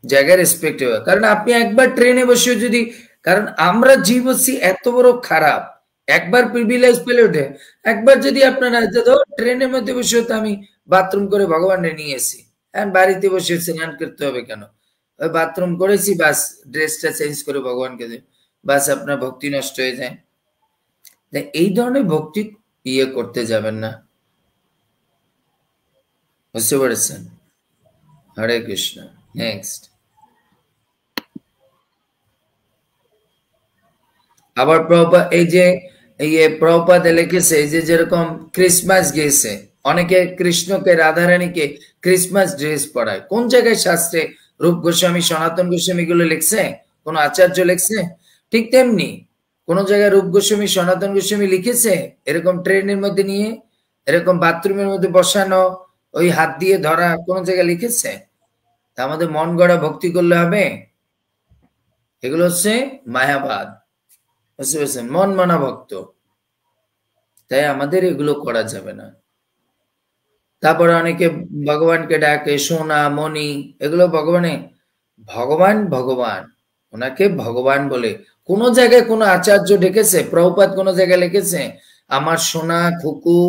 জায়গায় রেসপেক্ট হবে। কারণ আপনি একবার ট্রেনে বসে যদি, কারণ আমরা জীবসি এত বড় খারাপ, একবার প্রিভিলেজ পেলে ওঠে, একবার যদি আপনারা ট্রেনের মধ্যে বসে তো আমি বাথরুম করে ভগবানের নিয়ে এসি, হ্যাঁ বাড়িতে বসে স্নান করতে হবে কেন? ওই বাথরুম করেছি বাস, ড্রেসটা চেঞ্জ করে ভগবানকে দিই, বাস আপনার ভক্তি নষ্ট হয়ে যায়। এই ধরনের ভক্তি ইয়ে করতে যাবেন না, বুঝতে পেরেছেন? হরে কৃষ্ণ। নেক্সট। আবার প্রভুপাদ এই যে প্রভুপাদ লিখেছে যে যেরকম ক্রিসমাস গেছে, অনেকে কৃষ্ণকে রাধারানীকে ক্রিসমাস ড্রেস পরায়। কোন জায়গায় শাস্ত্রে রূপ গোস্বামী সনাতন গোস্বামী গুলো লিখছে? কোন আচার্য লিখছে? ঠিক তেমনি কোন জায়গায় রূপ গোস্বামী সনাতন গোস্বামী লিখেছে এরকম ট্রেনের মধ্যে নিয়ে, এরকম বাথরুমের মধ্যে বসানো, ওই হাত দিয়ে ধরা, কোন জায়গায় লিখেছে? তা আমাদের মন গড়া ভক্তি করলে হবে? এগুলো হচ্ছে মায়াবাদ, বুঝতে পেরেছেন? মন মানা ভক্ত, তাই আমাদের এগুলো করা যাবে না। তারপরে অনেকে ভগবানকে ডাকে সোনা মণি, এগুলো ভগবান ভগবান, ওনাকে ভগবান বলে। কোন জায়গায় কোন আচার্য ডেকেছে? প্রভুপাদ কোন জায়গায় লিখেছে আমার সোনা খুকু?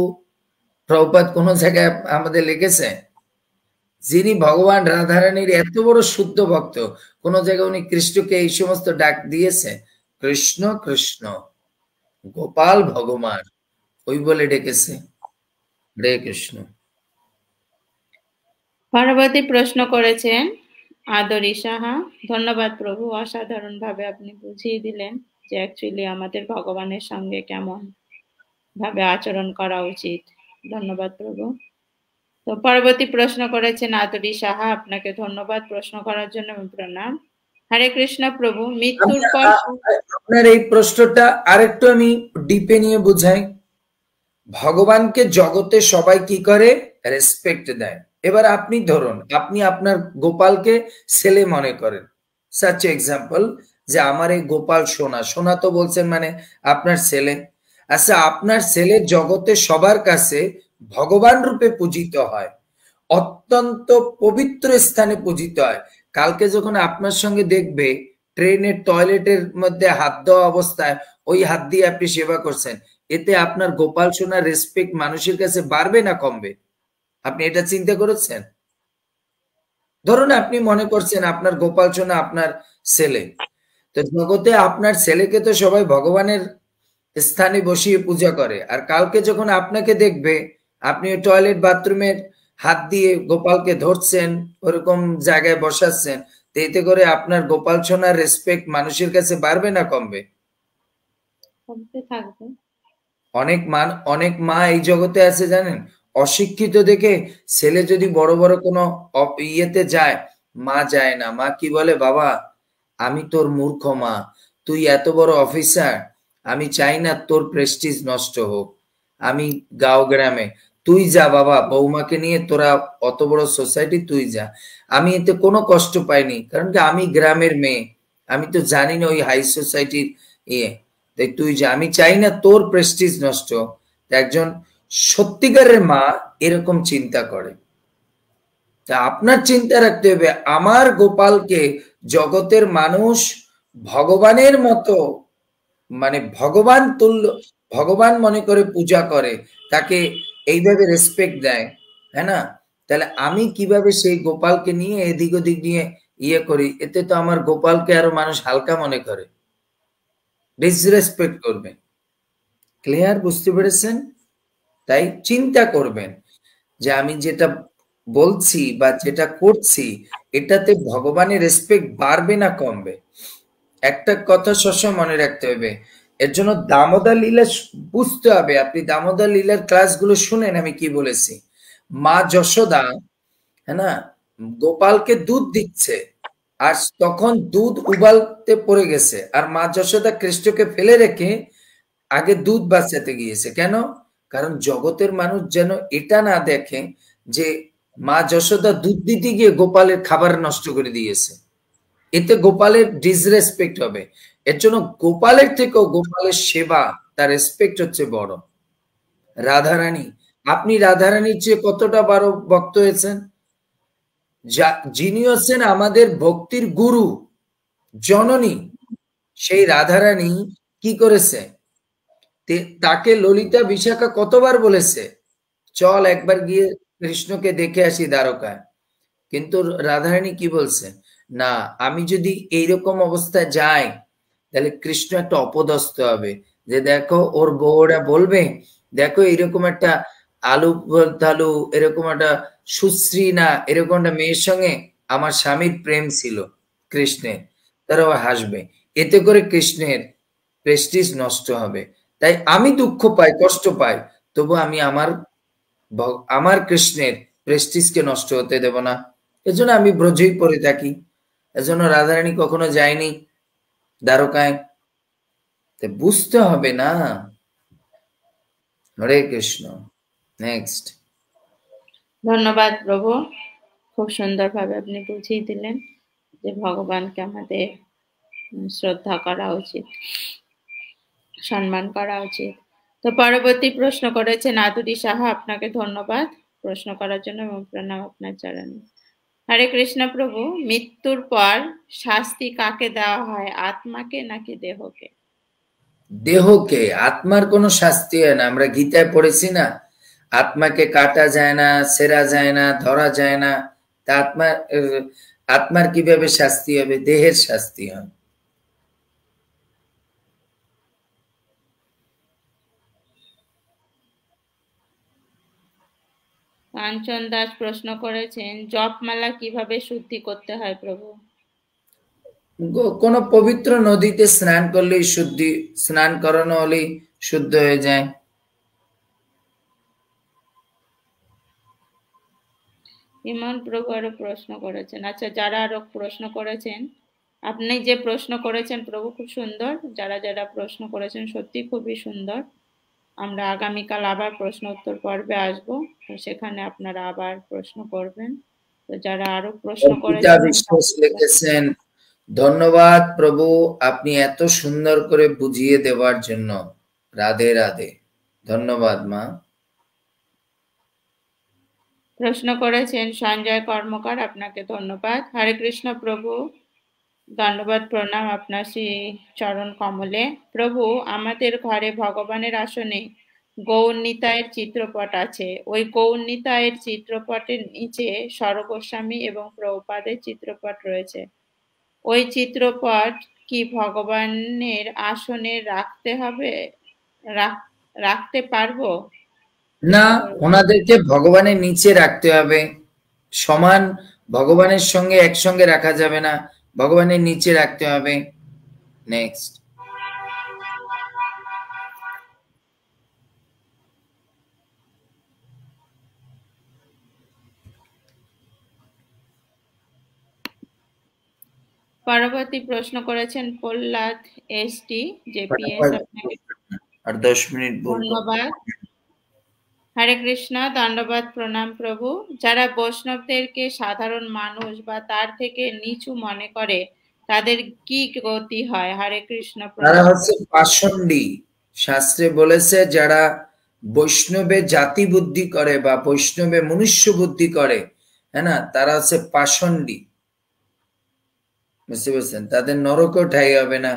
প্রভুপাদ কোন জায়গায় আমাদের লিখেছে? যিনি ভগবান রাধারানীর এত বড় শুদ্ধ ভক্ত, কোন জায়গায় উনি কৃষ্ণকে এই সমস্ত ডাক দিয়েছে? কৃষ্ণ কৃষ্ণ গোপাল ভগবান ওই বলে ডেকেছে। হরে কৃষ্ণ। পার্বতী প্রশ্ন করেছেন আদরি সাহা, ধন্যবাদ প্রভু, অসাধারণ ভাবে আপনি বুঝিয়ে দিলেন যে অ্যাকচুয়ালি আমাদের ভগবানের সঙ্গে কেমন ভাবে আচরণ করা উচিত। ধন্যবাদ প্রভু। তো পার্বতী প্রশ্ন করেছেন আদরি সাহা, আপনাকে ধন্যবাদ প্রশ্ন করার জন্য প্রণাম। হরে কৃষ্ণ প্রভু, মৃত্যুর পর আপনার এই প্রশ্নটা আরেকটু আমি ডিপে নিয়ে বুঝাই। ভগবানকে জগতে সবাই কি করে? রেসপেক্ট দেয়। এবার আপনি ধরুন আপনি আপনার গোপালকে ছেলে মনে করেন, সাচ এক্সাম্পল যে আমার এই গোপাল সোনা, সোনা তো বলছেন মানে আপনার ছেলে। আচ্ছা, আপনার ছেলে জগতে সবার কাছে ভগবান রূপে পূজিত হয়, অত্যন্ত পবিত্র স্থানে পূজিত হয়। কালকে যখন আপনার সঙ্গে দেখবে ট্রেনের টয়লেটের মধ্যে হাত দেওয়া অবস্থায় ওই হাত দিয়ে আপনি সেবা করছেন, এতে আপনার গোপাল সোনার রেসপেক্ট মানুষের কাছে বাড়বে না কমবে? আপনি এটা চিন্তা করেছেন? ধরুন আপনি মনে করছেন আপনার গোপাল সোনা আপনার ছেলে, তো জগতে আপনার ছেলেকে তো সবাই ভগবানের স্থানে বসিয়ে পূজা করে, আর কালকে যখন আপনাকে দেখবে আপনি টয়লেট বাথরুমের হাত দিয়ে গোপালকে ধরছেন, ওরকম জায়গায় বসাচ্ছেন, তো এতে করে আপনার গোপাল সোনার রেসপেক্ট মানুষের কাছে বাড়বে না কমবে? কমতে থাকবে। অনেক মা এই জগতে আছে জানেন, অশিক্ষিত দেখে ছেলে যদি বড় বড় কোনো ইয়েতে যায়, মা যায় না। মা কি বলে, বাবা আমি তোর মূর্খ মা, তুই এত বড় অফিসার, আমি চাই না তোর প্রেস্টিজ নষ্ট হোক, আমি গাঁও গ্রামে, তুই যা বাবা বৌমাকে নিয়ে, তোরা অত বড় সোসাইটি তুই যা, আমি এতে কোনো কষ্ট পাইনি, কারণ কি আমি গ্রামের মেয়ে, আমি তো জানি না ওই হাই সোসাইটির ইয়ে, তাই তুই যা, আমি চাই না তোর প্রেস্টিজ নষ্ট। একজন সত্যিকারের মা এরকম চিন্তা করে। তা আপনার চিন্তা রাখতে হবে আমার গোপালকে জগতের মানুষ ভগবানের মতো, মানে ভগবান তুল্য, ভগবান মনে করে পূজা করে, তাকে এইভাবে রেসপেক্ট দেয়, হ্যাঁ না? তাহলে আমি কিভাবে সেই গোপালকে নিয়ে এদিক ওদিক নিয়ে ইয়ে করি, এতে তো আমার গোপালকে আরো মানুষ হালকা মনে করে, ডিসরেসপেক্ট করবে। ক্লিয়ার? বুঝতে পেরেছেন? তাই চিন্তা করবেন যে আমি যেটা বলছি বা যেটা করছি এটাতে ভগবানের রেসপেক্ট বাড়বে না কমবে। একটা কথা সবসময় মনে রাখতে হবে, এর জন্য দামোদর লীলা বুঝতে হবে। আপনি দামোদর লীলার ক্লাসগুলো শুনেন আমি কি বলেছি। মা যশোদা, হ্যাঁ না, গোপালকে দুধ দিচ্ছে, আর তখন দুধ উবালতে পড়ে গেছে, আর মা যশোদা কৃষ্ণকে ফেলে রেখে আগে দুধ বাঁচাতে গিয়েছে। কেন? কারণ জগতের মানুষ যেন এটা না দেখে যে মা যশোদা দুধ দিতে গিয়ে গোপালের খাবার নষ্ট করে দিয়েছে, এতে গোপালের ডিসরেসপেক্ট হবে। এর জন্য গোপালের থেকেও গোপালের সেবা, তার রেসপেক্ট হচ্ছে বড়। রাধারানী, আপনি রাধারানীর চেয়ে কতটা বড় ভক্ত হয়েছেন? যিনি হচ্ছেন আমাদের ভক্তির গুরু, জননী, সেই রাধারানী কি করেছে? তাকে ললিতা বিশাখা কতবার বলেছে চল একবার গিয়ে কৃষ্ণকে দেখে আসি দ্বারকায়, কিন্তু রাধারানী কি বলছে? না, আমি যদি এইরকম অবস্থায় যাই তাহলে কৃষ্ণ একটা অপদস্থ হবে, যে দেখো ওর বউরা বলবে দেখো এরকম একটা আলু ঢালু, এরকম একটা সুশ্রী না এরকম একটা মেয়ের সঙ্গে আমার স্বামীর প্রেম ছিল কৃষ্ণের, তারাও হাসবে, এতে করে কৃষ্ণের প্রেস্টিজ নষ্ট হবে। তাই আমি দুঃখ পাই, কষ্ট পাই, তবু আমি আমার কৃষ্ণের প্রেস্টিজকে নষ্ট হতে দেব না। এজন্য আমি ব্রজেই পড়ে থাকি। এজন্য রাধারানী কখনো যায়নি দ্বারকায়। বুঝতে হবে না। হরে কৃষ্ণ। নেক্সট। ধন্যবাদ প্রভু, খুব সুন্দরভাবে আপনি বুঝিয়ে দিলেন যে ভগবানকে আমাদের শ্রদ্ধা করা উচিত, সম্মান করা উচিত। তো পরবর্তী প্রশ্ন করেছেন আদুরি সাহা, আপনাকে ধন্যবাদ প্রশ্ন করার জন্য এবং প্রণাম আপনার চরণে। হরে কৃষ্ণ প্রভু, মৃত্যুর পর শাস্তি কাকে দেওয়া হয়, আত্মাকে নাকি দেহকে? দেহকে। আত্মার কোনো শাস্তি হয় না। আমরা গীতায় পড়েছি না, আত্মাকে কাটা যায় না, সেরা যায় না, ধরা যায় না। তা আত্মার কিভাবে শাস্তি হবে? দেহের শাস্তি হয়। কাঞ্চন দাস প্রশ্ন করেছেন, জপমালা কিভাবে শুদ্ধি করতে হয় প্রভু? কোনো পবিত্র নদীতে স্নান করলেই স্নান করানো হলেই শুদ্ধ হয়ে যায়। ইমন প্রভু আরো প্রশ্ন করেছেন। আচ্ছা, যারা আরো প্রশ্ন করেছেন, আপনি যে প্রশ্ন করেছেন প্রভু খুব সুন্দর, যারা যারা প্রশ্ন করেছেন সত্যি খুবই সুন্দর। আমরা আগামীকাল আবার প্রশ্ন উত্তর পর্বে আসবো, তো সেখানে আপনারা আবার প্রশ্ন করবেন। তো যারা আরো প্রশ্ন অর্পিতা করেছেন, বিশ্বাস লিখেছেন, ধন্যবাদ প্রভু, আপনি এত সুন্দর করে বুঝিয়ে দেওয়ার জন্য। রাধে রাধে। ধন্যবাদ মা। প্রশ্ন করেছেন সঞ্জয় কর্মকার, আপনাকে ধন্যবাদ। হরে কৃষ্ণ প্রভু, ধন্যবাদ প্রণাম আপনার শ্রী চরণ কমলে। প্রভু, আমাদের ঘরে ভগবানের আসনে গৌর নিতাইয়ের চিত্রপট আছে। ওই গৌর নিতাইয়ের চিত্রপটের নিচে স্বরগোস্বামী এবং প্রভুপাদের চিত্রপট রয়েছে। ওই চিত্রপট কি ভগবানের আসনে রাখতে হবে, রাখতে পারবো? না, ওনাদেরকে ভগবানের নিচে রাখতে হবে। সমান ভগবানের সঙ্গে একসঙ্গে রাখা যাবে না, ভগবানের নিচে রাখতে হবে। নেক্সট। পরবর্তী প্রশ্ন করেছেন প্রহ্লাদ এসটি জেপিএস, আপনাকে আর 10 মিনিট বলবো। ধন্যবাদ। হরে কৃষ্ণ, দণ্ডবাদ প্রণাম প্রভু। যারা বৈষ্ণবদেরকে সাধারণ মানুষ বা তার থেকে নিচু মনে করে তাদের কি গতি হয়? হরে কৃষ্ণ তারা প্রণাম। হচ্ছে পাষণ্ডী। শাস্ত্রে বলেছে যারা বৈষ্ণবে জাতি বুদ্ধি করে বা বৈষ্ণবে মনুষ্য বুদ্ধি করে, হ্যাঁ না, তারা হচ্ছে পাষণ্ডী। বুঝতে পারছেন? তাদের নরকও ঠাই হবে না।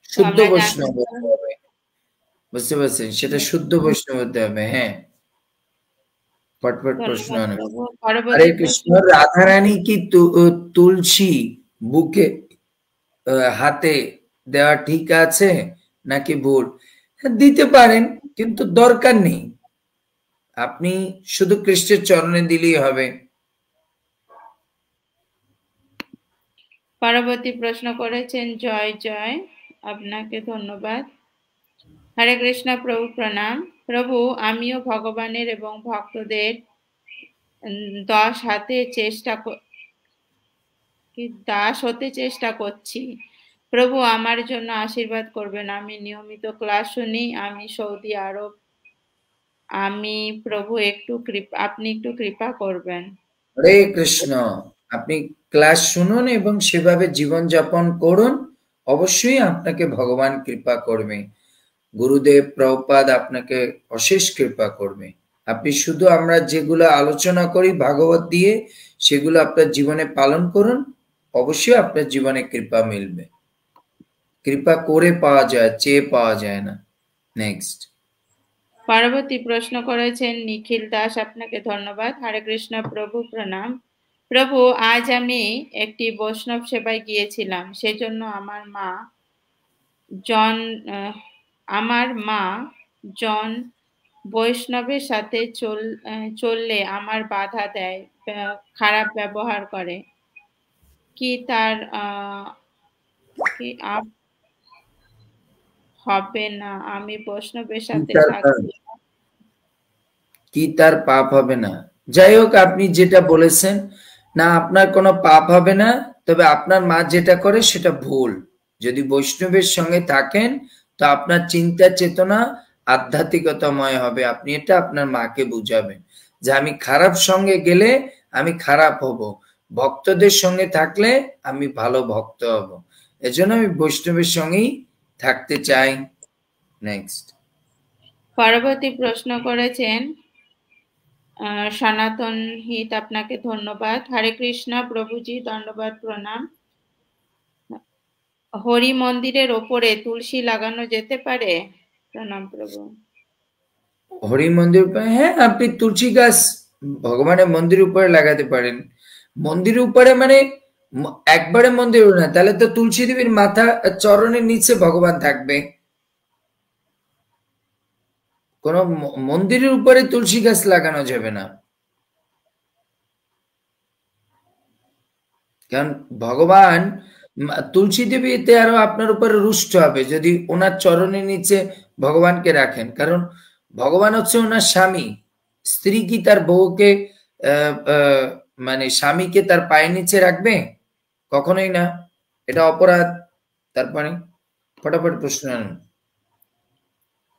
তো শুদ্ধ আমরা বৈষ্ণব জানতে হতে হবে। বুঝতে পারছেন? সেটা শুদ্ধ বৈষ্ণব হতে হবে। হ্যাঁ, ফটফট প্রশ্ন ধন্যবাদ অনেক। প্রভু। হরে পরবর্তী কৃষ্ণ, প্রশ্ন। রাধারানী কি তুলসী বুকে হাতে দেওয়া ঠিক আছে নাকি ভুল? হ্যাঁ, দিতে পারেন, কিন্তু দরকার নেই। আপনি শুধু কৃষ্ণের চরণে দিলেই হবে। পরবর্তী প্রশ্ন করেছেন জয় জয়, আপনাকে ধন্যবাদ। হরে কৃষ্ণ প্রভু প্রণাম। প্রভু, আমিও ভগবানের এবং ভক্তদের দাস হতে চেষ্টা করছি। প্রভু, আমার জন্য আশীর্বাদ করবেন। আমি নিয়মিত ক্লাস শুনি, আমি সৌদি আরব। প্রভু আপনি একটু কৃপা করবেন। হরে কৃষ্ণ। আপনি ক্লাস শুনুন এবং সেভাবে জীবন যাপন করুন, অবশ্যই আপনাকে ভগবান কৃপা করবে। গুরুদেব প্রভুপাদ আপনাকে অশেষ কৃপা করবে। আপনি শুধু আমরা যেগুলো আলোচনা করি ভাগবত দিয়ে সেগুলো আপনার জীবনে পালন করুন, অবশ্যই আপনার জীবনে কৃপা মিলবে। কৃপা করে পাওয়া যায়, চেয়ে পাওয়া যায় না। নেক্সট। পরবর্তী প্রশ্ন করেছেন নিখিল দাস, আপনাকে ধন্যবাদ। হরে কৃষ্ণ প্রভু প্রণাম। প্রভু, আজ আমি একটি বৈষ্ণব সেবায় গিয়েছিলাম, সেজন্য জন জন বৈষ্ণবের সাথে চললে আমার বাধা দেয়, খারাপ ব্যবহার করে, কি তার কি আপ হবে না? আমি বৈষ্ণবের সাথে থাকলে কি তার পাপ হবে না? যাই হোক, আপনি যেটা বলেছেন না, আপনার কোনো পাপ হবে না, তবে আপনার মা যেটা করে সেটা ভুল। যদি বৈষ্ণবের সঙ্গে থাকেন তো আপনার চিন্তা চেতনা আধ্যাত্মিকতাময় হবে। আপনি এটা আপনার মাকে বুঝাবেন যে আমি খারাপ সঙ্গে গেলে আমি খারাপ হব, ভক্তদের সঙ্গে থাকলে আমি ভালো ভক্ত হব, এজন্য আমি বৈষ্ণবের সঙ্গেই থাকতে চাই। নেক্সট। পরবর্তী প্রশ্ন করেছেন সনাতন হিত, আপনাকে ধন্যবাদ। হরে কৃষ্ণ প্রভুজি, দণ্ডবাদ প্রণাম। হরি মন্দিরের ওপরে তুলসী লাগানো যেতে পারে? প্রণাম প্রভু। হরি মন্দির উপরে, হ্যাঁ, আপনি তুলসী গাছ ভগবানের মন্দিরের উপরে লাগাতে পারেন। মন্দিরের উপরে মানে একবারে মন্দির না, তাহলে তো তুলসী দেবীর মাথা চরণের নিচে ভগবান থাকবে। কোন মন্দিরের উপরে তুলসী গাছ লাগানো যাবে না, কারণ ভগবান তুলসী দেবী এতে আরো আপনার উপরে রুষ্ট হবে যদি ওনার চরণের নিচে ভগবানকে রাখেন। কারণ ভগবান হচ্ছে ওনার স্বামী, স্ত্রী কি তার বউকে মানে স্বামীকে তার পায়ের নিচে রাখবে? কখনোই না, এটা অপরাধ। তারপরে ফটাফট প্রশ্ন আনুন।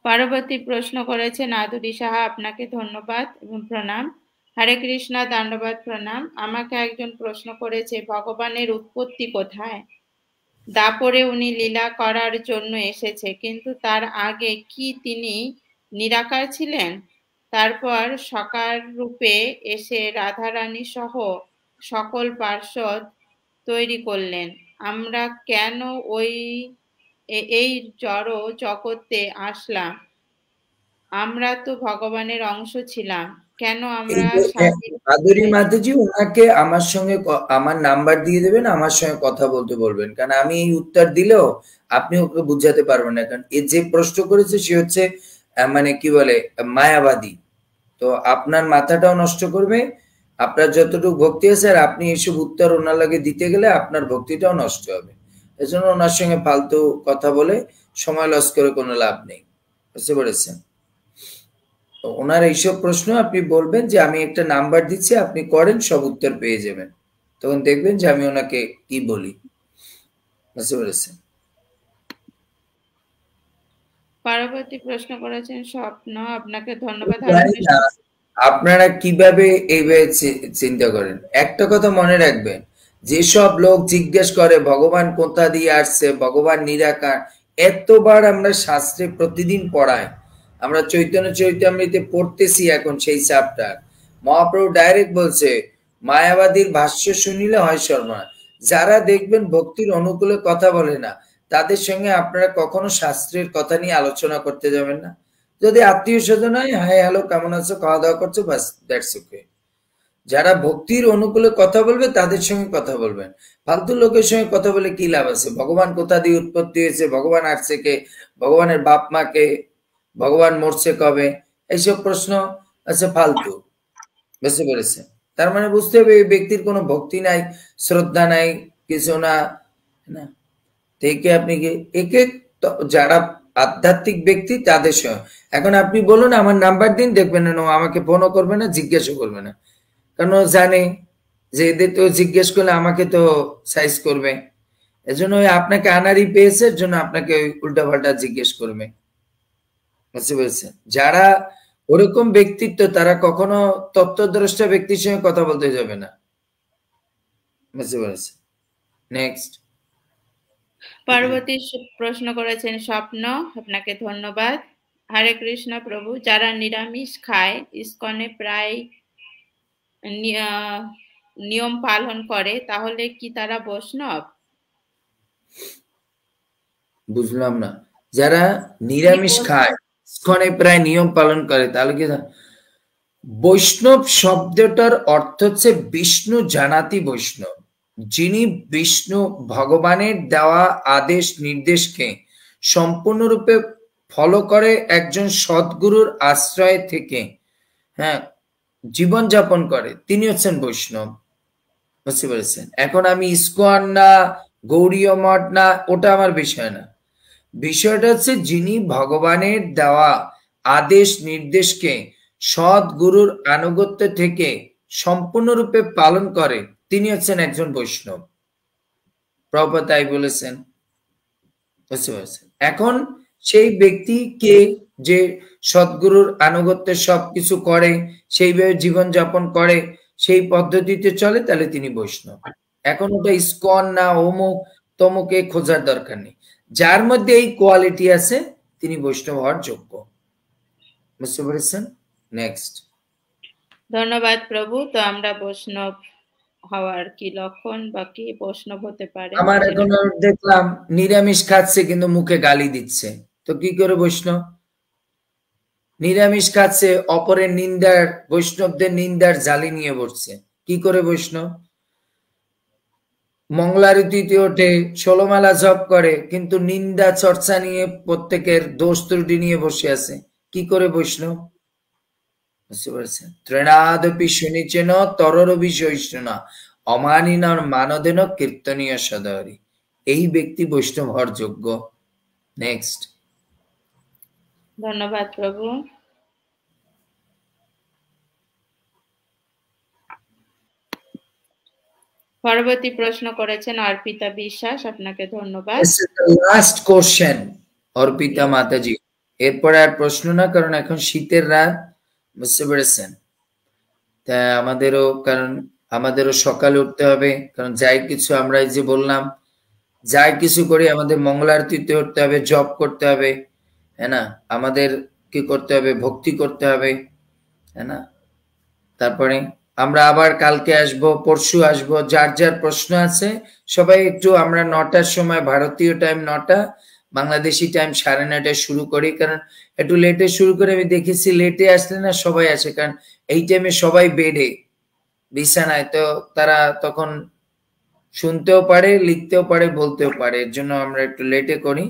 পরবর্তী প্রশ্ন করেছেন আদুরি সাহা, আপনাকে ধন্যবাদ এবং প্রণাম। হরে কৃষ্ণ, দণ্ডবাদ প্রণাম। আমাকে একজন প্রশ্ন করেছে, ভগবানের উৎপত্তি কোথায়? দাপরে উনি লীলা করার জন্য এসেছে, কিন্তু তার আগে কি তিনি নিরাকার ছিলেন? তারপর সাকার রূপে এসে রাধারানী সহ সকল পার্ষদ তৈরি করলেন। আমরা কেন এই জড় জগতে আসলাম? আমরা তো ভগবানের অংশ ছিলাম, কেন আমরা আদুরি মাতাজি, ওনাকে আমার সঙ্গে আমার নাম্বার দিয়ে দেবেন, আমার সঙ্গে কথা বলতে বলবেন, কারণ আমি এই উত্তর দিলেও আপনি ওকে বুঝাতে পারবেন না। কারণ এ যে প্রশ্ন করেছে সে হচ্ছে মানে কি বলে মায়াবাদী, তো আপনার মাথাটাও নষ্ট করবে। আপনার যতটুকু ভক্তি আছে আর আপনি এইসব উত্তর ওনার লাগে দিতে গেলে আপনার ভক্তিটাও নষ্ট হবে। এজন্য ওনার সঙ্গে ফালতু কথা বলে সময় লস করে কোনো লাভ নেই, বুঝতে পেরেছেন? ওনার এইসব প্রশ্ন আপনি বলবেন যে আমি একটা নাম্বার দিচ্ছি, আপনি করেন, সব উত্তর পেয়ে যাবেন। তখন দেখবেন যে আমি ওনাকে কি বলি, বুঝতে পেরেছেন? পরবর্তী প্রশ্ন করেছেন স্বপ্ন, আপনাকে ধন্যবাদ। আপনারা কিভাবে এইভাবে চিন্তা করেন? একটা কথা মনে রাখবেন, যেসব লোক জিজ্ঞেস করে ভগবান কোথা দিয়ে আসছে, ভগবান নিরাকার, এতবার আমরা শাস্ত্রে প্রতিদিন পড়াই। আমরা চৈতন্য চরিতামৃতে পড়তেছি এখন সেই চ্যাপ্টার। মহাপ্রভু ডাইরেক্ট বলছে মায়াবাদীর ভাষ্য শুনিলে হয় সর্বনাশ। যারা দেখবেন ভক্তির অনুকূলে কথা বলে না, তাদের সঙ্গে আপনারা কখনো শাস্ত্রের কথা নিয়ে আলোচনা করতে যাবেন না। যদি আত্মীয় স্বজন হয়, হাই হ্যালো কেমন আছো, খাওয়া দাওয়া করছো, বাস, দ্যাটস ওকে। যারা ভক্তির অনুকূলে কথা বলবে তাদের সঙ্গে কথা বলবেন। ফালতু লোকের সঙ্গে কথা বলে কি লাভ আছে? ভগবান কোথা দিয়ে উৎপত্তি হয়েছে, ভগবান আসছে কে, ভগবানের বাপ মা কে, ভগবান মরছে কবে, এইসব প্রশ্ন আছে ফালতু, বুঝতে পেরেছে? তার মানে বুঝতে হবে এই ব্যক্তির কোনো ভক্তি নাই, শ্রদ্ধা নাই, কিছু না। থেকে আপনি কি একে যারা আধ্যাত্মিক ব্যক্তি তাদের সঙ্গে এখন আপনি বলুন আমার নাম্বার দিন, দেখবেন না আমাকে ফোনও করবে না, জিজ্ঞাসা করবে না, কারণ জানে যে এদের তো জিজ্ঞেস করলে আমাকে তো সাইজ করবে। এজন্য আপনাকে আনারই পেয়েছে, এর জন্য আপনাকে উল্টাপাল্টা জিজ্ঞেস করবে, বুঝতে পেরেছেন? যারা ওরকম ব্যক্তিত্ব তারা কখনো তত্ত্বদ্রষ্টা ব্যক্তির সঙ্গে কথা বলতে যাবে না, বুঝতে পেরেছেন? নেক্সট। পরবর্তী প্রশ্ন করেছেন স্বপ্ন, আপনাকে ধন্যবাদ। হরে কৃষ্ণ প্রভু, যারা নিরামিষ খায় ইসকনে প্রায় নিয়ম পালন করে, তাহলে কি তারা বৈষ্ণব? বুঝলাম না। যারা নিরামিষ খায় ইসকনে প্রায় নিয়ম পালন করে তাহলে কি? বৈষ্ণব শব্দটার অর্থ হচ্ছে বিষ্ণু জানাতি বৈষ্ণব, যিনি বিষ্ণু ভগবানের দেওয়া আদেশ নির্দেশকে সম্পূর্ণরূপে ফলো করে একজন সদ্গুরুর আশ্রয় থেকে, হ্যাঁ, জীবন যাপন করে, তিনি হচ্ছেন বৈষ্ণব। বুঝতে পেরেছেন? এখন আমি ইস্কন না গৌড়ীয় মঠ না, ওটা আমার বিষয় না। বিষয়টা হচ্ছে যিনি ভগবানের দেওয়া আদেশ নির্দেশকে সদ্গুরুর আনুগত্য থেকে সম্পূর্ণরূপে পালন করে, তিনি হচ্ছেন একজন বৈষ্ণব। প্রভুপাদ তাই বলেছেন। বুঝতে পারছেন? এখন সেই ব্যক্তি কে যে সদ্গুরুর আনুগত্যে সবকিছু করে, সেইভাবে জীবন যাপন করে, সেই পদ্ধতিতে চলে, তাহলে তিনি বৈষ্ণব। এখন ওটা ইস্কন না অমুক তমুকে খোঁজার দরকার নেই। যার মধ্যে এই কোয়ালিটি আছে তিনি বৈষ্ণব হওয়ার যোগ্য। বুঝতে পেরেছেন? নেক্সট। ধন্যবাদ প্রভু। তো আমরা বৈষ্ণব হওয়ার কি লক্ষণ বা কি বৈষ্ণব হতে পারে? আমার এখন দেখলাম নিরামিষ খাচ্ছে কিন্তু মুখে গালি দিচ্ছে, তো কি করে বৈষ্ণব? নিরামিষ খাচ্ছে, অপরের নিন্দার, বৈষ্ণবদের নিন্দার জালি নিয়ে বসছে, কি করে বৈষ্ণব? মঙ্গলারতিতে ওঠে, 16 মালা জপ করে, কিন্তু নিন্দা চর্চা নিয়ে প্রত্যেকের দোষ ত্রুটি নিয়ে বসে আছে, কি করে বৈষ্ণব? বুঝতে পারছেন? ত্রেণাদপি শুনিচেন তররবি সহিষ্ণুনা অমানিনার মানদেন কীর্তনীয় সদরি। এই ব্যক্তি বৈষ্ণব হওয়ার যোগ্য। নেক্সট। ধন্যবাদ প্রভু। পরবর্তী প্রশ্ন করেছেন অর্পিতা বিশ্বাস, আপনাকে ধন্যবাদ। লাস্ট কোশ্চেন অর্পিতা মাতাজি, এরপরে আর প্রশ্ন না, কারণ এখন শীতের রাত। বুঝতে পেরেছেন? তা আমাদেরও সকালে উঠতে হবে, কারণ যাই কিছু আমরা এই যে বললাম, যাই কিছু করি আমাদের মঙ্গল আরতিতে উঠতে হবে, জপ করতে হবে, হ্যাঁ না, আমাদের কি করতে হবে, ভক্তি করতে হবে, হ্যাঁ না। তারপরে আমরা আবার কালকে আসব, পরশু আসব, যার যার প্রশ্ন আছে সবাই একটু, আমরা 9টার সময় ভারতীয় টাইম 9টা, বাংলাদেশি টাইম 9:30টায় শুরু করি, কারণ একটু লেটে শুরু করে আমি দেখেছি লেটে আসলে না সবাই আসে, কারণ এই টাইমে সবাই বেডে বিছানায়, তো তারা তখন শুনতেও পারে, লিখতেও পারে, বলতেও পারে, এর জন্য আমরা একটু লেটে করি।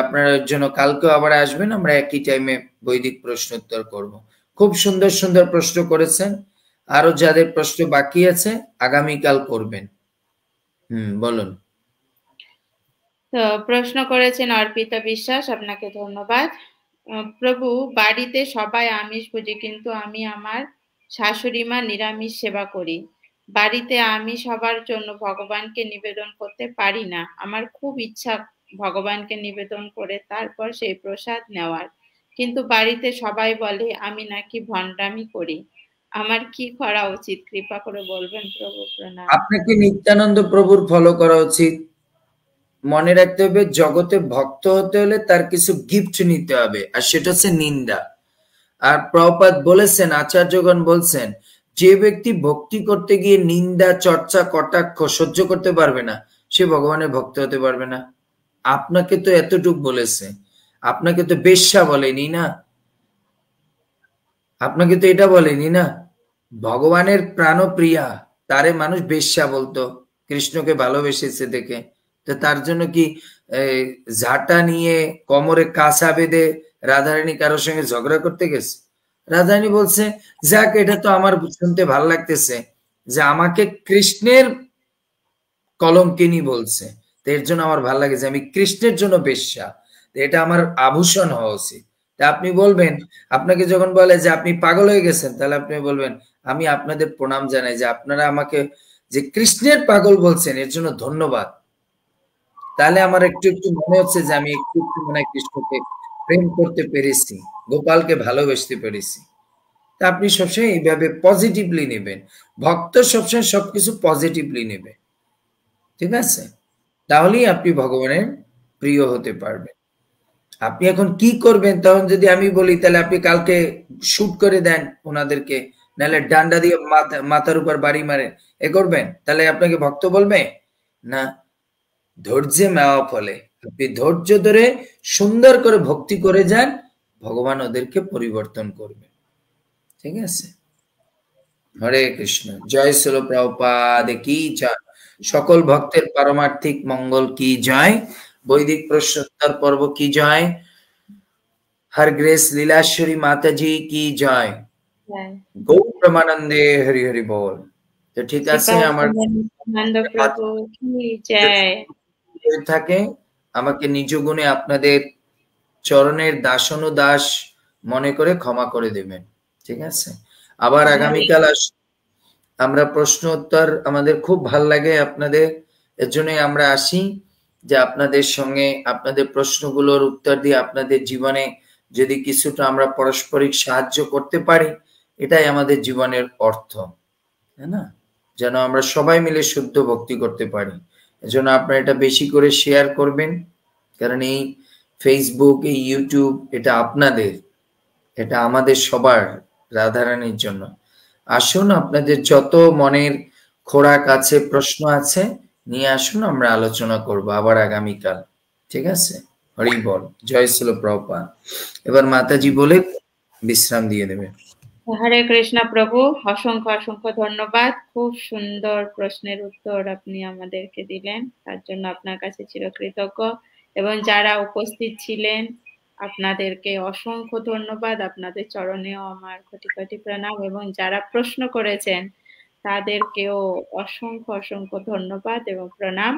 আপনারা এর জন্য কালকেও আবার আসবেন, আমরা একই টাইমে বৈদিক প্রশ্ন উত্তর করব। খুব সুন্দর সুন্দর প্রশ্ন করেছেন, আরো যাদের প্রশ্ন বাকি আছে আগামীকাল করবেন। বলুন। তো প্রশ্ন করেছেন অর্পিতা বিশ্বাস, আপনাকে ধন্যবাদ। প্রভু, বাড়িতে সবাই আমিষ ভোজী, কিন্তু আমি আমার শাশুড়ি মা নিরামিষ সেবা করি। বাড়িতে আমি সবার জন্য ভগবানকে নিবেদন করতে পারি না। আমার খুব ইচ্ছা ভগবানকে নিবেদন করে তারপর সেই প্রসাদ নেওয়ার, কিন্তু বাড়িতে সবাই বলে আমি নাকি ভণ্ডামি করি। আমার কি করা উচিত, কৃপা করে বলবেন প্রভু? প্রণাম। আপনাকে নিত্যানন্দ প্রভুর ফলো করা উচিত। মনে রাখতে হবে, জগতে ভক্ত হতে হলে তার কিছু গিফট নিতে হবে, আর সেটা হচ্ছে নিন্দা। আর প্রভুপাদ বলেছেন, আচার্যগণ বলছেন, যে ব্যক্তি ভক্তি করতে গিয়ে নিন্দা চর্চা কটাক্ষ সহ্য করতে পারবে না, সে ভগবানের ভক্ত হতে পারবে না। আপনাকে তো এতটুক বলেছে, আপনাকে তো বেশ্যা বলেনি না, আপনাকে তো এটা বলেনি না। ভগবানের প্রাণপ্রিয়া, তারে মানুষ বেশ্যা বলতো, কৃষ্ণকে ভালোবেসেছে দেখে। তো তার জন্য কি ঝাঁটা নিয়ে কোমরে কাঁসা বেঁধে রাধারানী কারোর সঙ্গে ঝগড়া করতে গেছে? রাধারানী বলছে, যাক, এটা তো আমার শুনতে ভাল লাগতেছে যে আমাকে কৃষ্ণের কলঙ্কিনী বলছে, তো এর জন্য আমার ভাল লাগে যে আমি কৃষ্ণের জন্য বেশ্যা, এটা আমার আভূষণ হওয়া উচিত। তা আপনি বলবেন, আপনাকে যখন বলে যে আপনি পাগল হয়ে গেছেন, তাহলে আপনি বলবেন, আমি আপনাদের প্রণাম জানাই যে আপনারা আমাকে যে কৃষ্ণের পাগল বলছেন, এর জন্য ধন্যবাদ। তাহলে আমার একটু একটু মনে হচ্ছে যে আমি একটু একটু মনে হয় কৃষ্ণকে প্রেম করতে পেরেছি, গোপালকে ভালোবাসতে পেরেছি। তা আপনি সবসময় এইভাবে পজিটিভলি নেবেন, ভক্ত সবসময় সবকিছু পজিটিভলি নেবে, ঠিক আছে? তাহলেই আপনি ভগবানের প্রিয় হতে পারবেন। আপনি এখন কি করবেন, তখন যদি আমি বলি, তাহলে আপনি কালকে শুট করে দেন ওনাদেরকে, নাহলে ডান্ডা দিয়ে মাথার উপর বাড়ি মারেন, এ করবেন, তাহলে আপনাকে ভক্ত বলবে না। ধৈর্যে মেওয়া ফলে, আপনি ধৈর্য ধরে সুন্দর করে ভক্তি করে যান, ভগবান ওদেরকে পরিবর্তন করবে, ঠিক আছে? হরে কৃষ্ণ। জয় শ্রীল প্রভুপাদ কি জয়। সকল ভক্তের পারমার্থিক মঙ্গল কি জয়। বৈদিক প্রশ্নোত্তর পর্ব কি জয়। हर ग्रेस लीलाश्वरी माता जी की जय। जय। गौ प्रेमानंदे हरि हरि बोल। তো ঠিক আছে, আমার শ্রীপাদ প্রভু কি জয়। থাকে আমাকে নিজ গুণে আপনাদের চরণের দাসানুদাস মনে করে ক্ষমা করে দেবেন, ঠিক আছে? আবার আগামীকাল আমরা প্রশ্ন উত্তর, আমাদের খুব ভাল লাগে আপনাদের, এর জন্যই আমরা আসি যে আপনাদের সঙ্গে আপনাদের প্রশ্নগুলোর উত্তর দিয়ে আপনাদের জীবনে যদি কিছুটা আমরা পারস্পরিক সাহায্য করতে পারি, এটাই আমাদের জীবনের অর্থ, তাই না? যেন আমরা সবাই মিলে শুদ্ধ ভক্তি করতে পারি। এজন্য আপনারা এটা বেশি করে শেয়ার করবেন, কারণ এই ফেসবুক, এই ইউটিউব, এটা আপনাদের, এটা আমাদের সবার, রাধারানীর জন্য। আসুন, আপনাদের যত মনের খোরাক আছে, প্রশ্ন আছে, নিয়ে আসুন, আমরা আলোচনা করব আবার আগামীকাল, ঠিক আছে? হরি বল, জয় শ্রীল প্রভুপাদ। এবার মাতাজি বলে বিশ্রাম দিয়ে দেবে। হরে কৃষ্ণ প্রভু, অসংখ্য অসংখ্য ধন্যবাদ। খুব সুন্দর প্রশ্নের উত্তর আপনি আমাদেরকে দিলেন, তার জন্য আপনার কাছে চিরকৃতজ্ঞ। এবং যারা উপস্থিত ছিলেন আপনাদেরকে অসংখ্য ধন্যবাদ, আপনাদের চরণেও আমার কোটি কোটি প্রণাম। এবং যারা প্রশ্ন করেছেন তাদেরকেও অসংখ্য অসংখ্য ধন্যবাদ এবং প্রণাম,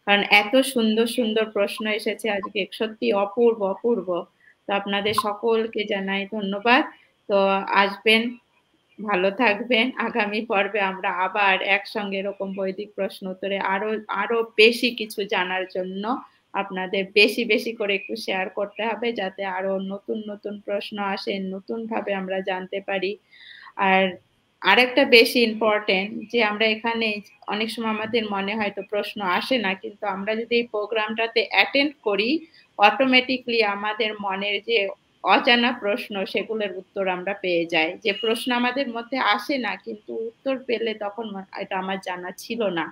কারণ এত সুন্দর সুন্দর প্রশ্ন এসেছে আজকে, সত্যি অপূর্ব অপূর্ব। তো আপনাদের সকলকে জানাই ধন্যবাদ। তো আসবেন, ভালো থাকবেন। আগামী পর্বে আমরা আবার একসঙ্গে এরকম বৈদিক প্রশ্ন উত্তরে আরো বেশি কিছু জানার জন্য আপনাদের বেশি বেশি করে একটু শেয়ার করতে হবে, যাতে আরো নতুন নতুন প্রশ্ন আসে, নতুন ভাবে আমরা জানতে পারি। আর আরেকটা বেশি ইম্পর্টেন্ট, যে আমরা এখানে অনেক সময় আমাদের মনে হয়তো প্রশ্ন আসে না, কিন্তু আমরা যদি এই প্রোগ্রামটাতে অ্যাটেন্ড করি, অটোমেটিকলি আমাদের মনের যে অজানা প্রশ্ন সেগুলোর উত্তর আমরা পেয়ে যাই। যে প্রশ্ন আমাদের মধ্যে আসে না, কিন্তু উত্তর পেলে তখন এটা আমার জানা ছিল না।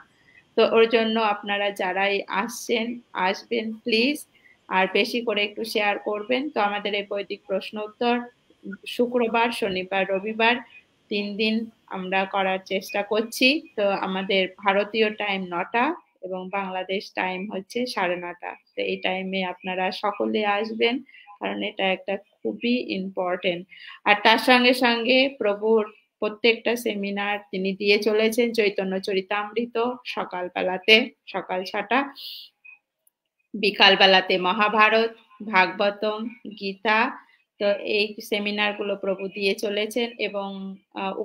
তো ওর জন্য আপনারা যারাই আসবেন প্লিজ, আর বেশি করে একটু শেয়ার করবেন। তো আমাদের এই বৈদিক প্রশ্ন উত্তর শুক্রবার, শনিবার, রবিবার 3 দিন আমরা করার চেষ্টা করছি। তো আমাদের ভারতীয় টাইম 9টা এবং বাংলাদেশ টাইম হচ্ছে 9:30। তো এই টাইমে আপনারা সকলে আসবেন, কারণ এটা একটা খুবই ইম্পর্টেন্ট। আর তার সঙ্গে সঙ্গে প্রভুর প্রত্যেকটা সেমিনার তিনি দিয়ে চলেছেন। চৈতন্য চরিতামৃত সকালবেলাতে সকাল 6টা, বিকাল বেলাতে মহাভারত, ভাগবতম, গীতা। তো এই সেমিনার গুলো প্রভু দিয়ে চলেছেন এবং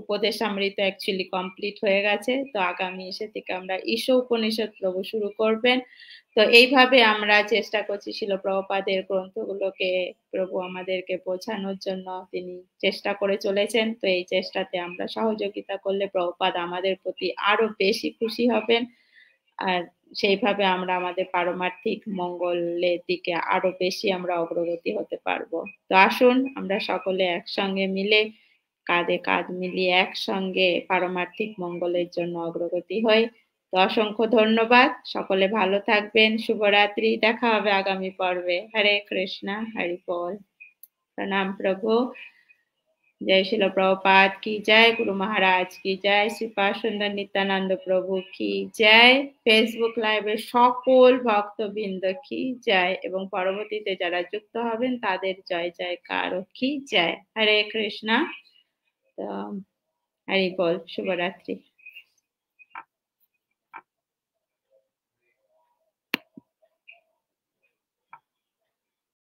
উপদেশামৃত অ্যাকচুয়ালি কমপ্লিট হয়ে গেছে। তো আগামী থেকে আমরা ঈশ উপনিষদ প্রভু শুরু করবেন। তো এইভাবে আমরা চেষ্টা করছি শিল প্রভুপাদের গ্রন্থগুলোকে প্রভু আমাদেরকে বোঝানোর জন্য তিনি চেষ্টা করে চলেছেন। তো এই চেষ্টাতে আমরা সহযোগিতা করলে প্রভুপাদ আমাদের প্রতি আরো বেশি খুশি হবেন, আর সেইভাবে আমরা আমাদের পারমার্থিক মঙ্গলের দিকে আরো বেশি আমরা অগ্রগতি হতে পারবো। তো আসুন আমরা সকলে একসঙ্গে মিলে, কাঁধে কাঁধ মিলিয়ে একসঙ্গে পারমার্থিক মঙ্গলের জন্য অগ্রগতি হই। তো অসংখ্য ধন্যবাদ, সকলে ভালো থাকবেন। শুভরাত্রি, দেখা হবে আগামী পর্বে। হরে কৃষ্ণ, হরি বল। प्रणाम प्रभु। जय शिल प्रभुपाद की जय, गुरु महाराज की जय, श्रीपाद सुंदर नित्यानंद प्रभु की जय, ফেসবুক লাইভে সকল ভক্তবৃন্দ কি জয়, এবং পরবর্তীতে যারা যুক্ত হবেন তাদের জয় জয়কার কি জয়। হরে কৃষ্ণ। তো হরি বল, শুভরাত্রি।